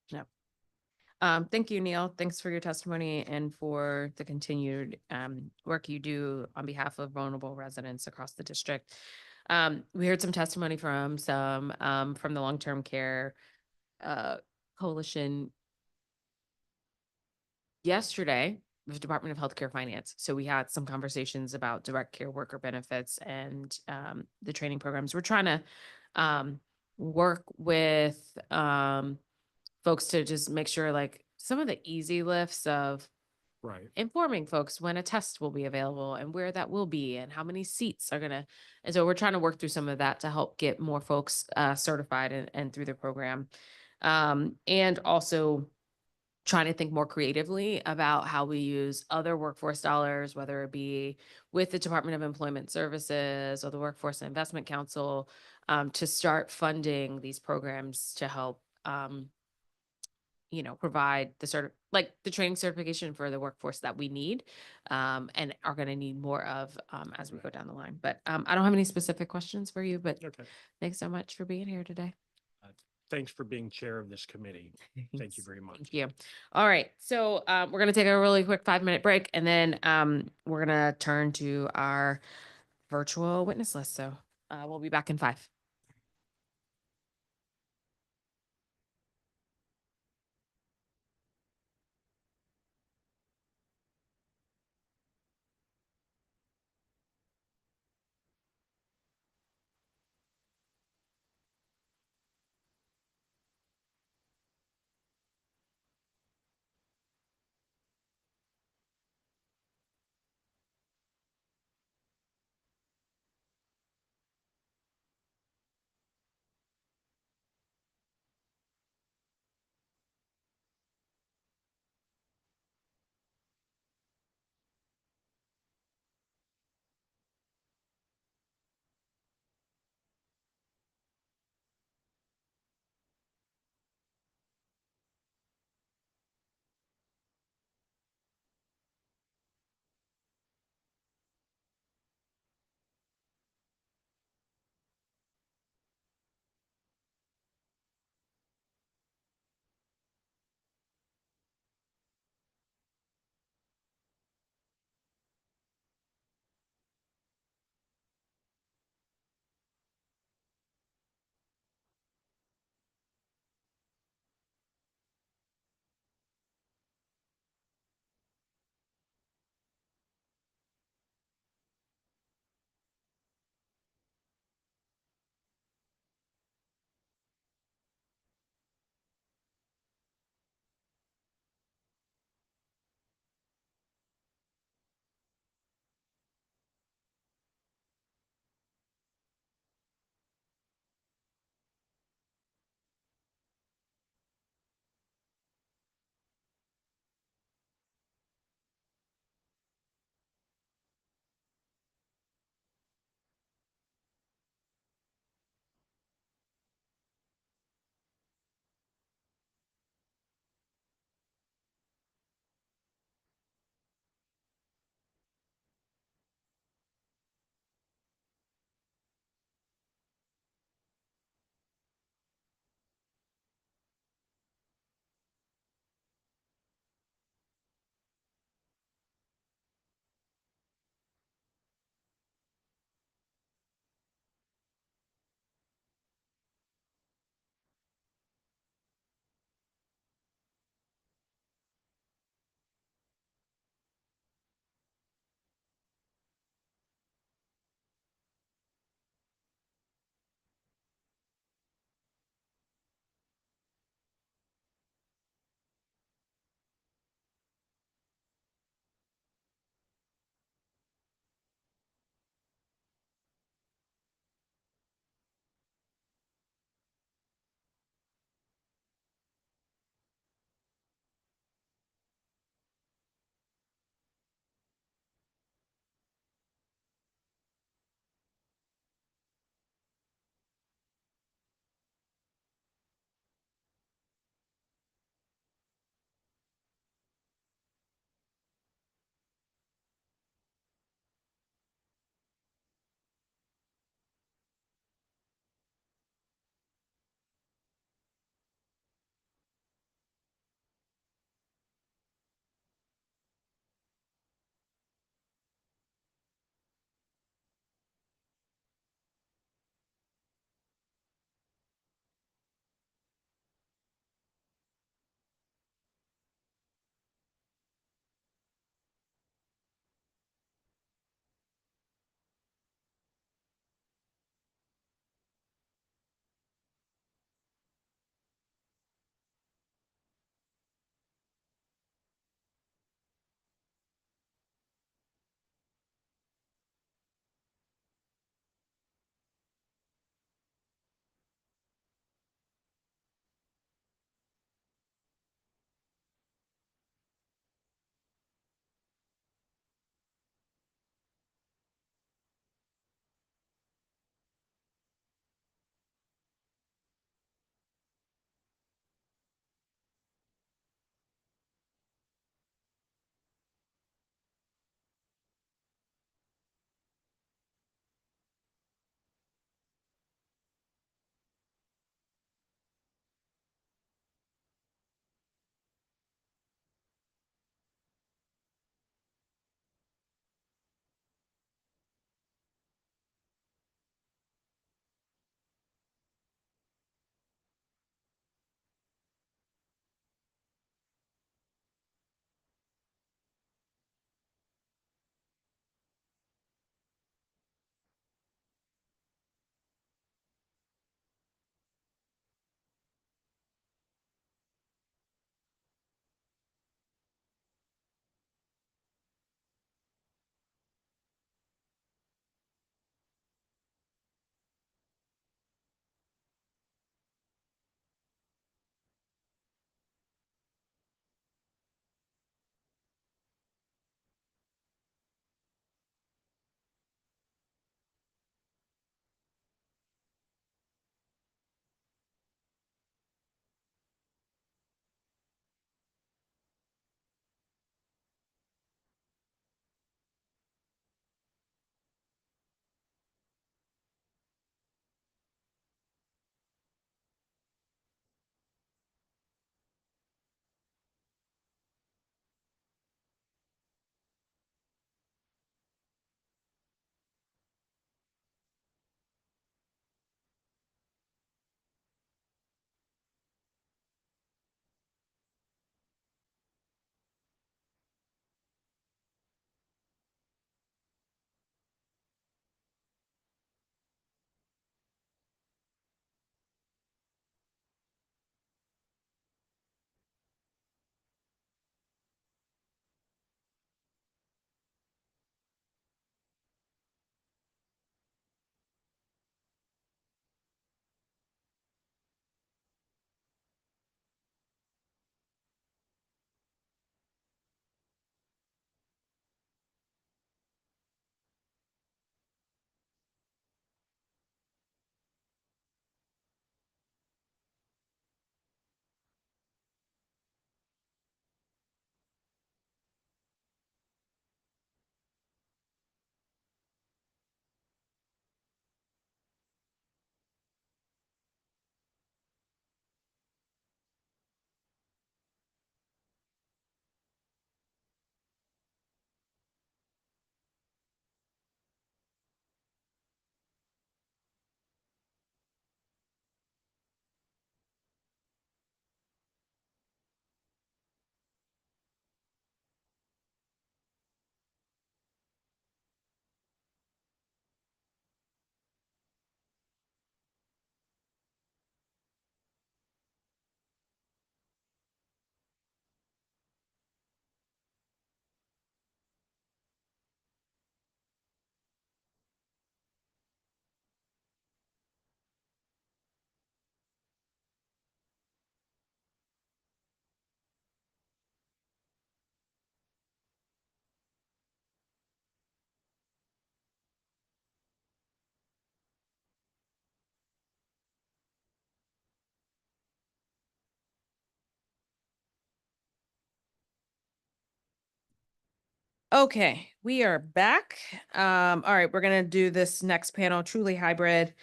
Yeah. Thank you, Neil. Thanks for your testimony and for the continued work you do on behalf of vulnerable residents across the district. We heard some testimony from from the long-term care coalition yesterday with the Department of Healthcare Finance. So we had some conversations about direct care worker benefits and the training programs. We're trying to work with folks to just make sure like some of the easy lifts of informing folks when a test will be available and where that will be and how many seats are gonna. And so we're trying to work through some of that to help get more folks certified and through the program. And also trying to think more creatively about how we use other workforce dollars, whether it be with the Department of Employment Services or the Workforce and Investment Council, to start funding these programs to help, provide the training certification for the workforce that we need, and are going to need more of as we go down the line. But I don't have any specific questions for you, but thanks so much for being here today. Thanks for being chair of this committee. Thank you very much. Thank you. All right. So we're going to take a really quick 5-minute break, and then we're going to turn to our virtual witness list. So we'll be back in 5. Okay, we are back. All right, we're gonna do this next panel, truly hybrid.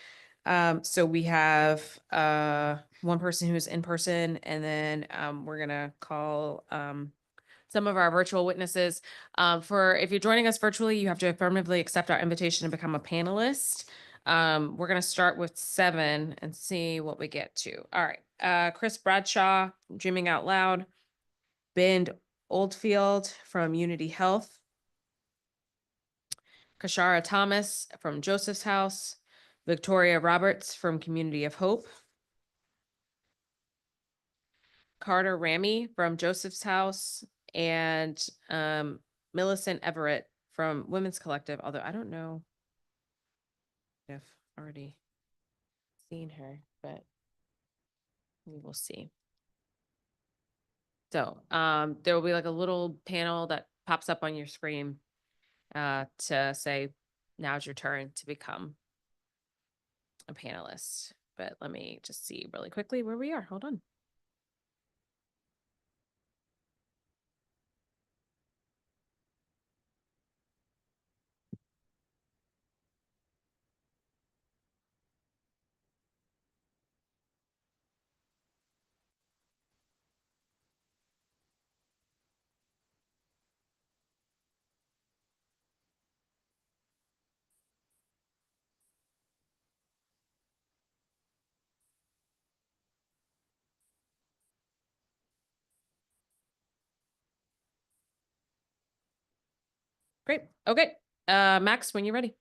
So we have one person who's in person, and then we're gonna call some of our virtual witnesses. If you're joining us virtually, you have to affirmatively accept our invitation to become a panelist. We're gonna start with 7 and see what we get to. All right, Chris Bradshaw, Dreaming Out Loud, Ben Oldfield from Unity Health, Kashara Thomas from Joseph's House, Victoria Roberts from Community of Hope, Carter Ramy from Joseph's House, and Millicent Everett from Women's Collective, although I don't know if I've already seen her, but we will see. So there will be like a little panel that pops up on your screen to say, now's your turn to become a panelist. But let me just see really quickly where we are. Hold on. Great. Okay. Max, when you're ready.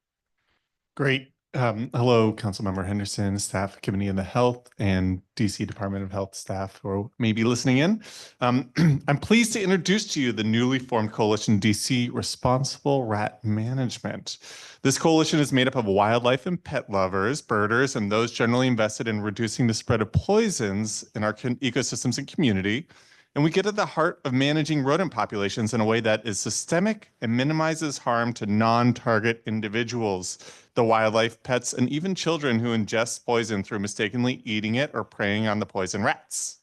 Great. Hello, Councilmember Henderson, staff, Committee of the Health, and DC Department of Health staff who are maybe listening in. I'm pleased to introduce to you the newly formed coalition, DC Responsible Rat Management. This coalition is made up of wildlife and pet lovers, birders, and those generally invested in reducing the spread of poisons in our ecosystems and community. And we get at the heart of managing rodent populations in a way that is systemic and minimizes harm to non-target individuals, the wildlife, pets, and even children who ingest poison through mistakenly eating it or preying on the poison rats.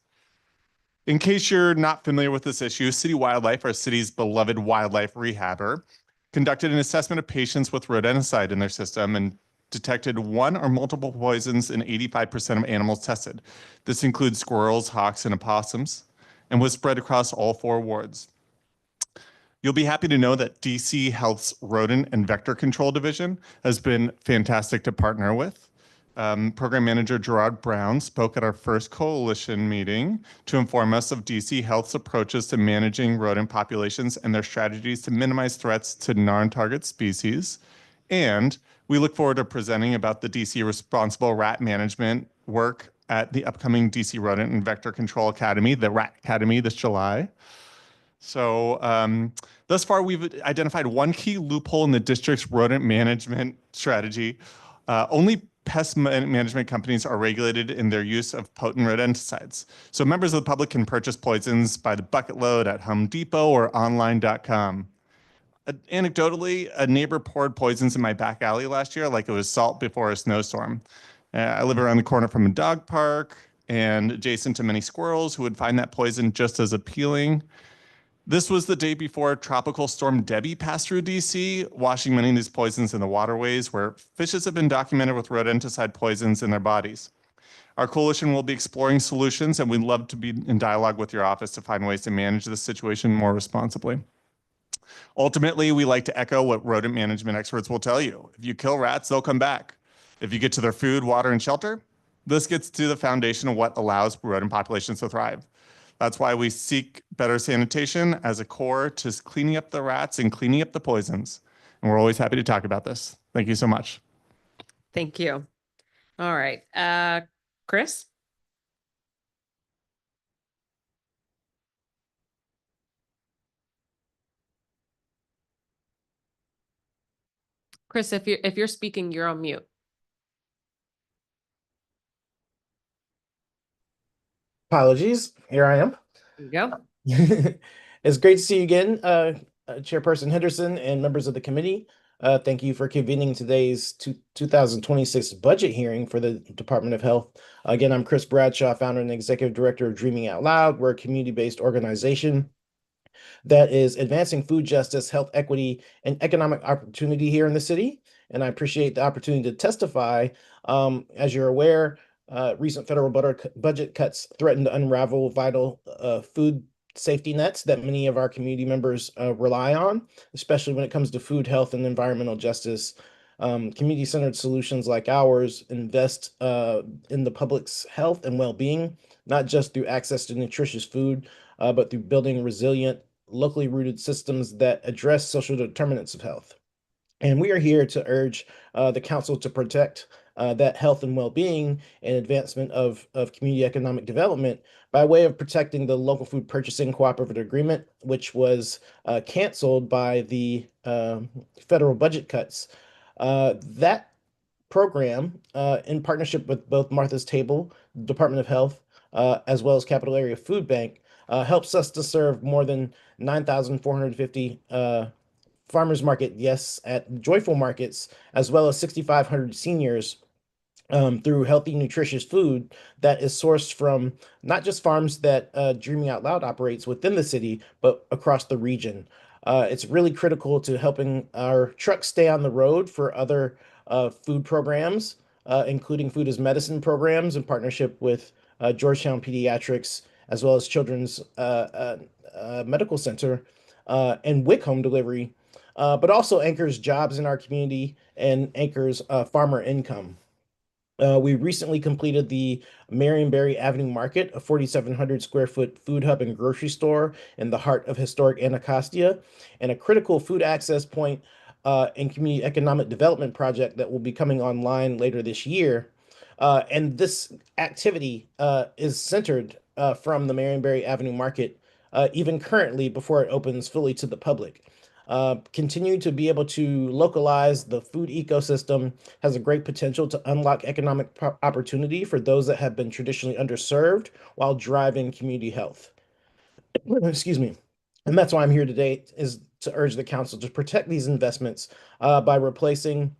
In case you're not familiar with this issue, City Wildlife, our city's beloved wildlife rehabber, conducted an assessment of patients with rodenticide in their system and detected one or multiple poisons in 85% of animals tested. This includes squirrels, hawks, and opossums, and was spread across all 4 wards. You'll be happy to know that DC Health's Rodent and Vector Control Division has been fantastic to partner with. Program Manager Gerard Brown spoke at our first coalition meeting to inform us of DC Health's approaches to managing rodent populations and their strategies to minimize threats to non-target species. And we look forward to presenting about the DC Responsible Rat Management work at the upcoming DC Rodent and Vector Control Academy, the Rat Academy, this July. So thus far, we've identified one key loophole in the district's rodent management strategy. Only pest management companies are regulated in their use of potent rodenticides. So members of the public can purchase poisons by the bucket load at Home Depot or online.com. Anecdotally, a neighbor poured poisons in my back alley last year like it was salt before a snowstorm. I live around the corner from a dog park and adjacent to many squirrels who would find that poison just as appealing. This was the day before Tropical Storm Debbie passed through DC, washing many of these poisons in the waterways where fishes have been documented with rodenticide poisons in their bodies. Our coalition will be exploring solutions, and we'd love to be in dialogue with your office to find ways to manage this situation more responsibly. Ultimately, we like to echo what rodent management experts will tell you. If you kill rats, they'll come back. If you get to their food, water, and shelter, this gets to the foundation of what allows rodent populations to thrive. That's why we seek better sanitation as a core to cleaning up the rats and cleaning up the poisons. And we're always happy to talk about this. Thank you so much. Thank you. All right. Chris? Chris, if you're speaking, you're on mute. Apologies. Here I am. There you go. It's great to see you again, Chairperson Henderson and members of the committee. Thank you for convening today's 2026 budget hearing for the Department of Health. Again, I'm Chris Bradshaw, founder and executive director of Dreaming Out Loud. We're a community-based organization that is advancing food justice, health equity, and economic opportunity here in the city. And I appreciate the opportunity to testify. As you're aware, recent federal budget cuts threaten to unravel vital food safety nets that many of our community members rely on, especially when it comes to food, health, and environmental justice. Community-centered solutions like ours invest in the public's health and well-being, not just through access to nutritious food, but through building resilient, locally rooted systems that address social determinants of health. And we are here to urge the council to protect that health and well-being and advancement of community economic development by way of protecting the local food purchasing cooperative agreement, which was canceled by the federal budget cuts. That program, in partnership with both Martha's Table, Department of Health, as well as Capital Area Food Bank, helps us to serve more than 9,450 farmers market, yes, at joyful markets, as well as 6,500 seniors through healthy, nutritious food that is sourced from not just farms that Dreaming Out Loud operates within the city, but across the region. It's really critical to helping our trucks stay on the road for other food programs, including food as medicine programs in partnership with Georgetown Pediatrics, as well as Children's Medical Center and WIC Home Delivery, but also anchors jobs in our community and anchors farmer income. We recently completed the Marionberry Avenue Market, a 4,700 square foot food hub and grocery store in the heart of historic Anacostia, and a critical food access point and community economic development project that will be coming online later this year. And this activity is centered from the Marionberry Avenue Market, even currently before it opens fully to the public. Continue to be able to localize the food ecosystem has a great potential to unlock economic opportunity for those that have been traditionally underserved while driving community health. Excuse me. And that's why I'm here today, is to urge the council to protect these investments by replacing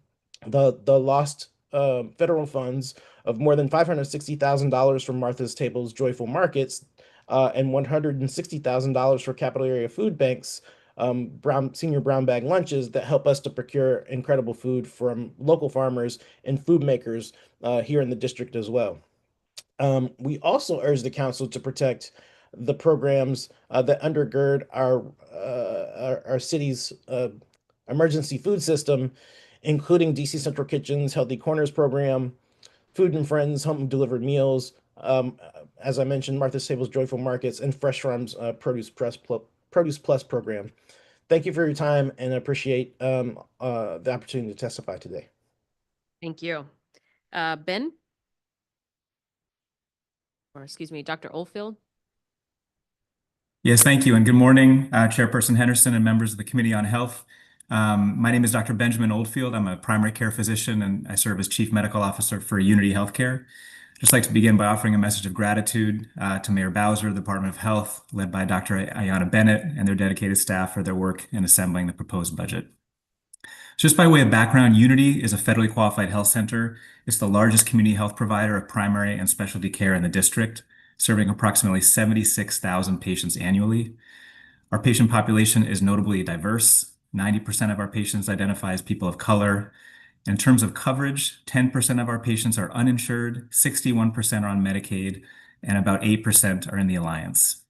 the lost federal funds of more than $560,000 from Martha's Table's Joyful Markets and $160,000 for Capital Area Food Bank's senior brown bag lunches that help us to procure incredible food from local farmers and food makers here in the district as well. We also urge the council to protect the programs that undergird our city's emergency food system, including DC Central Kitchen's Healthy Corners program, Food and Friends home delivered meals, as I mentioned, Martha's Table's Joyful Markets, and Fresh Farms Produce Plus program. Thank you for your time, and I appreciate the opportunity to testify today. Thank you. Ben? Or excuse me, Dr. Oldfield? Yes, thank you, and good morning, Chairperson Henderson and members of the Committee on Health. My name is Dr. Benjamin Oldfield. I'm a primary care physician, and I serve as Chief Medical Officer for Unity Healthcare. I'd just like to begin by offering a message of gratitude to Mayor Bowser, the Department of Health, led by Dr. Ayanna Bennett, and their dedicated staff for their work in assembling the proposed budget. Just by way of background, Unity is a federally qualified health center. It's the largest community health provider of primary and specialty care in the district, serving approximately 76,000 patients annually. Our patient population is notably diverse. 90% of our patients identify as people of color. In terms of coverage, 10% of our patients are uninsured, 61% are on Medicaid, and about 8% are in the Alliance.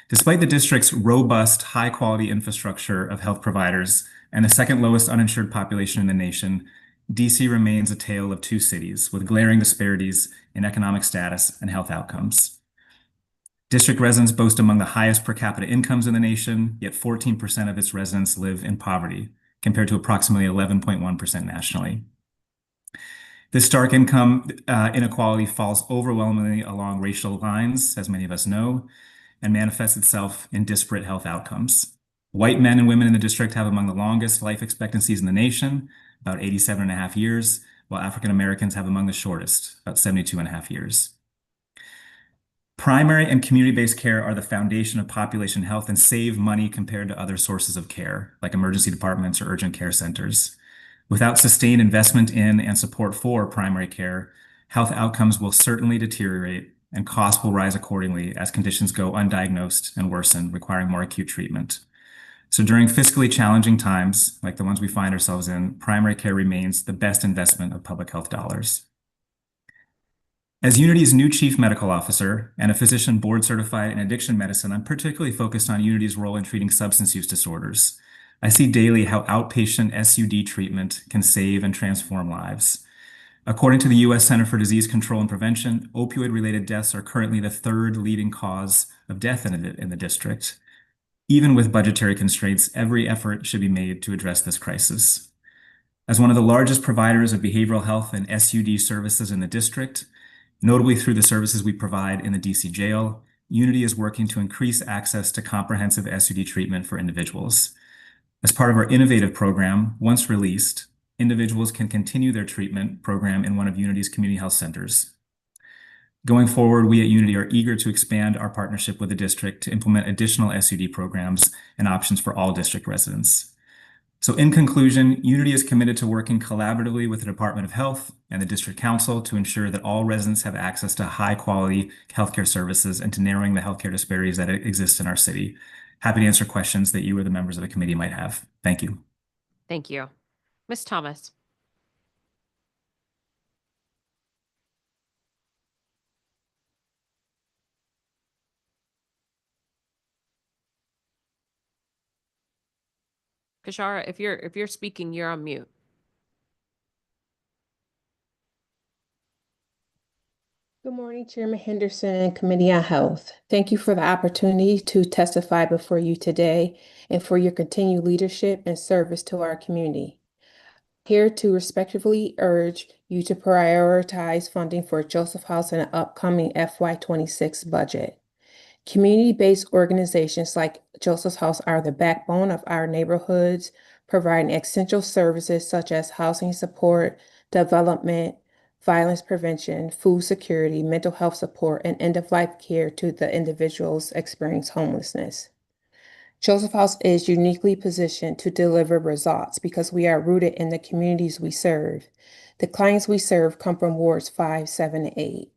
Despite the district's robust, high-quality infrastructure of health providers and the second lowest uninsured population in the nation, DC remains a tale of two cities with glaring disparities in economic status and health outcomes. District residents boast among the highest per capita incomes in the nation, yet 14% of its residents live in poverty, compared to approximately 11.1% nationally. This stark income inequality falls overwhelmingly along racial lines, as many of us know, and manifests itself in disparate health outcomes. White men and women in the district have among the longest life expectancies in the nation, about 87.5 years, while African Americans have among the shortest, about 72.5 years. Primary and community-based care are the foundation of population health and save money compared to other sources of care, like emergency departments or urgent care centers. Without sustained investment in and support for primary care, health outcomes will certainly deteriorate, and costs will rise accordingly as conditions go undiagnosed and worsen, requiring more acute treatment. So during fiscally challenging times, like the ones we find ourselves in, primary care remains the best investment of public health dollars. As Unity's new chief medical officer and a physician board certified in addiction medicine, I'm particularly focused on Unity's role in treating substance use disorders. I see daily how outpatient SUD treatment can save and transform lives. According to the U.S. Center for Disease Control and Prevention, opioid-related deaths are currently the third leading cause of death in the district. Even with budgetary constraints, every effort should be made to address this crisis. As one of the largest providers of behavioral health and SUD services in the district, notably through the services we provide in the DC jail, Unity is working to increase access to comprehensive SUD treatment for individuals. As part of our innovative program, once released, individuals can continue their treatment program in one of Unity's community health centers. Going forward, we at Unity are eager to expand our partnership with the district to implement additional SUD programs and options for all district residents. So in conclusion, Unity is committed to working collaboratively with the Department of Health and the District Council to ensure that all residents have access to high-quality healthcare services and to narrowing the healthcare disparities that exist in our city. Happy to answer questions that you or the members of the committee might have. Thank you. Thank you. Ms. Thomas. Kashara, if you're speaking, you're on mute. Good morning, Chairman Henderson and Committee on Health. Thank you for the opportunity to testify before you today and for your continued leadership and service to our community. Here to respectfully urge you to prioritize funding for Joseph House in the upcoming FY26 budget. Community-based organizations like Joseph House are the backbone of our neighborhoods, providing essential services such as housing support, development, violence prevention, food security, mental health support, and end-of-life care to the individuals experiencing homelessness. Joseph House is uniquely positioned to deliver results because we are rooted in the communities we serve. The clients we serve come from wards 5, 7, and 8.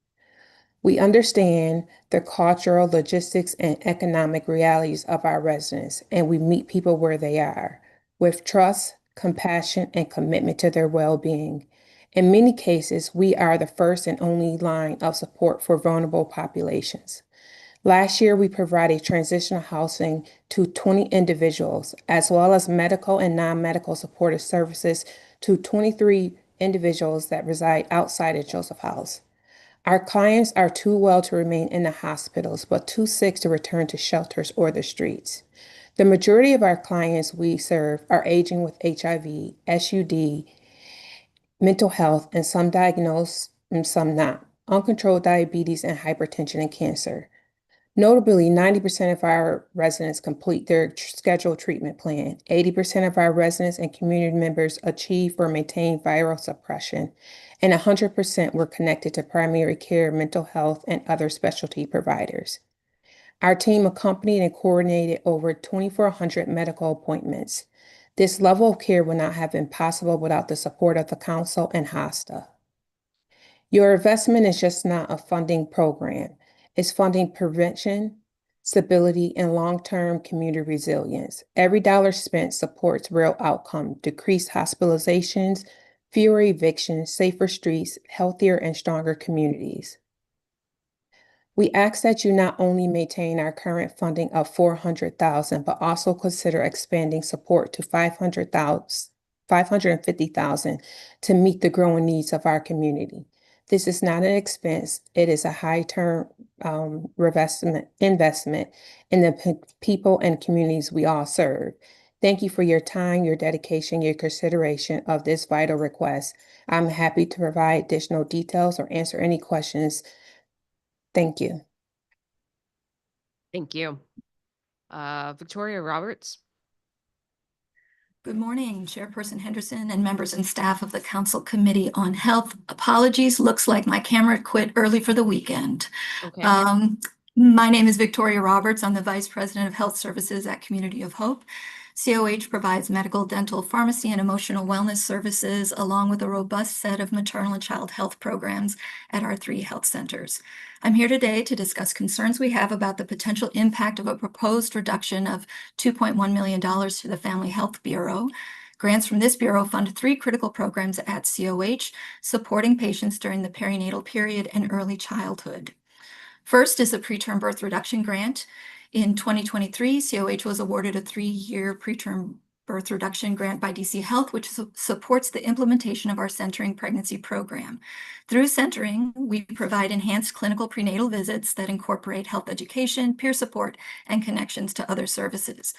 We understand the cultural, logistics, and economic realities of our residents, and we meet people where they are, with trust, compassion, and commitment to their well-being. In many cases, we are the first and only line of support for vulnerable populations. Last year, we provided transitional housing to 20 individuals, as well as medical and non-medical supportive services to 23 individuals that reside outside of Joseph House. Our clients are too well to remain in the hospitals, but too sick to return to shelters or the streets. The majority of our clients we serve are aging with HIV, SUD, mental health, and some diagnosed and some not, uncontrolled diabetes and hypertension and cancer. Notably, 90% of our residents complete their scheduled treatment plan. 80% of our residents and community members achieve or maintain viral suppression, and 100% were connected to primary care, mental health, and other specialty providers. Our team accompanied and coordinated over 2,400 medical appointments. This level of care would not have been possible without the support of the Council and HOSTA. Your investment is just not a funding program. It's funding prevention, stability, and long-term community resilience. Every dollar spent supports real outcome, decreased hospitalizations, fewer evictions, safer streets, healthier and stronger communities. We ask that you not only maintain our current funding of $400,000, but also consider expanding support to $550,000 to meet the growing needs of our community. This is not an expense. It is a high-term investment in the people and communities we all serve. Thank you for your time, your dedication, your consideration of this vital request. I'm happy to provide additional details or answer any questions. Thank you. Thank you. Victoria Roberts. Good morning, Chairperson Henderson and members and staff of the Council Committee on Health. Apologies, looks like my camera quit early for the weekend. Okay. My name is Victoria Roberts. I'm the Vice President of Health Services at Community of Hope. COH provides medical, dental, pharmacy, and emotional wellness services, along with a robust set of maternal and child health programs at our 3 health centers. I'm here today to discuss concerns we have about the potential impact of a proposed reduction of $2.1 million to the Family Health Bureau. Grants from this bureau fund 3 critical programs at COH, supporting patients during the perinatal period and early childhood. First is the preterm birth reduction grant. In 2023, COH was awarded a 3-year preterm birth reduction grant by DC Health, which supports the implementation of our Centering Pregnancy program. Through Centering, we provide enhanced clinical prenatal visits that incorporate health education, peer support, and connections to other services.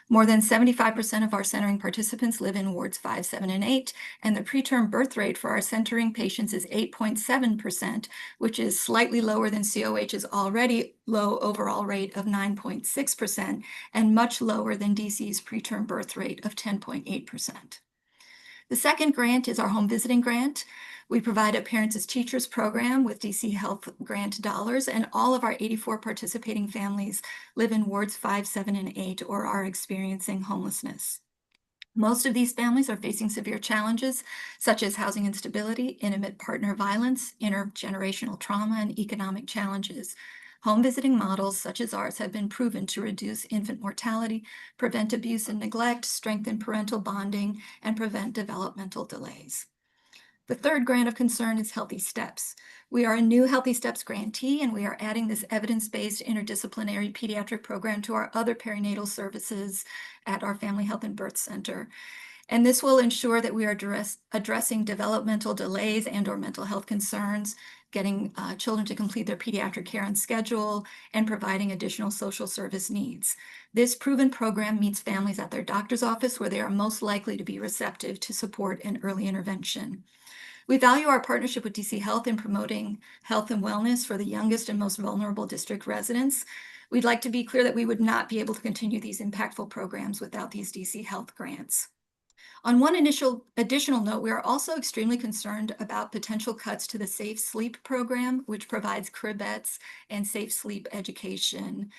More than 75% of our centering participants live in wards 5, 7, and 8, and the preterm birth rate for our centering patients is 8.7%, which is slightly lower than COH's already low overall rate of 9.6% and much lower than DC's preterm birth rate of 10.8%. The second grant is our home visiting grant. We provide a Parents as Teachers program with DC Health grant dollars, and all of our 84 participating families live in wards 5, 7, and 8 or are experiencing homelessness. Most of these families are facing severe challenges such as housing instability, intimate partner violence, intergenerational trauma, and economic challenges. Home visiting models such as ours have been proven to reduce infant mortality, prevent abuse and neglect, strengthen parental bonding, and prevent developmental delays. The third grant of concern is Healthy Steps. We are a new Healthy Steps grantee, and we are adding this evidence-based interdisciplinary pediatric program to our other perinatal services at our Family Health and Birth Center. And this will ensure that we are addressing developmental delays and/or mental health concerns, getting children to complete their pediatric care on schedule, and providing additional social service needs. This proven program meets families at their doctor's office where they are most likely to be receptive to support and early intervention. We value our partnership with DC Health in promoting health and wellness for the youngest and most vulnerable district residents. We'd like to be clear that we would not be able to continue these impactful programs without these DC Health grants. On one additional note, we are also extremely concerned about potential cuts to the Safe Sleep program, which provides cribettes and safe sleep education.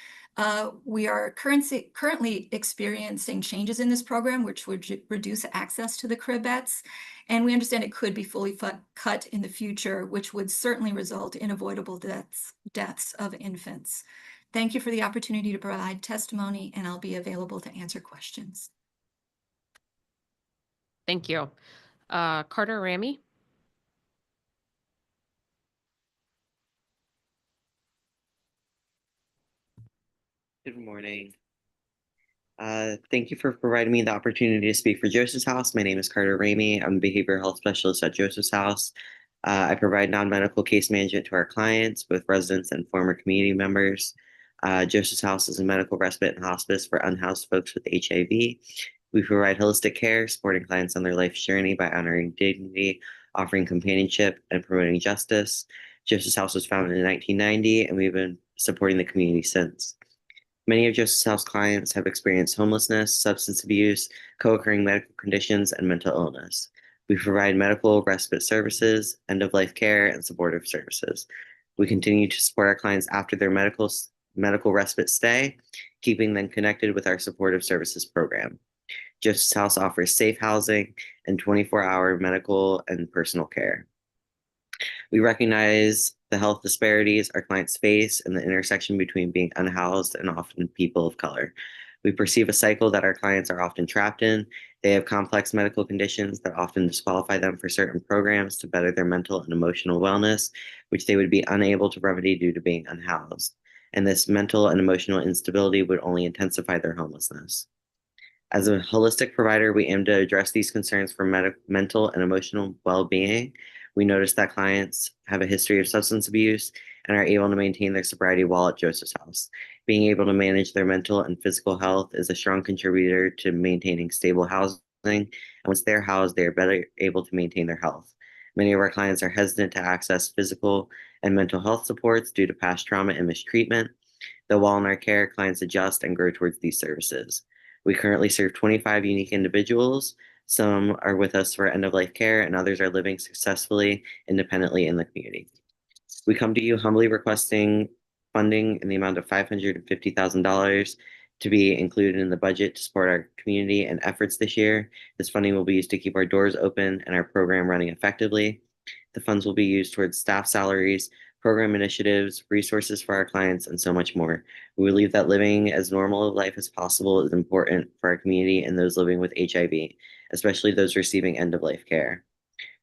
We are currently experiencing changes in this program, which would reduce access to the cribettes, and we understand it could be fully cut in the future, which would certainly result in avoidable deaths of infants. Thank you for the opportunity to provide testimony, and I'll be available to answer questions. Thank you. Carter Ramy. Good morning. Thank you for providing me the opportunity to speak for Joseph's House. My name is Carter Ramy. I'm a behavioral health specialist at Joseph's House. I provide non-medical case management to our clients, both residents and former community members. Joseph's House is a medical respite and hospice for unhoused folks with HIV. We provide holistic care, supporting clients on their life's journey by honoring dignity, offering companionship, and promoting justice. Joseph's House was founded in 1990, and we've been supporting the community since. Many of Joseph's House clients have experienced homelessness, substance abuse, co-occurring medical conditions, and mental illness. We provide medical respite services, end-of-life care, and supportive services. We continue to support our clients after their medical respite stay, keeping them connected with our supportive services program. Joseph's House offers safe housing and 24-hour medical and personal care. We recognize the health disparities our clients face and the intersection between being unhoused and often people of color. We perceive a cycle that our clients are often trapped in. They have complex medical conditions that often disqualify them for certain programs to better their mental and emotional wellness, which they would be unable to remedy due to being unhoused. And this mental and emotional instability would only intensify their homelessness. As a holistic provider, we aim to address these concerns for mental and emotional well-being. We notice that clients have a history of substance abuse and are able to maintain their sobriety while at Joseph's House. Being able to manage their mental and physical health is a strong contributor to maintaining stable housing. And once they're housed, they are better able to maintain their health. Many of our clients are hesitant to access physical and mental health supports due to past trauma and mistreatment. Though while in our care, clients adjust and grow towards these services. We currently serve 25 unique individuals. Some are with us for end-of-life care, and others are living successfully, independently in the community. We come to you humbly requesting funding in the amount of $550,000 to be included in the budget to support our community and efforts this year. This funding will be used to keep our doors open and our program running effectively. The funds will be used towards staff salaries, program initiatives, resources for our clients, and so much more. We believe that living as normal a life as possible is important for our community and those living with HIV, especially those receiving end-of-life care.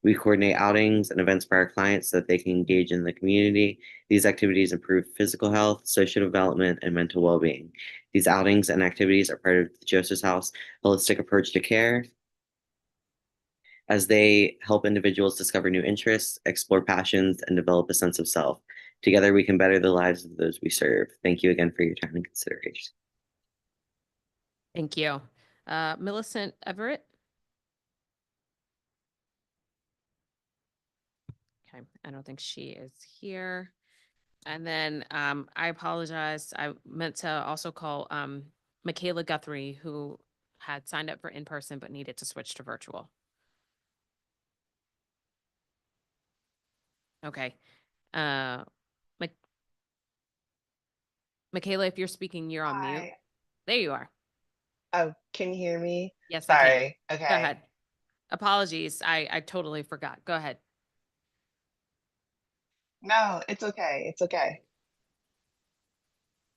We coordinate outings and events for our clients so that they can engage in the community. These activities improve physical health, social development, and mental well-being. These outings and activities are part of the Joseph's House holistic approach to care, as they help individuals discover new interests, explore passions, and develop a sense of self. Together, we can better the lives of those we serve. Thank you again for your time and consideration. Thank you. Millicent Everett. Okay, I don't think she is here. And then I apologize. I meant to also call Michaela Guthrie, who had signed up for in-person but needed to switch to virtual. Okay. Michaela, if you're speaking, you're on mute. Hi. There you are. Oh, can you hear me? Yes, I can. Sorry. Okay. Go ahead. Apologies. I totally forgot. Go ahead. No, it's okay. It's okay.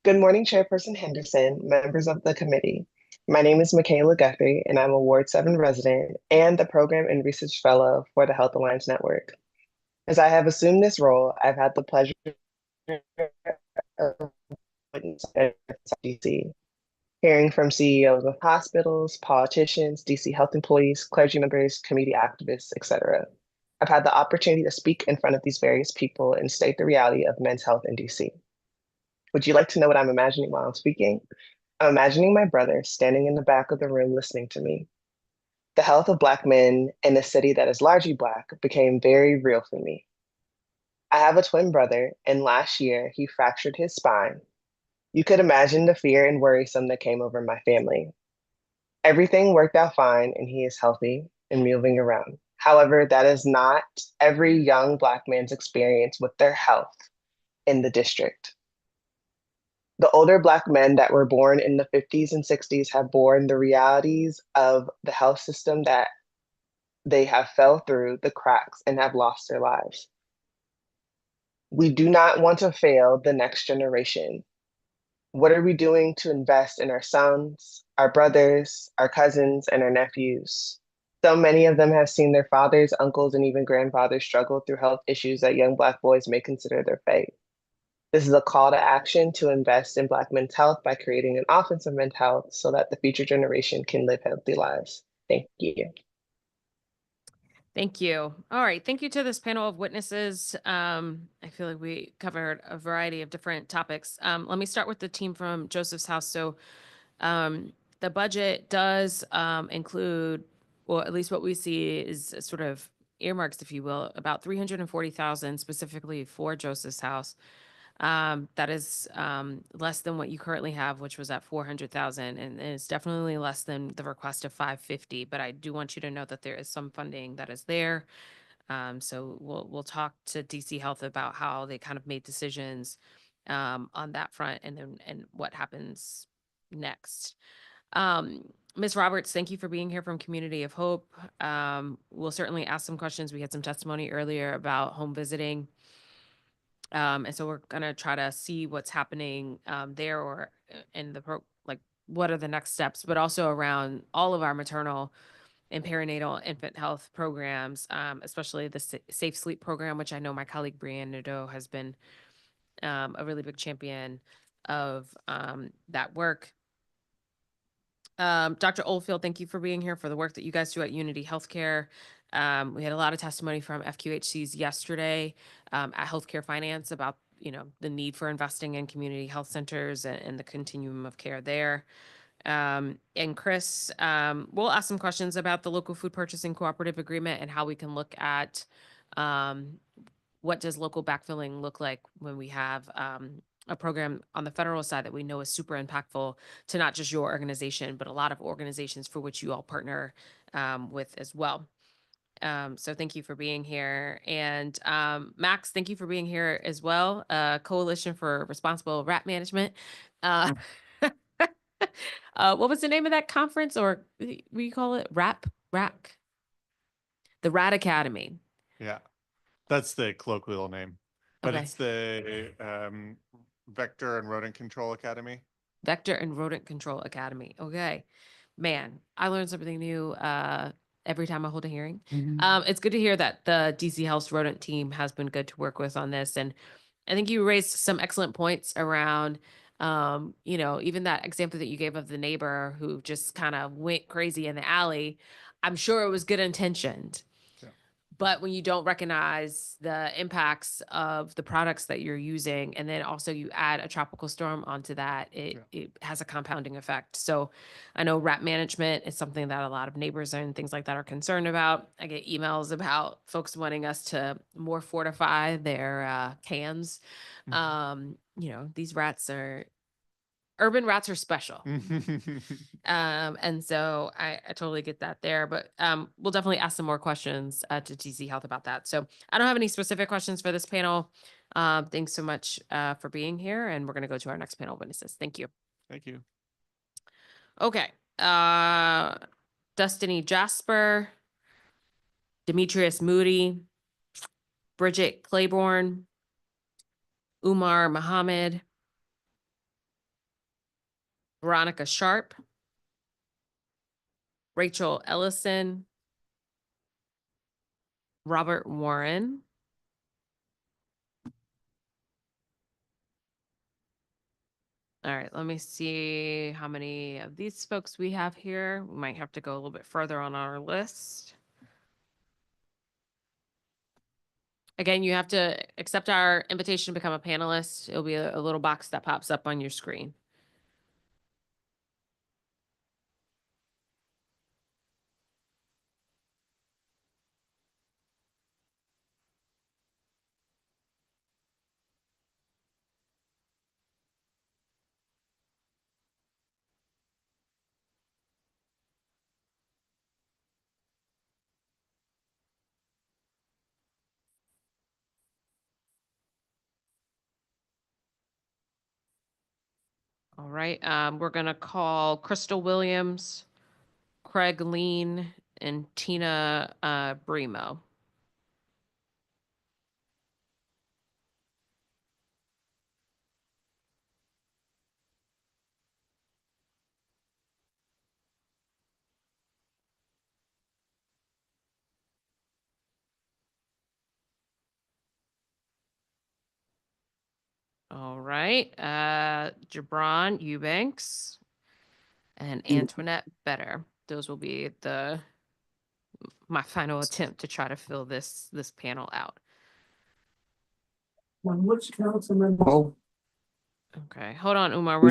Good morning, Chairperson Henderson, members of the committee. My name is Michaela Guthrie, and I'm a Ward 7 resident and the Program and Research Fellow for the Health Alliance Network. As I have assumed this role, I've had the pleasure of witnessing DC, hearing from CEOs of hospitals, politicians, DC health employees, clergy members, community activists, etc. I've had the opportunity to speak in front of these various people and state the reality of men's health in DC. Would you like to know what I'm imagining while I'm speaking? I'm imagining my brother standing in the back of the room listening to me. The health of Black men in a city that is largely Black became very real for me. I have a twin brother, and last year he fractured his spine. You could imagine the fear and worrisome that came over my family. Everything worked out fine, and he is healthy and moving around. However, that is not every young Black man's experience with their health in the district. The older Black men that were born in the 50s and 60s have borne the realities of the health system that they have fell through the cracks and have lost their lives. We do not want to fail the next generation. What are we doing to invest in our sons, our brothers, our cousins, and our nephews? So many of them have seen their fathers, uncles, and even grandfathers struggle through health issues that young Black boys may consider their fate. This is a call to action to invest in Black men's health by creating an Office of Men's Health so that the future generation can live healthy lives. Thank you. Thank you. All right. Thank you to this panel of witnesses. I feel like we covered a variety of different topics. Let me start with the team from Joseph's House. So the budget does include, well, at least what we see is sort of earmarks, if you will, about $340,000 specifically for Joseph's House. That is less than what you currently have, which was at 400,000, and it's definitely less than the request of 550. But I do want you to know that there is some funding that is there. So we'll talk to DC Health about how they kind of made decisions on that front, and what happens next. Ms. Roberts, thank you for being here from Community of Hope. We'll certainly ask some questions. We had some testimony earlier about home visiting. And so we're going to try to see what's happening there, or in the what are the next steps, but also around all of our maternal and perinatal infant health programs, especially the Safe Sleep program, which I know my colleague Brianne Nadeau has been a really big champion of that work. Dr. Oldfield, thank you for being here, for the work that you guys do at Unity Healthcare. We had a lot of testimony from FQHCs yesterday at Healthcare Finance about, the need for investing in community health centers and the continuum of care there. And Chris, we'll ask some questions about the local food purchasing cooperative agreement and how we can look at what does local backfilling look like when we have a program on the federal side that we know is super impactful to not just your organization, but a lot of organizations for which you all partner with as well. So thank you for being here. And Max, thank you for being here as well. Coalition for Responsible Rat Management. What was the name of that conference, or we call it RAC? The Rat Academy. Yeah, that's the colloquial name, but Okay. it's the Vector and Rodent Control Academy. Vector and Rodent Control Academy. Okay. Man, I learned something new every time I hold a hearing. It's good to hear that the DC Health Rodent team has been good to work with on this. And I think you raised some excellent points around, even that example that you gave of the neighbor who just kind of went crazy in the alley. I'm sure it was good intentioned. But when you don't recognize the impacts of the products that you're using, and then also you add a tropical storm onto that, it has a compounding effect. So I know rat management is something that a lot of neighbors and things like that are concerned about. I get emails about folks wanting us to more fortify their cans. These urban rats are special. And so I totally get that there, but we'll definitely ask some more questions to DC Health about that. So I don't have any specific questions for this panel. Thanks so much for being here, and we're going to go to our next panel of witnesses. Thank you. Thank you. Okay. Destiny Jasper, Demetrius Moody, Bridget Clayborn, Omar Muhammad, Veronica Sharp, Rachel Ellison, Robert Warren, all right, let me see how many of these folks we have here. We might have to go a little bit further on our list. Again, you have to accept our invitation to become a panelist. It'll be a little box that pops up on your screen. All right, we're gonna call Crystal Williams, Craig Lean, and Tina Bremo. All right, Jabron Eubanks and Antionette Better. Those will be my final attempt to try to fill this panel out. Which council member? Okay, hold on, Umar.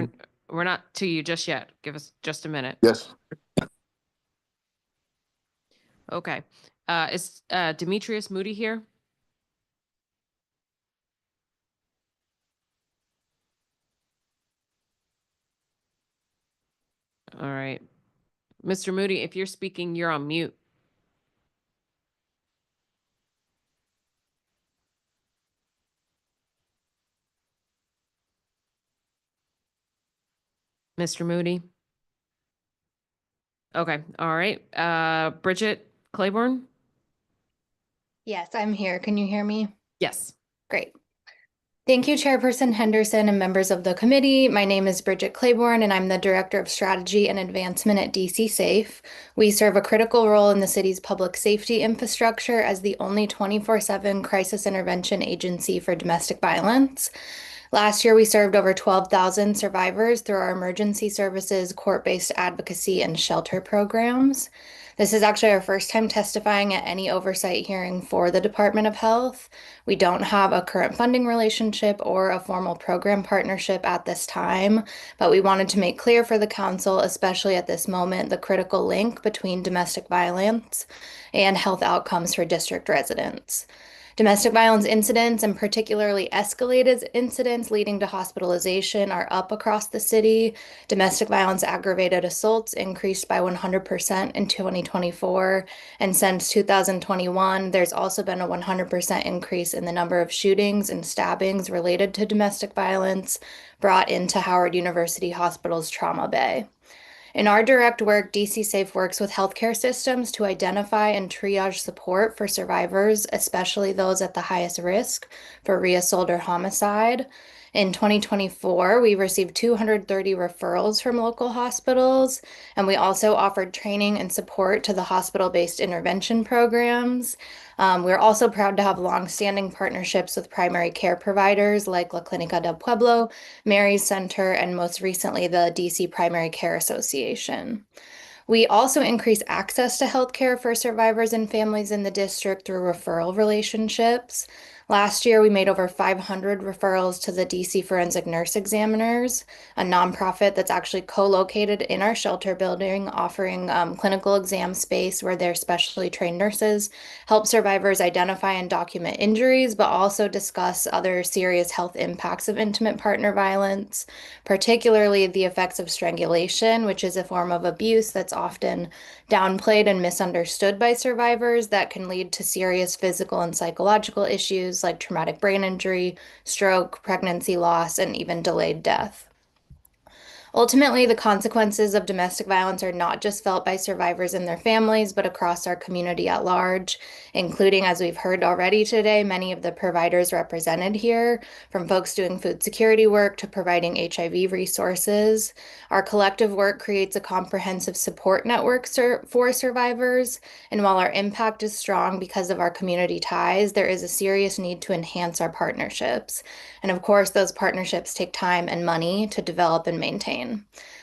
We're not to you just yet. Give us just a minute. Yes. Okay, is Demetrius Moody here? All right. Mr. Moody, if you're speaking, you're on mute. Mr. Moody? Okay, all right. Bridget Clayborn? Yes, I'm here. Can you hear me? Yes. Great. Thank you, Chairperson Henderson and members of the committee. My name is Bridget Clayborn, and I'm the Director of Strategy and Advancement at DC Safe. We serve a critical role in the city's public safety infrastructure as the only 24/7 crisis intervention agency for domestic violence. Last year, we served over 12,000 survivors through our emergency services, court-based advocacy, and shelter programs. This is actually our first time testifying at any oversight hearing for the Department of Health. We don't have a current funding relationship or a formal program partnership at this time, but we wanted to make clear for the council, especially at this moment, the critical link between domestic violence and health outcomes for district residents. Domestic violence incidents, and particularly escalated incidents leading to hospitalization, are up across the city. Domestic violence aggravated assaults increased by 100% in 2024. And since 2021, there's also been a 100% increase in the number of shootings and stabbings related to domestic violence brought into Howard University Hospital's trauma bay. In our direct work, DC Safe works with healthcare systems to identify and triage support for survivors, especially those at the highest risk for reassault or homicide. In 2024, we received 230 referrals from local hospitals, and we also offered training and support to the hospital-based intervention programs. We're also proud to have longstanding partnerships with primary care providers like La Clínica del Pueblo, Mary's Center, and most recently, the DC Primary Care Association. We also increase access to healthcare for survivors and families in the district through referral relationships. Last year, we made over 500 referrals to the DC Forensic Nurse Examiners, a nonprofit that's actually co-located in our shelter building, offering clinical exam space where their specially trained nurses help survivors identify and document injuries, but also discuss other serious health impacts of intimate partner violence, particularly the effects of strangulation, which is a form of abuse that's often downplayed and misunderstood by survivors that can lead to serious physical and psychological issues like traumatic brain injury, stroke, pregnancy loss, and even delayed death. Ultimately, the consequences of domestic violence are not just felt by survivors and their families, but across our community at large, including, as we've heard already today, many of the providers represented here, from folks doing food security work to providing HIV resources. Our collective work creates a comprehensive support network for survivors, and while our impact is strong because of our community ties, there is a serious need to enhance our partnerships. And of course, those partnerships take time and money to develop and maintain.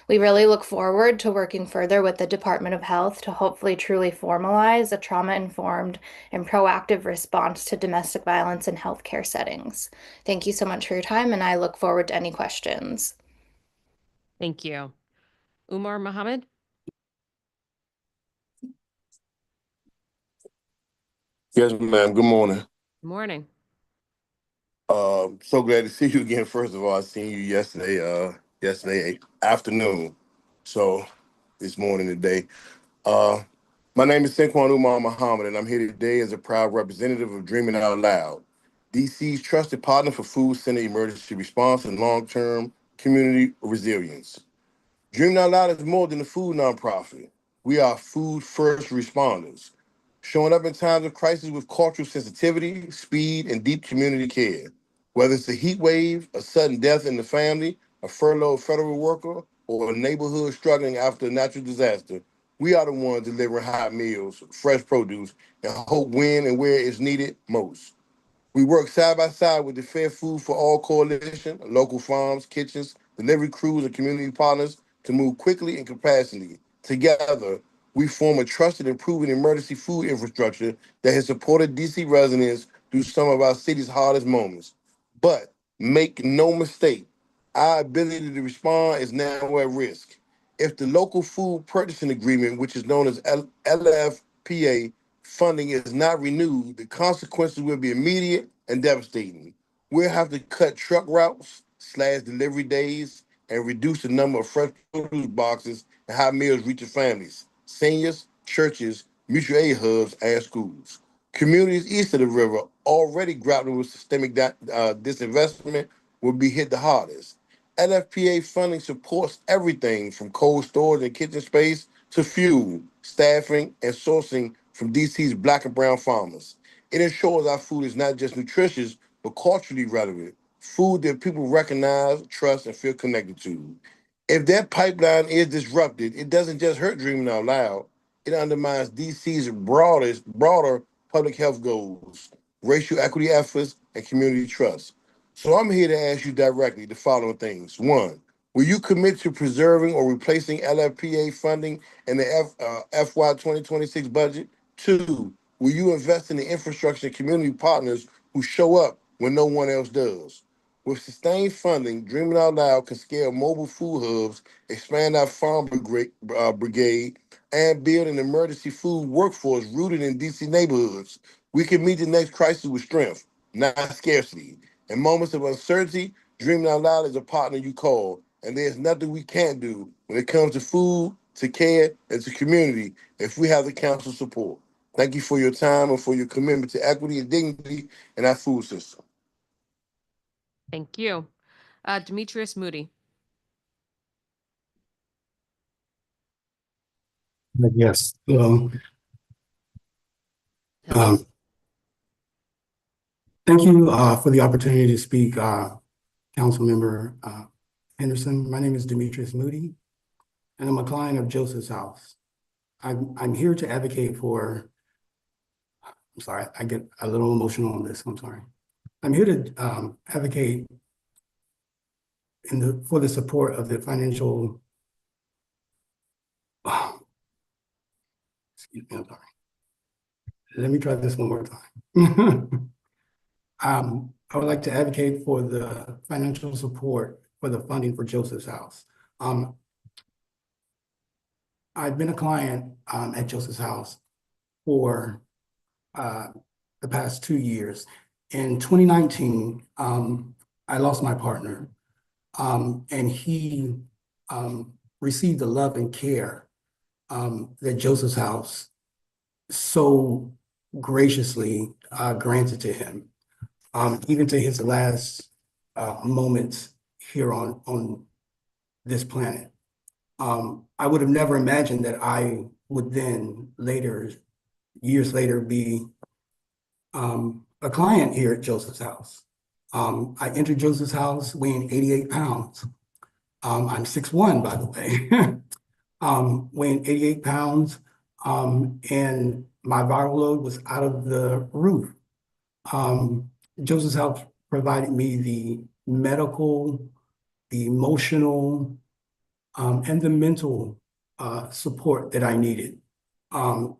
We really look forward to working further with the Department of Health to hopefully truly formalize a trauma-informed and proactive response to domestic violence in healthcare settings. Thank you so much for your time, and I look forward to any questions. Thank you. Omar Muhammad? Yes, ma'am. Good morning. Good morning. So glad to see you again. First of all, I seen you yesterday afternoon. So this morning today. My name is Saquon Omar Muhammad, and I'm here today as a proud representative of Dreaming Out Loud, DC's trusted partner for food-centered emergency response and long-term community resilience. Dreaming Out Loud is more than a food nonprofit. We are food first responders, showing up in times of crisis with cultural sensitivity, speed, and deep community care. Whether it's a heat wave, a sudden death in the family, a furloughed federal worker, or a neighborhood struggling after a natural disaster, we are the ones delivering hot meals, fresh produce, and hope when and where it's needed most. We work side by side with the Fair Food for All Coalition, local farms, kitchens, delivery crews, and community partners to move quickly and compassionately. Together, we form a trusted and proven emergency food infrastructure that has supported DC residents through some of our city's hardest moments. But make no mistake, our ability to respond is now at risk. If the local food purchasing agreement, which is known as LFPA, funding is not renewed, the consequences will be immediate and devastating. We'll have to cut truck routes, slash delivery days, and reduce the number of fresh produce boxes and how meals reach your families, seniors, churches, mutual aid hubs, and schools. Communities east of the river, already grappling with systemic disinvestment, will be hit the hardest. LFPA funding supports everything from cold storage and kitchen space to fuel, staffing, and sourcing from DC's Black and brown farmers. It ensures our food is not just nutritious, but culturally relevant, food that people recognize, trust, and feel connected to. If that pipeline is disrupted, it doesn't just hurt Dreaming Out Loud, it undermines DC's broader public health goals, racial equity efforts, and community trust. So I'm here to ask you directly the following things. One, will you commit to preserving or replacing LFPA funding in the FY 2026 budget? Two, will you invest in the infrastructure and community partners who show up when no one else does? With sustained funding, Dreaming Out Loud can scale mobile food hubs, expand our farm brigade, and build an emergency food workforce rooted in DC neighborhoods. We can meet the next crisis with strength, not scarcity. In moments of uncertainty, Dreaming Out Loud is a partner you call, and there's nothing we can't do when it comes to food, to care, and to community if we have the council support. Thank you for your time and for your commitment to equity and dignity in our food system. Thank you. Demetrius Moody. Yes. Thank you for the opportunity to speak, Councilmember Henderson. My name is Demetrius Moody, and I'm a client of Joseph's House. I'm here to advocate for. I'm sorry, I get a little emotional on this. I'm sorry. I'm here to advocate for the support of the financial. Excuse me, I'm sorry. Let me try this one more time. I would like to advocate for the financial support for the funding for Joseph's House. I've been a client at Joseph's House for the past 2 years. In 2019, I lost my partner, and he received the love and care that Joseph's House so graciously granted to him, even to his last moments here on this planet. I would have never imagined that I would then years later, be a client here at Joseph's House. I entered Joseph's House weighing 88 pounds. I'm 6'1", by the way, weighing 88 pounds, and my viral load was out of the roof. Joseph's House provided me the medical, the emotional, and the mental support that I needed. All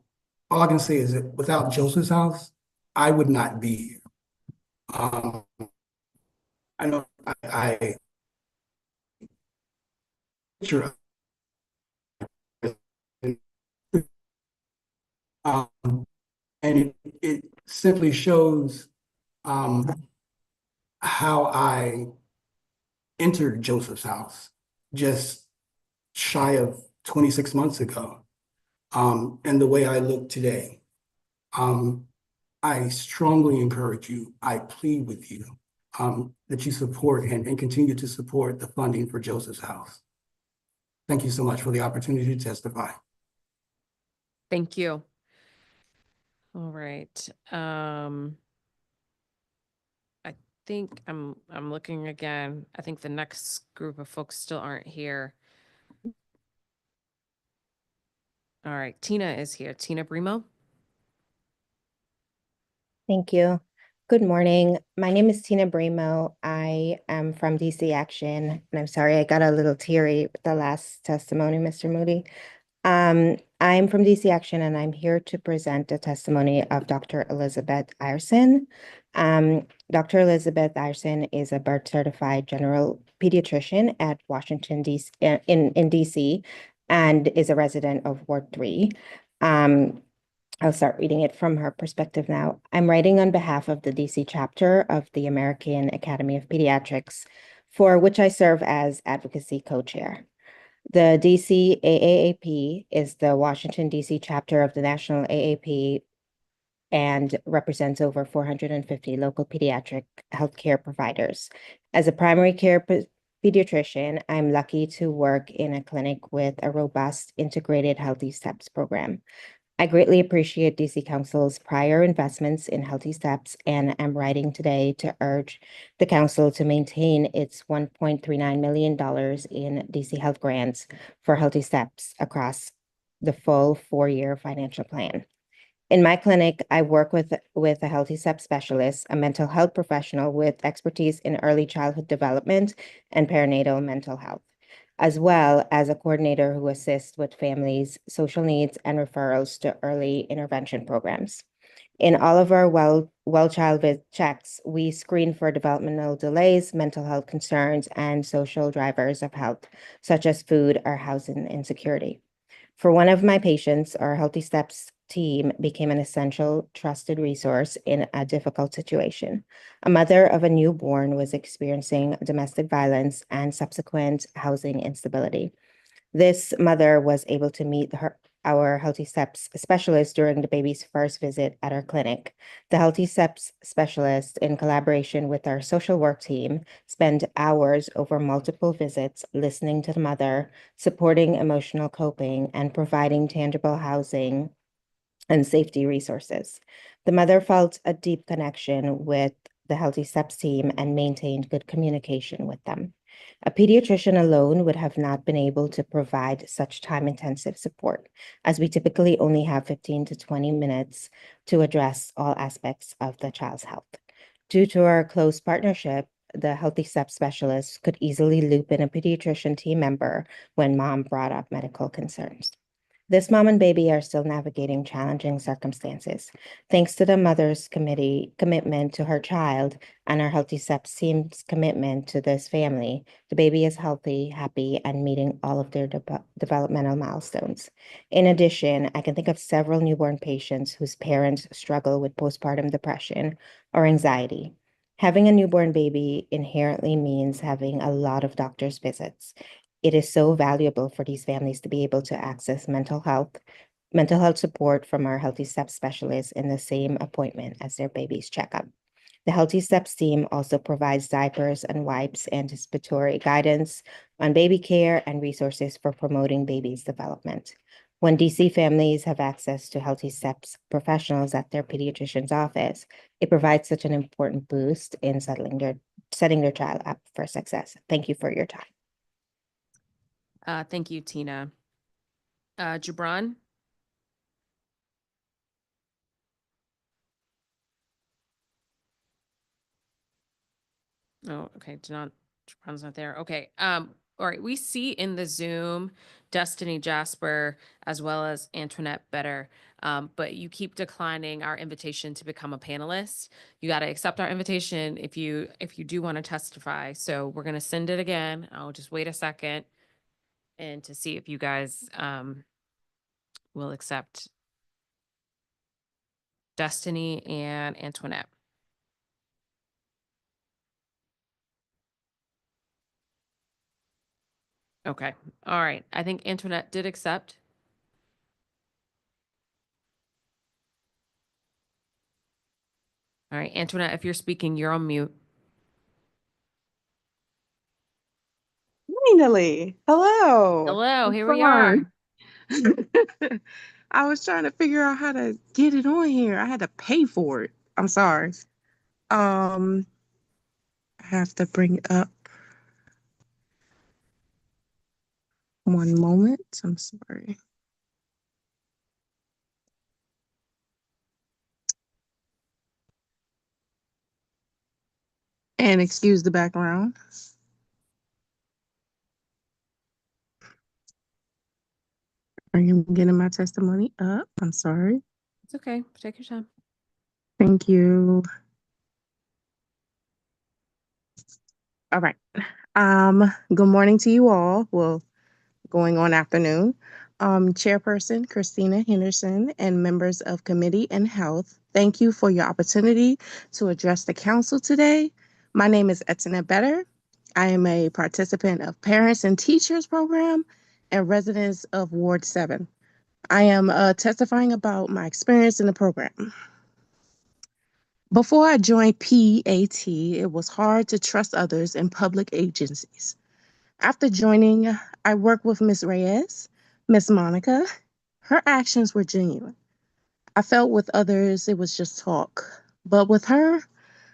I can say is that without Joseph's House, I would not be here. I know I picture and it simply shows how I entered Joseph's House just shy of 26 months ago, and the way I look today. I strongly encourage you, I plead with you, that you support and continue to support the funding for Joseph's House. Thank you so much for the opportunity to testify. Thank you. All right. I think I'm looking again. I think the next group of folks still aren't here. All right, Tina is here. Tina Brimo. Thank you. Good morning. My name is Tina Brimo. I am from DC Action, and I'm sorry I got a little teary with the last testimony, Mr. Moody. I'm from DC Action, and I'm here to present a testimony of Dr. Elizabeth Ireson. Dr. Elizabeth Ireson is a board-certified general pediatrician at Washington, D.C. in DC, and is a resident of Ward 3. I'll start reading it from her perspective now. I'm writing on behalf of the DC chapter of the American Academy of Pediatrics, for which I serve as advocacy co-chair. The DC AAAP is the Washington, DC chapter of the National AAP and represents over 450 local pediatric healthcare providers. As a primary care pediatrician, I'm lucky to work in a clinic with a robust integrated Healthy Steps program. I greatly appreciate DC Council's prior investments in Healthy Steps, and am writing today to urge the Council to maintain its $1.39 million in DC Health grants for Healthy Steps across the full 4-year financial plan. In my clinic, I work with a Healthy Steps specialist, a mental health professional with expertise in early childhood development and perinatal mental health, as well as a coordinator who assists with families' social needs and referrals to early intervention programs. In all of our well child checks, we screen for developmental delays, mental health concerns, and social drivers of health, such as food or housing insecurity. For one of my patients, our Healthy Steps team became an essential, trusted resource in a difficult situation. A mother of a newborn was experiencing domestic violence and subsequent housing instability. This mother was able to meet our Healthy Steps specialist during the baby's first visit at our clinic. The Healthy Steps specialist, in collaboration with our social work team, spent hours over multiple visits listening to the mother, supporting emotional coping, and providing tangible housing and safety resources. The mother felt a deep connection with the Healthy Steps team and maintained good communication with them. A pediatrician alone would have not been able to provide such time-intensive support, as we typically only have 15 to 20 minutes to address all aspects of the child's health. Due to our close partnership, the Healthy Steps specialist could easily loop in a pediatrician team member when mom brought up medical concerns. This mom and baby are still navigating challenging circumstances. Thanks to the mother's commitment to her child and our Healthy Steps team's commitment to this family, the baby is healthy, happy, and meeting all of their developmental milestones. In addition, I can think of several newborn patients whose parents struggle with postpartum depression or anxiety. Having a newborn baby inherently means having a lot of doctor's visits. It is so valuable for these families to be able to access mental health support from our Healthy Steps specialists in the same appointment as their baby's checkup. The Healthy Steps team also provides diapers and wipes, anticipatory guidance on baby care, and resources for promoting baby's development. When DC families have access to Healthy Steps professionals at their pediatrician's office, it provides such an important boost in setting their child up for success. Thank you for your time. Thank you, Tina. Gibran? Oh, okay. Gibran's not there. Okay. All right. We see in the Zoom Destiny Jasper as well as Antionette Better, but you keep declining our invitation to become a panelist. You got to accept our invitation if you do want to testify. So we're going to send it again. I'll just wait a second and to see if you guys will accept Destiny and Antionette. Okay. All right. I think Antionette did accept. All right, Antionette, if you're speaking, you're on mute. Finally. Hello. Hello, I'm here we are. sorry. I was trying to figure out how to get it on here. I had to pay for it. I'm sorry. I have to bring up one moment. I'm sorry. And excuse the background. Are you getting my testimony up? I'm sorry. It's okay. Take your time. Thank you. All right. Good morning to you all. Well, going on afternoon. Chairperson Christina Henderson and members of Committee and Health, thank you for your opportunity to address the council today. My name is Antionette Better. I am a participant of Parents and Teachers Program and residents of Ward 7. I am testifying about my experience in the program. Before I joined PAT, it was hard to trust others in public agencies. After joining, I worked with Ms. Reyes, Ms. Monica. Her actions were genuine. I felt with others, it was just talk. But with her,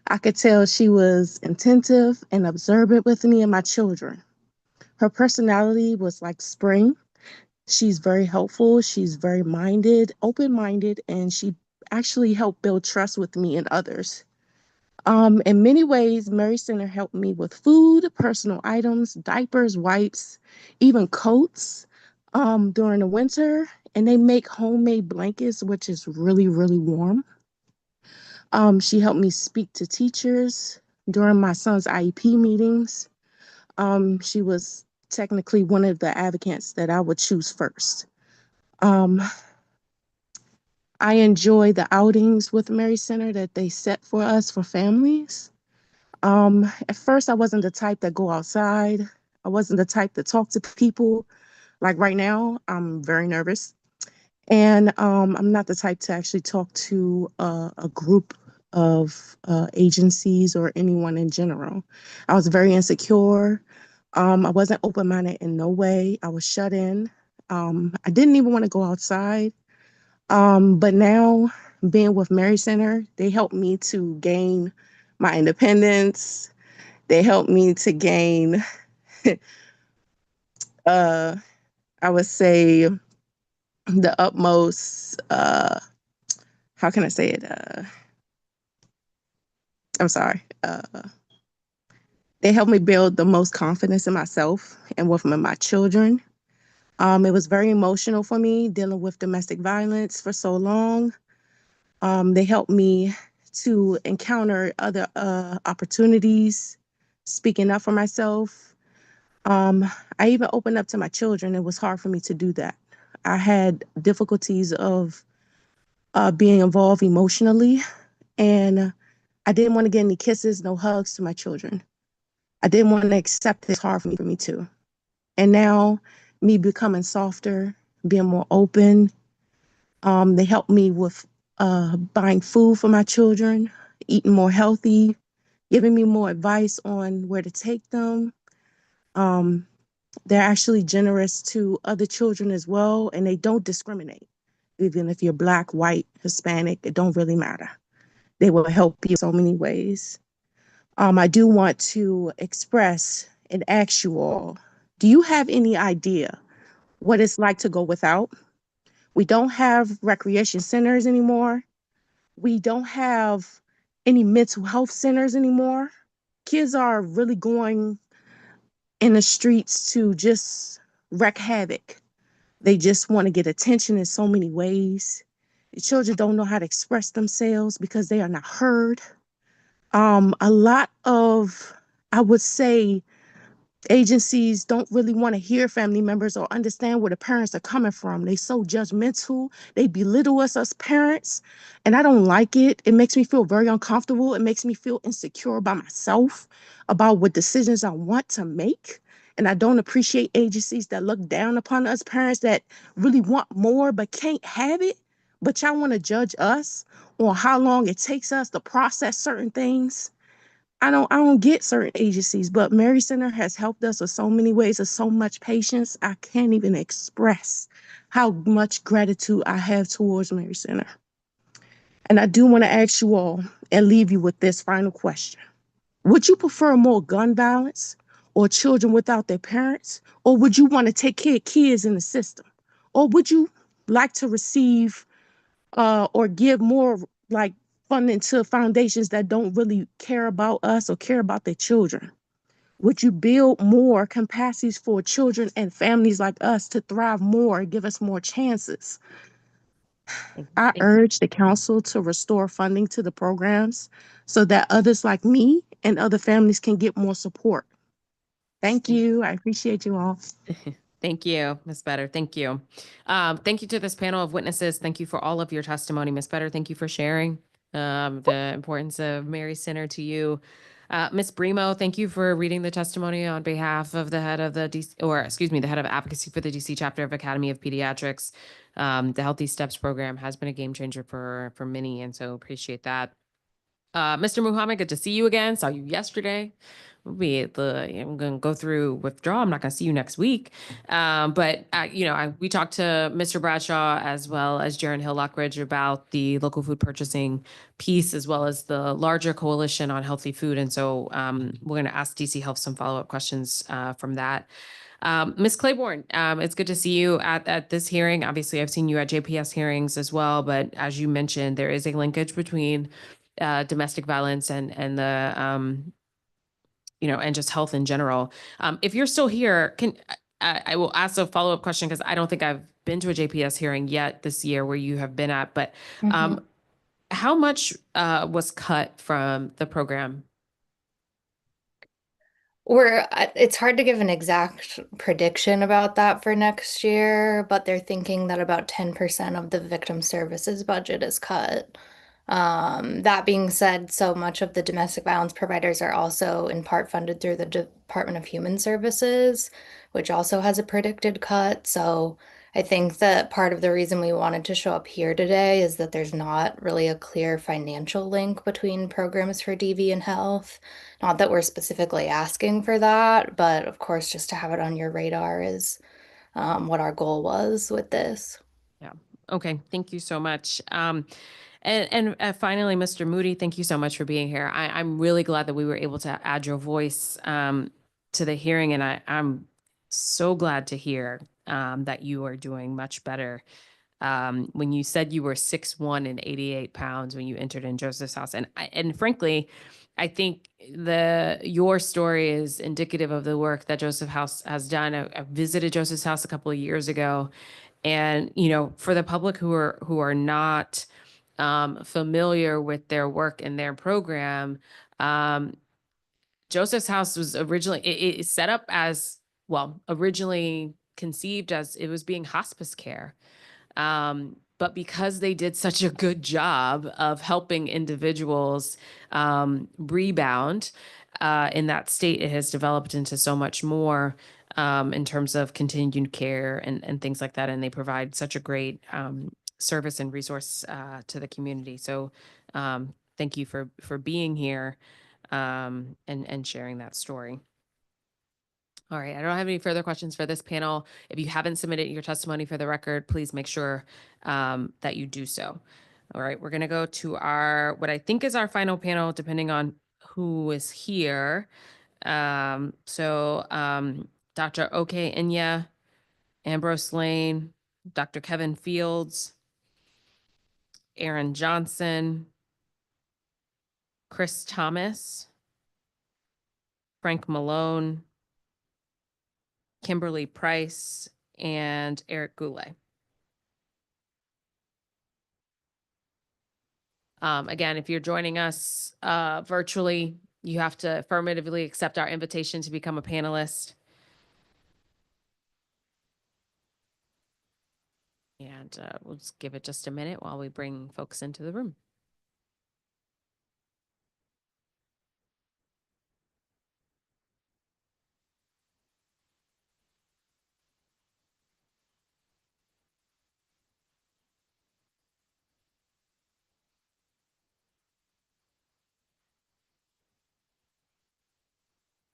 I could tell she was attentive and observant with me and my children. Her personality was like spring. She's very helpful. She's very open-minded, and she actually helped build trust with me and others. In many ways, Mary Center helped me with food, personal items, diapers, wipes, even coats during the winter. And they make homemade blankets, which is really, really warm. She helped me speak to teachers during my son's IEP meetings. She was technically one of the advocates that I would choose first. I enjoy the outings with Mary Center that they set for us for families. At first, I wasn't the type that go outside. I wasn't the type to talk to people. Like right now, I'm very nervous. And I'm not the type to actually talk to a group of agencies or anyone in general. I was very insecure. I wasn't open-minded in no way. I was shut in. I didn't even want to go outside. But now being with Mary Center, they helped me to gain my independence. They helped me to gain, I would say, the utmost, how can I say it? I'm sorry. They helped me build the most confidence in myself and with my children. It was very emotional for me dealing with domestic violence for so long. They helped me to encounter other opportunities, speaking up for myself. I even opened up to my children. It was hard for me to do that. I had difficulties of being involved emotionally, and I didn't want to get any kisses, no hugs to my children. I didn't want to accept it's hard for me too. And now, me becoming softer, being more open, they helped me with buying food for my children, eating more healthy, giving me more advice on where to take them. They're actually generous to other children as well, and they don't discriminate. Even if you're Black, white, Hispanic, it don't really matter. They will help you in so many ways. I do want to express and ask you all, do you have any idea what it's like to go without? We don't have recreation centers anymore. We don't have any mental health centers anymore. Kids are really going in the streets to just wreak havoc. They just want to get attention in so many ways. The children don't know how to express themselves because they are not heard. A lot of, I would say, agencies don't really want to hear family members or understand where the parents are coming from. They so judgmental. They belittle us as parents, and I don't like it. It makes me feel very uncomfortable. It makes me feel insecure about myself, about what decisions I want to make. And I don't appreciate agencies that look down upon us parents that really want more but can't have it. But y'all want to judge us on how long it takes us to process certain things. I don't get certain agencies, but Mary Center has helped us in so many ways, with so much patience. I can't even express how much gratitude I have towards Mary Center. And I do want to ask you all and leave you with this final question. Would you prefer more gun violence or children without their parents? Or would you want to take care of kids in the system? Or would you like to receive or give more like funding to foundations that don't really care about us or care about their children? Would you build more capacities for children and families like us to thrive more, give us more chances? I urge the council to restore funding to the programs so that others like me and other families can get more support. Thank you. I appreciate you all. Thank you, Ms. Better. Thank you. Thank you to this panel of witnesses. Thank you for all of your testimony. Ms. Better, thank you for sharing the importance of Mary Center to you. Ms. Bremo, thank you for reading the testimony on behalf of the head of the the head of advocacy for the DC chapter of Academy of Pediatrics. The Healthy Steps program has been a game changer for many, and so appreciate that. Mr. Muhammad, good to see you again. Saw you yesterday. I'm going to go through withdrawal. I'm not going to see you next week. But we talked to Mr. Bradshaw as well as Jiren Hill Lockage about the local food purchasing piece, as well as the larger coalition on healthy food. And so we're going to ask DC Health some follow-up questions from that. Ms. Clayborn, it's good to see you at this hearing. Obviously, I've seen you at JPS hearings as well, but as you mentioned, there is a linkage between domestic violence and the and just health in general. If you're still here, I will ask a follow-up question because I don't think I've been to a JPS hearing yet this year where you have been at, but how much was cut from the program? It's hard to give an exact prediction about that for next year, but they're thinking that about 10% of the victim services budget is cut. That being said, so much of the domestic violence providers are also in part funded through the Department of Human Services, which also has a predicted cut. So I think that part of the reason we wanted to show up here today is that there's not really a clear financial link between programs for DV and health. Not that we're specifically asking for that, but of course, just to have it on your radar is what our goal was with this. Yeah. Okay. Thank you so much. And finally, Mr. Moody, thank you so much for being here. I'm really glad that we were able to add your voice to the hearing, and I'm so glad to hear that you are doing much better. When you said you were 6'1" and 88 pounds when you entered in Joseph's House, and frankly, I think your story is indicative of the work that Joseph House has done. I visited Joseph's House a couple of years ago, and for the public who are not familiar with their work and their program, Joseph's House was originally set up as, well, originally conceived as it was being hospice care. But because they did such a good job of helping individuals rebound in that state, it has developed into so much more in terms of continued care and things like that. And they provide such a great service and resource to the community. So thank you for being here and sharing that story. All right, I don't have any further questions for this panel. If you haven't submitted your testimony for the record, please make sure that you do so. All right, we're gonna go to what I think is our final panel, depending on who is here. Dr. Okya Enya, Ambrose Lane, Dr. Kevin Fields, Aaron Johnson, Chris Thomas, Frank Malone, Kimberly Price, and Eric Goulet. Again, if you're joining us virtually, you have to affirmatively accept our invitation to become a panelist. And we'll just give it just a minute while we bring folks into the room.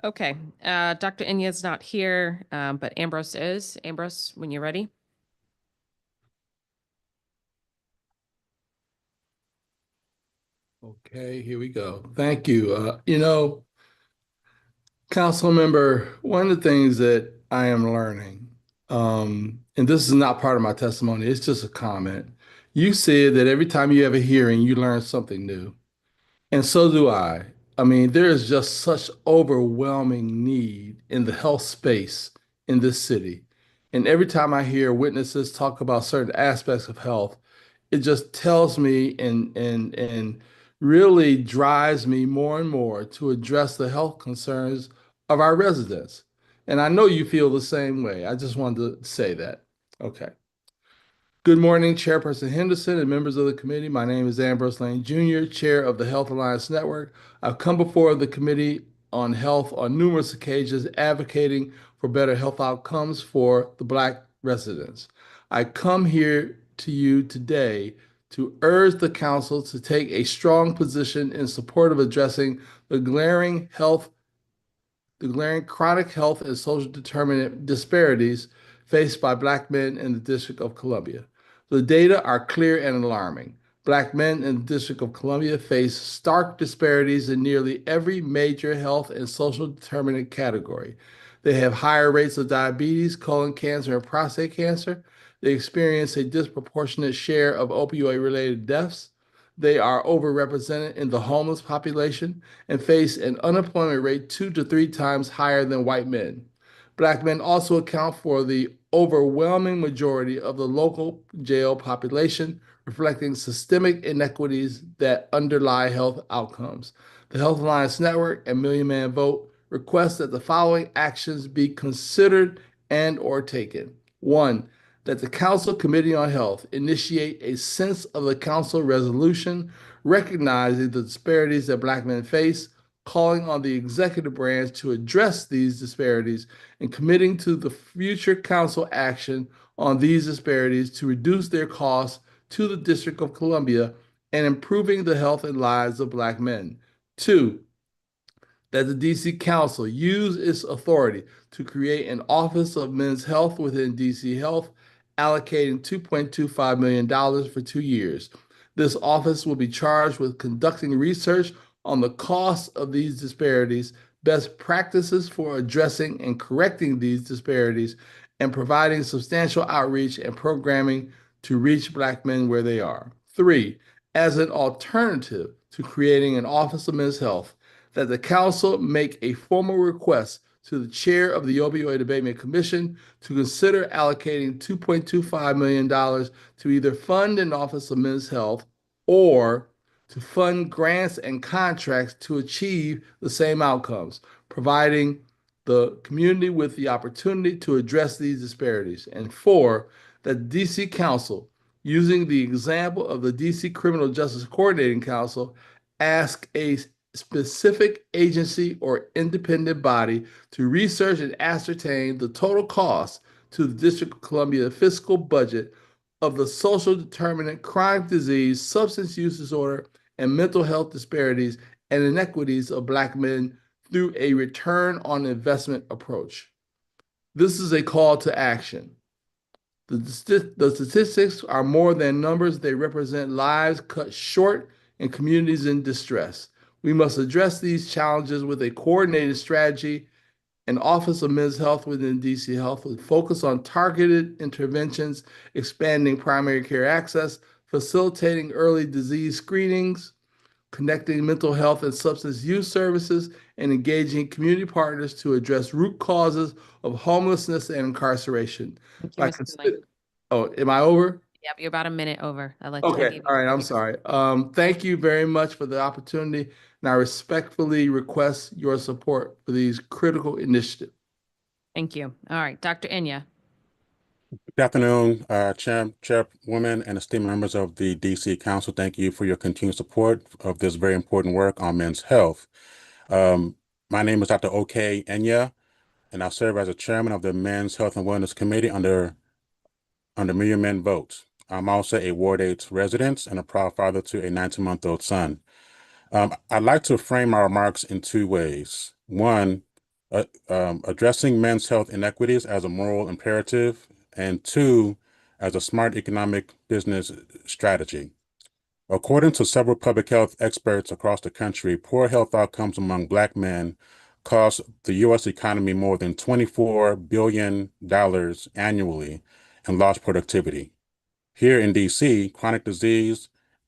Okay, Dr. Enya is not here, but Ambrose is. Ambrose, when you're ready. Okay, here we go. Thank you. Council member, one of the things that I am learning, and this is not part of my testimony, it's just a comment. You said that every time you have a hearing, you learn something new. And so do I. I mean, there is just such overwhelming need in the health space in this city. And every time I hear witnesses talk about certain aspects of health, it just tells me and really drives me more and more to address the health concerns of our residents. And I know you feel the same way. I just wanted to say that. Okay. Good morning, Chairperson Henderson and members of the committee. My name is Ambrose Lane Jr., Chair of the Health Alliance Network. I've come before the Committee on Health on numerous occasions advocating for better health outcomes for the Black residents. I come here to you today to urge the Council to take a strong position in support of addressing the glaring chronic health and social determinant disparities faced by Black men in the District of Columbia. The data are clear and alarming. Black men in the District of Columbia face stark disparities in nearly every major health and social determinant category. They have higher rates of diabetes, colon cancer, and prostate cancer. They experience a disproportionate share of opioid-related deaths. They are overrepresented in the homeless population and face an unemployment rate 2 to 3 times higher than white men. Black men also account for the overwhelming majority of the local jail population, reflecting systemic inequities that underlie health outcomes. The Health Alliance Network and Million Man Vote requests that the following actions be considered and or taken. 1, that the Council Committee on Health initiate a sense of the council resolution recognizing the disparities that Black men face, calling on the executive branch to address these disparities, and committing to the future council action on these disparities to reduce their costs to the District of Columbia and improving the health and lives of Black men. 2, that the DC Council use its authority to create an Office of Men's Health within DC Health, allocating $2.25 million for 2 years. This office will be charged with conducting research on the costs of these disparities, best practices for addressing and correcting these disparities, and providing substantial outreach and programming to reach Black men where they are. 3, as an alternative to creating an Office of Men's Health, that the council make a formal request to the chair of the Opioid Abatement Commission to consider allocating $2.25 million to either fund an Office of Men's Health or to fund grants and contracts to achieve the same outcomes, providing the community with the opportunity to address these disparities. And 4, that the DC Council, using the example of the DC Criminal Justice Coordinating Council, ask a specific agency or independent body to research and ascertain the total cost to the District of Columbia fiscal budget of the social determinant, crime, disease, substance use disorder, and mental health disparities and inequities of Black men through a return on investment approach. This is a call to action. The statistics are more than numbers. They represent lives cut short and communities in distress. We must address these challenges with a coordinated strategy. An Office of Men's Health within DC Health with focus on targeted interventions, expanding primary care access, facilitating early disease screenings, connecting mental health and substance use services, and engaging community partners to address root causes of homelessness and incarceration. Oh, am I over? Yep, you're about a minute over. I like to Okay, all right, I'm sorry. Thank you very much for the opportunity, and I respectfully request your support for these critical initiatives. Thank you. All right, Dr. Enya. Good afternoon, Chairwoman and esteemed members of the DC Council. Thank you for your continued support of this very important work on men's health. My name is Dr. Okya Enya, and I serve as a chairman of the Men's Health and Wellness Committee under Million Men Vote. I'm also a Ward 8 resident and a proud father to a 19-month-old son. I'd like to frame my remarks in 2 ways. One, addressing men's health inequities as a moral imperative, and 2, as a smart economic business strategy. According to several public health experts across the country, poor health outcomes among Black men cost the U.S. economy more than $24 billion annually in lost productivity. Here in DC, chronic disease,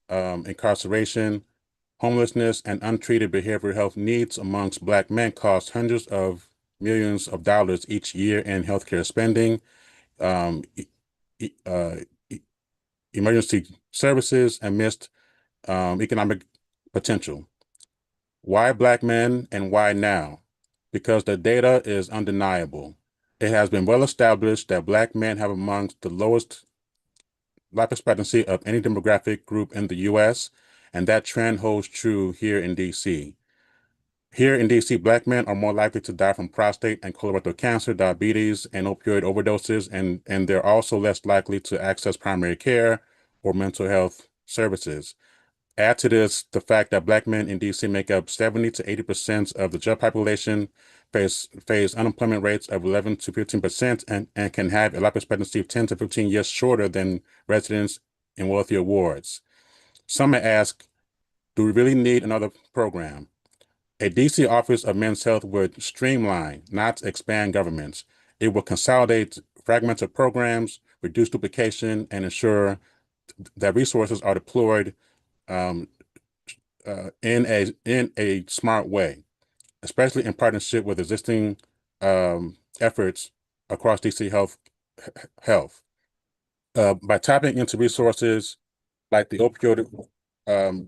incarceration, homelessness, and untreated behavioral health needs amongst Black men cost hundreds of millions of dollars each year in healthcare spending, emergency services, and missed economic potential. Why Black men and why now? Because the data is undeniable. It has been well established that Black men have amongst the lowest life expectancy of any demographic group in the U.S., and that trend holds true here in DC. Here in DC, Black men are more likely to die from prostate and colorectal cancer, diabetes, and opioid overdoses, and they're also less likely to access primary care or mental health services. Add to this the fact that Black men in DC make up 70 to 80% of the job population, face unemployment rates of 11 to 15%, and can have a life expectancy of 10 to 15 years shorter than residents in wealthier wards. Some may ask, do we really need another program? A DC Office of Men's Health would streamline, not expand governments. It will consolidate fragmented programs, reduce duplication, and ensure that resources are deployed in a smart way, especially in partnership with existing efforts across DC Health. By tapping into resources like the Opioid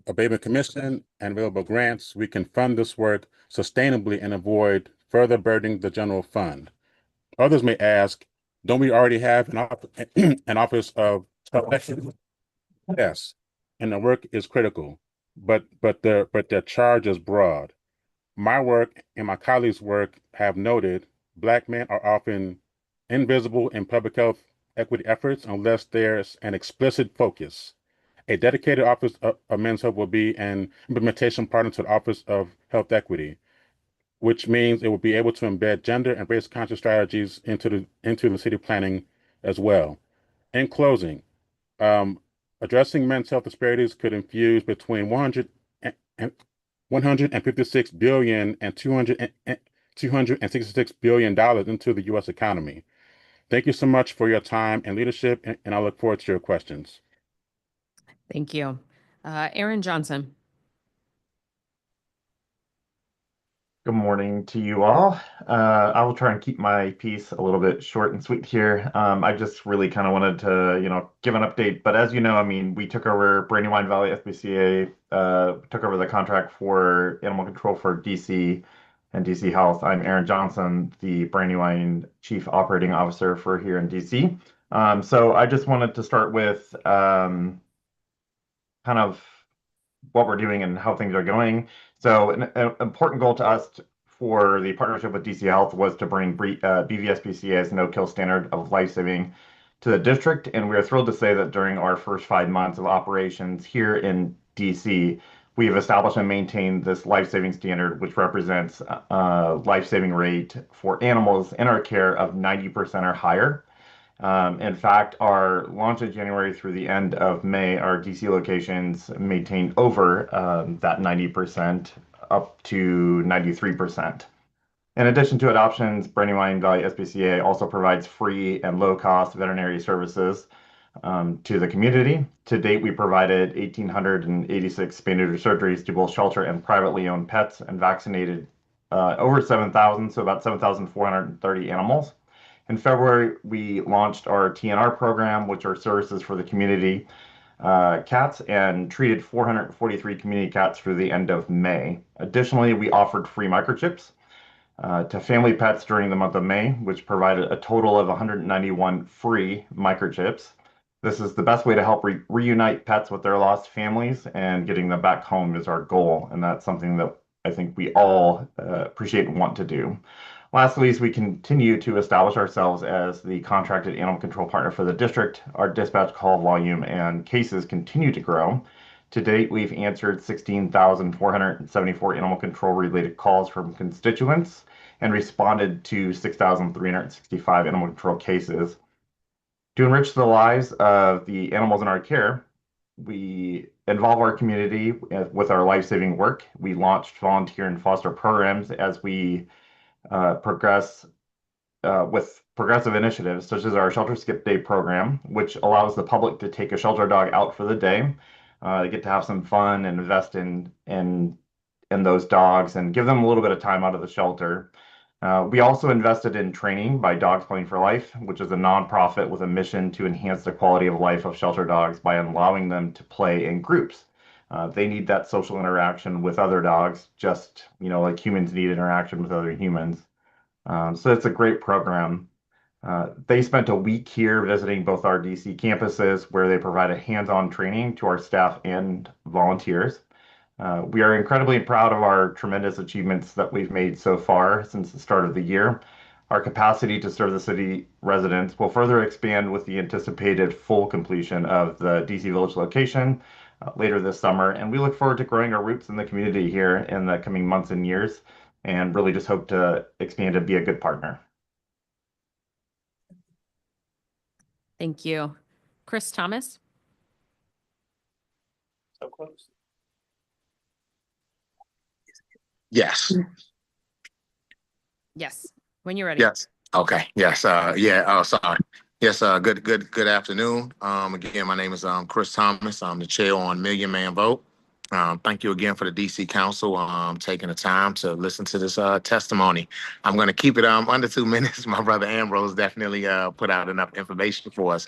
Abatement Commission and available grants, we can fund this work sustainably and avoid further burdening the general fund. Others may ask, don't we already have an Office of Elections? Yes, and the work is critical, but the charge is broad. My work and my colleagues' work have noted Black men are often invisible in public health equity efforts unless there's an explicit focus. A dedicated Office of Men's Health will be an implementation partner to the Office of Health Equity, which means it will be able to embed gender and race conscious strategies into the city planning as well. In closing, addressing men's health disparities could infuse between 156 billion and 266 billion dollars into the U.S. economy. Thank you so much for your time and leadership, and I look forward to your questions. Thank you. Aaron Johnson. Good morning to you all. I will try and keep my piece a little bit short and sweet here. I just really kind of wanted to, give an update. But as you know, I mean, we took over Brandywine Valley SPCA, took over the contract for animal control for DC and DC Health. I'm Aaron Johnson, the Brandywine Chief Operating Officer for here in DC. So I just wanted to start with kind of what we're doing and how things are going. So an important goal to us for the partnership with DC Health was to bring BVSPCA's no-kill standard of life-saving to the district. And we are thrilled to say that during our first 5 months of operations here in DC, we have established and maintained this life-saving standard, which represents a life-saving rate for animals in our care of 90% or higher. In fact, our launch in January through the end of May, our DC locations maintained over that 90% up to 93%. In addition to adoptions, Brandywine Valley SPCA also provides free and low-cost veterinary services to the community. To date, we provided 1,886 spay-neuter surgeries to both shelter and privately owned pets and vaccinated over 7,000, so about 7,430 animals. In February, we launched our TNR program, which are services for the community cats, and treated 443 community cats through the end of May. Additionally, we offered free microchips to family pets during the month of May, which provided a total of 191 free microchips. This is the best way to help reunite pets with their lost families, and getting them back home is our goal, and that's something that I think we all appreciate and want to do. Lastly, as we continue to establish ourselves as the contracted animal control partner for the district, our dispatch call volume and cases continue to grow. To date, we've answered 16,474 animal control related calls from constituents and responded to 6,365 animal control cases. To enrich the lives of the animals in our care, we involve our community with our life-saving work. We launched volunteer and foster programs as we progress with progressive initiatives such as our Shelter Skip Day program, which allows the public to take a shelter dog out for the day. They get to have some fun and invest in those dogs and give them a little bit of time out of the shelter. We also invested in training by Dogs Playing for Life, which is a nonprofit with a mission to enhance the quality of life of shelter dogs by allowing them to play in groups. They need that social interaction with other dogs, just like humans need interaction with other humans. So it's a great program. They spent a week here visiting both our DC campuses, where they provided hands-on training to our staff and volunteers. We are incredibly proud of our tremendous achievements that we've made so far since the start of the year. Our capacity to serve the city residents will further expand with the anticipated full completion of the DC Village location later this summer, and we look forward to growing our roots in the community here in the coming months and years, and really just hope to expand and be a good partner. Thank you. Chris Thomas. So close. Yes. Yes. When you're ready. Yes. Okay. Yes. Yeah. Oh, sorry. Yes. Good afternoon. Again, my name is Chris Thomas. I'm the chair on Million Man Vote. Thank you again for the DC Council taking the time to listen to this testimony. I'm going to keep it under 2 minutes. My brother Ambrose definitely put out enough information for us.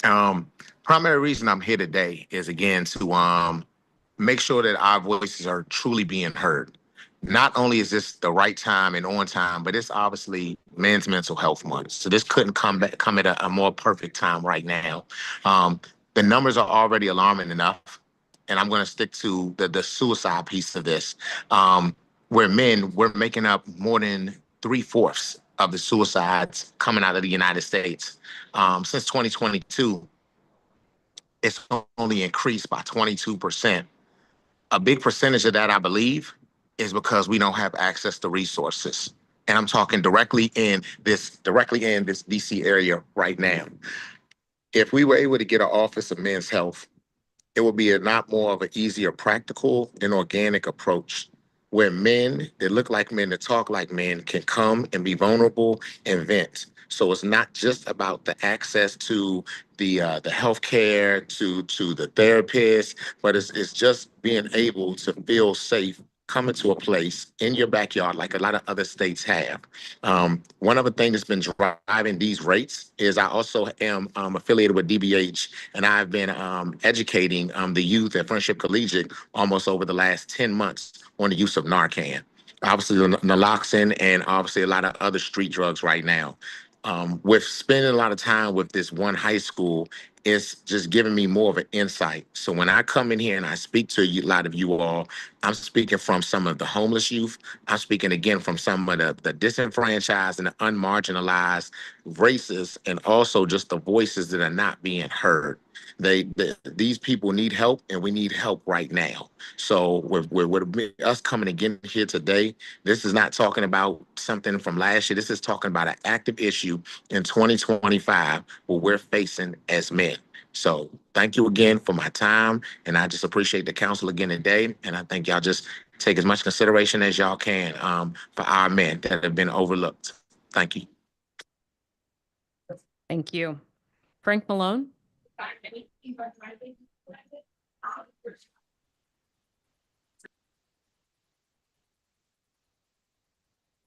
Primary reason I'm here today is, again, to make sure that our voices are truly being heard. not only is this the right time and on time, but it's obviously Men's Mental Health Month. So this couldn't come at a more perfect time right now. The numbers are already alarming enough, and I'm going to stick to the suicide piece of this. Where men, we're making up more than 3/4 of the suicides coming out of the United States. Since 2022, it's only increased by 22%. A big percentage of that, I believe, is because we don't have access to resources. And I'm talking directly in this DC area right now. If we were able to get an Office of Men's Health, it would be a not more of an easier, practical and organic approach where men that look like men, that talk like men, can come and be vulnerable and vent. So it's not just about the access to the healthcare, to the therapist, but it's just being able to feel safe coming to a place in your backyard like a lot of other states have. One of the things that's been driving these rates is I also am affiliated with DBH, and I've been educating the youth at Friendship Collegiate almost over the last 10 months on the use of Narcan. Obviously, naloxone and obviously a lot of other street drugs right now. With spending a lot of time with this one high school, it's just giving me more of an insight. So when I come in here and I speak to a lot of you all, I'm speaking from some of the homeless youth. I'm speaking again from some of the disenfranchised and the unmarginalized races, and also just the voices that are not being heard. These people need help, and we need help right now. So with us coming again here today, this is not talking about something from last year. This is talking about an active issue in 2025 what we're facing as men. So thank you again for my time, and I just appreciate the council again today, and I think y'all just take as much consideration as y'all can for our men that have been overlooked. Thank you. Thank you. Frank Malone.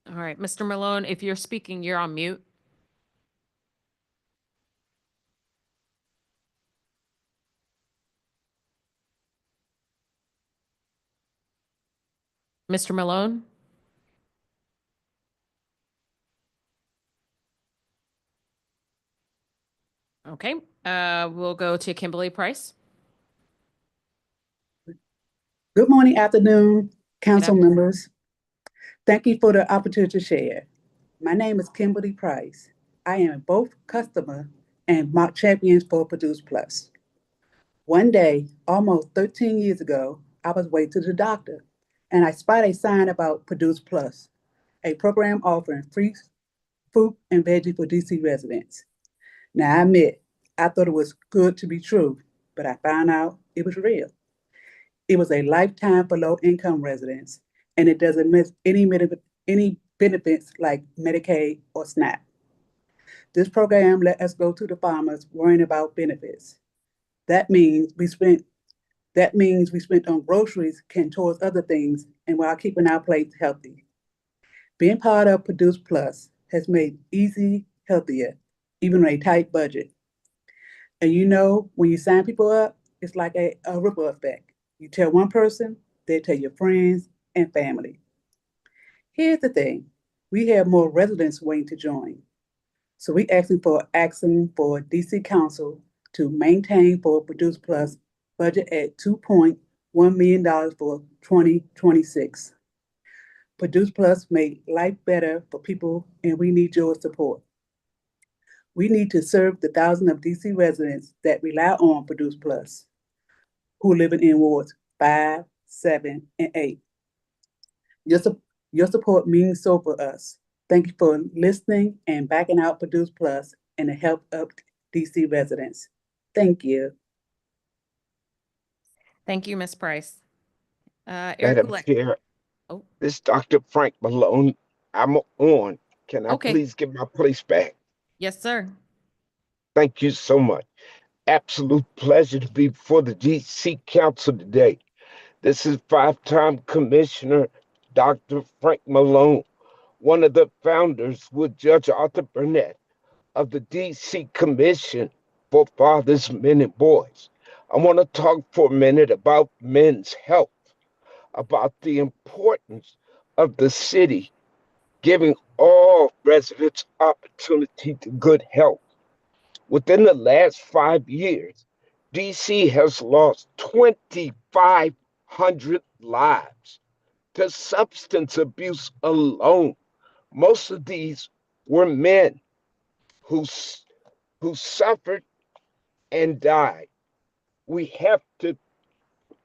All right, Mr. Malone, if you're speaking, you're on mute. Mr. Malone? Okay, we'll go to Kimberly Price. Good morning, afternoon, council members. Thank you for the opportunity to share. My name is Kimberly Price. I am both customer and mock champions for Produce Plus. One day, almost 13 years ago, I was way to the doctor, and I spotted a sign about Produce Plus, a program offering free fruit and veggies for DC residents. Now, I admit, I thought it was good to be true, but I found out it was real. It was a lifetime for low-income residents, and it doesn't miss any benefits like Medicaid or SNAP. This program let us go to the farmers worrying about benefits. That means we spent on groceries and towards other things, and while keeping our plates healthy. Being part of Produce Plus has made easy healthier, even on a tight budget. And you know, when you sign people up, it's like a ripple effect. You tell one person, they tell your friends and family. Here's the thing, we have more residents waiting to join. So we asking for DC Council to maintain for Produce Plus budget at $2.1 million for 2026. Produce Plus make life better for people, and we need your support. We need to serve the thousands of DC residents that rely on Produce Plus, who live in wards 5, 7, and 8. Your support means so for us. Thank you for listening and backing out Produce Plus and the help of DC residents. Thank you. Thank you, Ms. Price. Eric Madam Goulet. Chair, Oh. this is Dr. Frank Malone. I'm on. Can I Okay. please get my place back? Yes, sir. Thank you so much. Absolute pleasure to be before the DC Council today. This is five-time Commissioner Dr. Frank Malone, one of the founders with Judge Arthur Burnett of the DC Commission for Fathers, Men, and Boys. I want to talk for a minute about men's health, about the importance of the city, giving all residents opportunity to good health. Within the last 5 years, DC has lost 2,500 lives to substance abuse alone. Most of these were men who suffered and died. We have to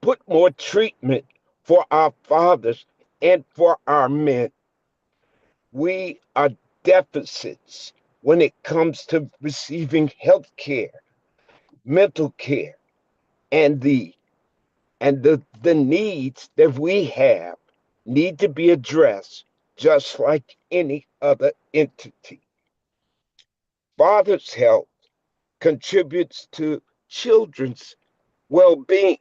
put more treatment for our fathers and for our men. We are deficits when it comes to receiving health care, mental care, and the needs that we have need to be addressed just like any other entity. Father's health contributes to children's well-being.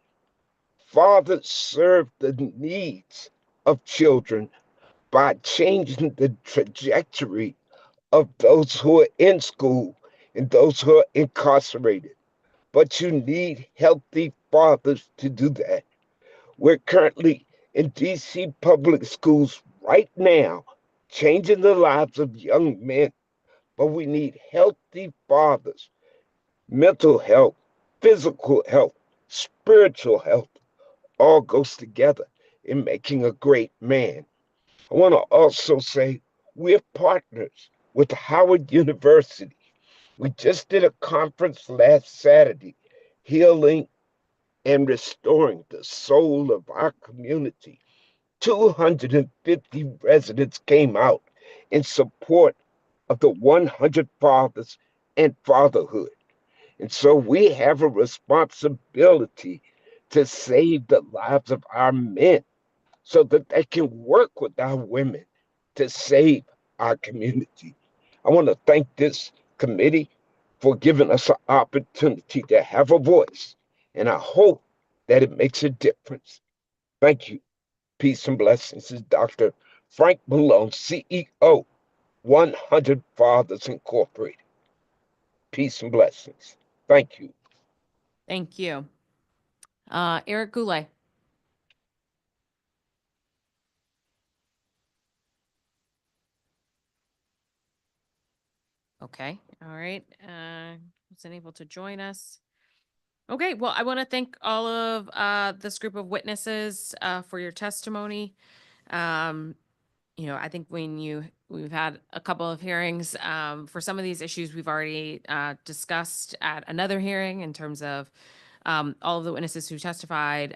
Fathers serve the needs of children by changing the trajectory of those who are in school and those who are incarcerated. But you need healthy fathers to do that. We're currently in DC public schools right now, changing the lives of young men, but we need healthy fathers. Mental health, physical health, spiritual health, all goes together in making a great man. I want to also say we're partners with Howard University. We just did a conference last Saturday, Healing and Restoring the Soul of Our Community. 250 residents came out in support of the 100 Fathers and Fatherhood. And so we have a responsibility to save the lives of our men so that they can work with our women to save our community. I want to thank this committee for giving us an opportunity to have a voice, and I hope that it makes a difference. Thank you. Peace and blessings. This is Dr. Frank Malone, CEO, 100 Fathers Incorporated. Peace and blessings. Thank you. Thank you. Eric Goulet. Okay. All right. Wasn't able to join us. Okay. Well, I want to thank all of this group of witnesses for your testimony. I think we've had a couple of hearings for some of these issues we've already discussed at another hearing in terms of all of the witnesses who testified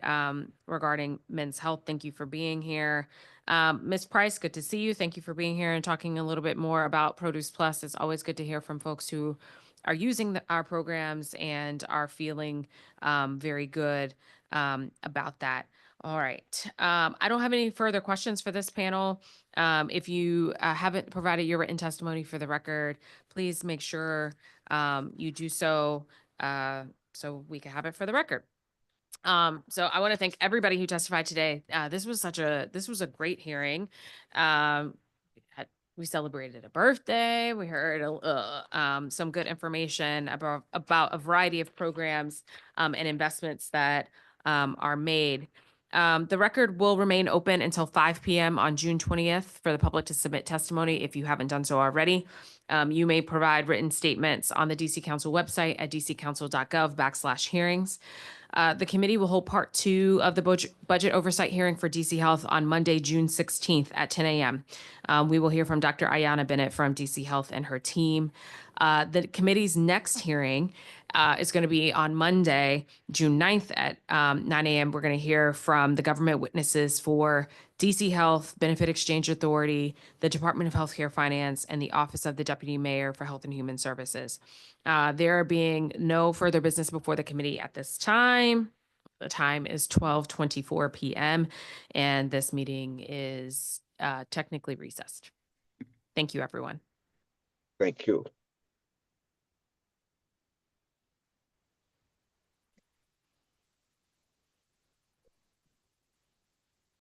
regarding men's health. Thank you for being here. Ms. Price, good to see you. Thank you for being here and talking a little bit more about Produce Plus. It's always good to hear from folks who are using our programs and are feeling very good about that. All right. I don't have any further questions for this panel. If you haven't provided your written testimony for the record, please make sure you do so so we can have it for the record. So I want to thank everybody who testified today. This was a great hearing. We celebrated a birthday. We heard some good information about a variety of programs and investments that are made. The record will remain open until 5 p.m. on June 20th for the public to submit testimony if you haven't done so already. You may provide written statements on the DC Council website at dccouncil.gov/hearings. The committee will hold part 2 of the budget oversight hearing for DC Health on Monday, June 16th at 10 a.m. We will hear from Dr. Ayanna Bennett from DC Health and her team. The committee's next hearing is going to be on Monday, June 9th at 9 a.m. We're going to hear from the government witnesses for DC Health, Benefit Exchange Authority, the Department of Healthcare Finance, and the Office of the Deputy Mayor for Health and Human Services. There being no further business before the committee at this time. The time is 12:24 p.m. and this meeting is technically recessed. Thank you, everyone. Thank you.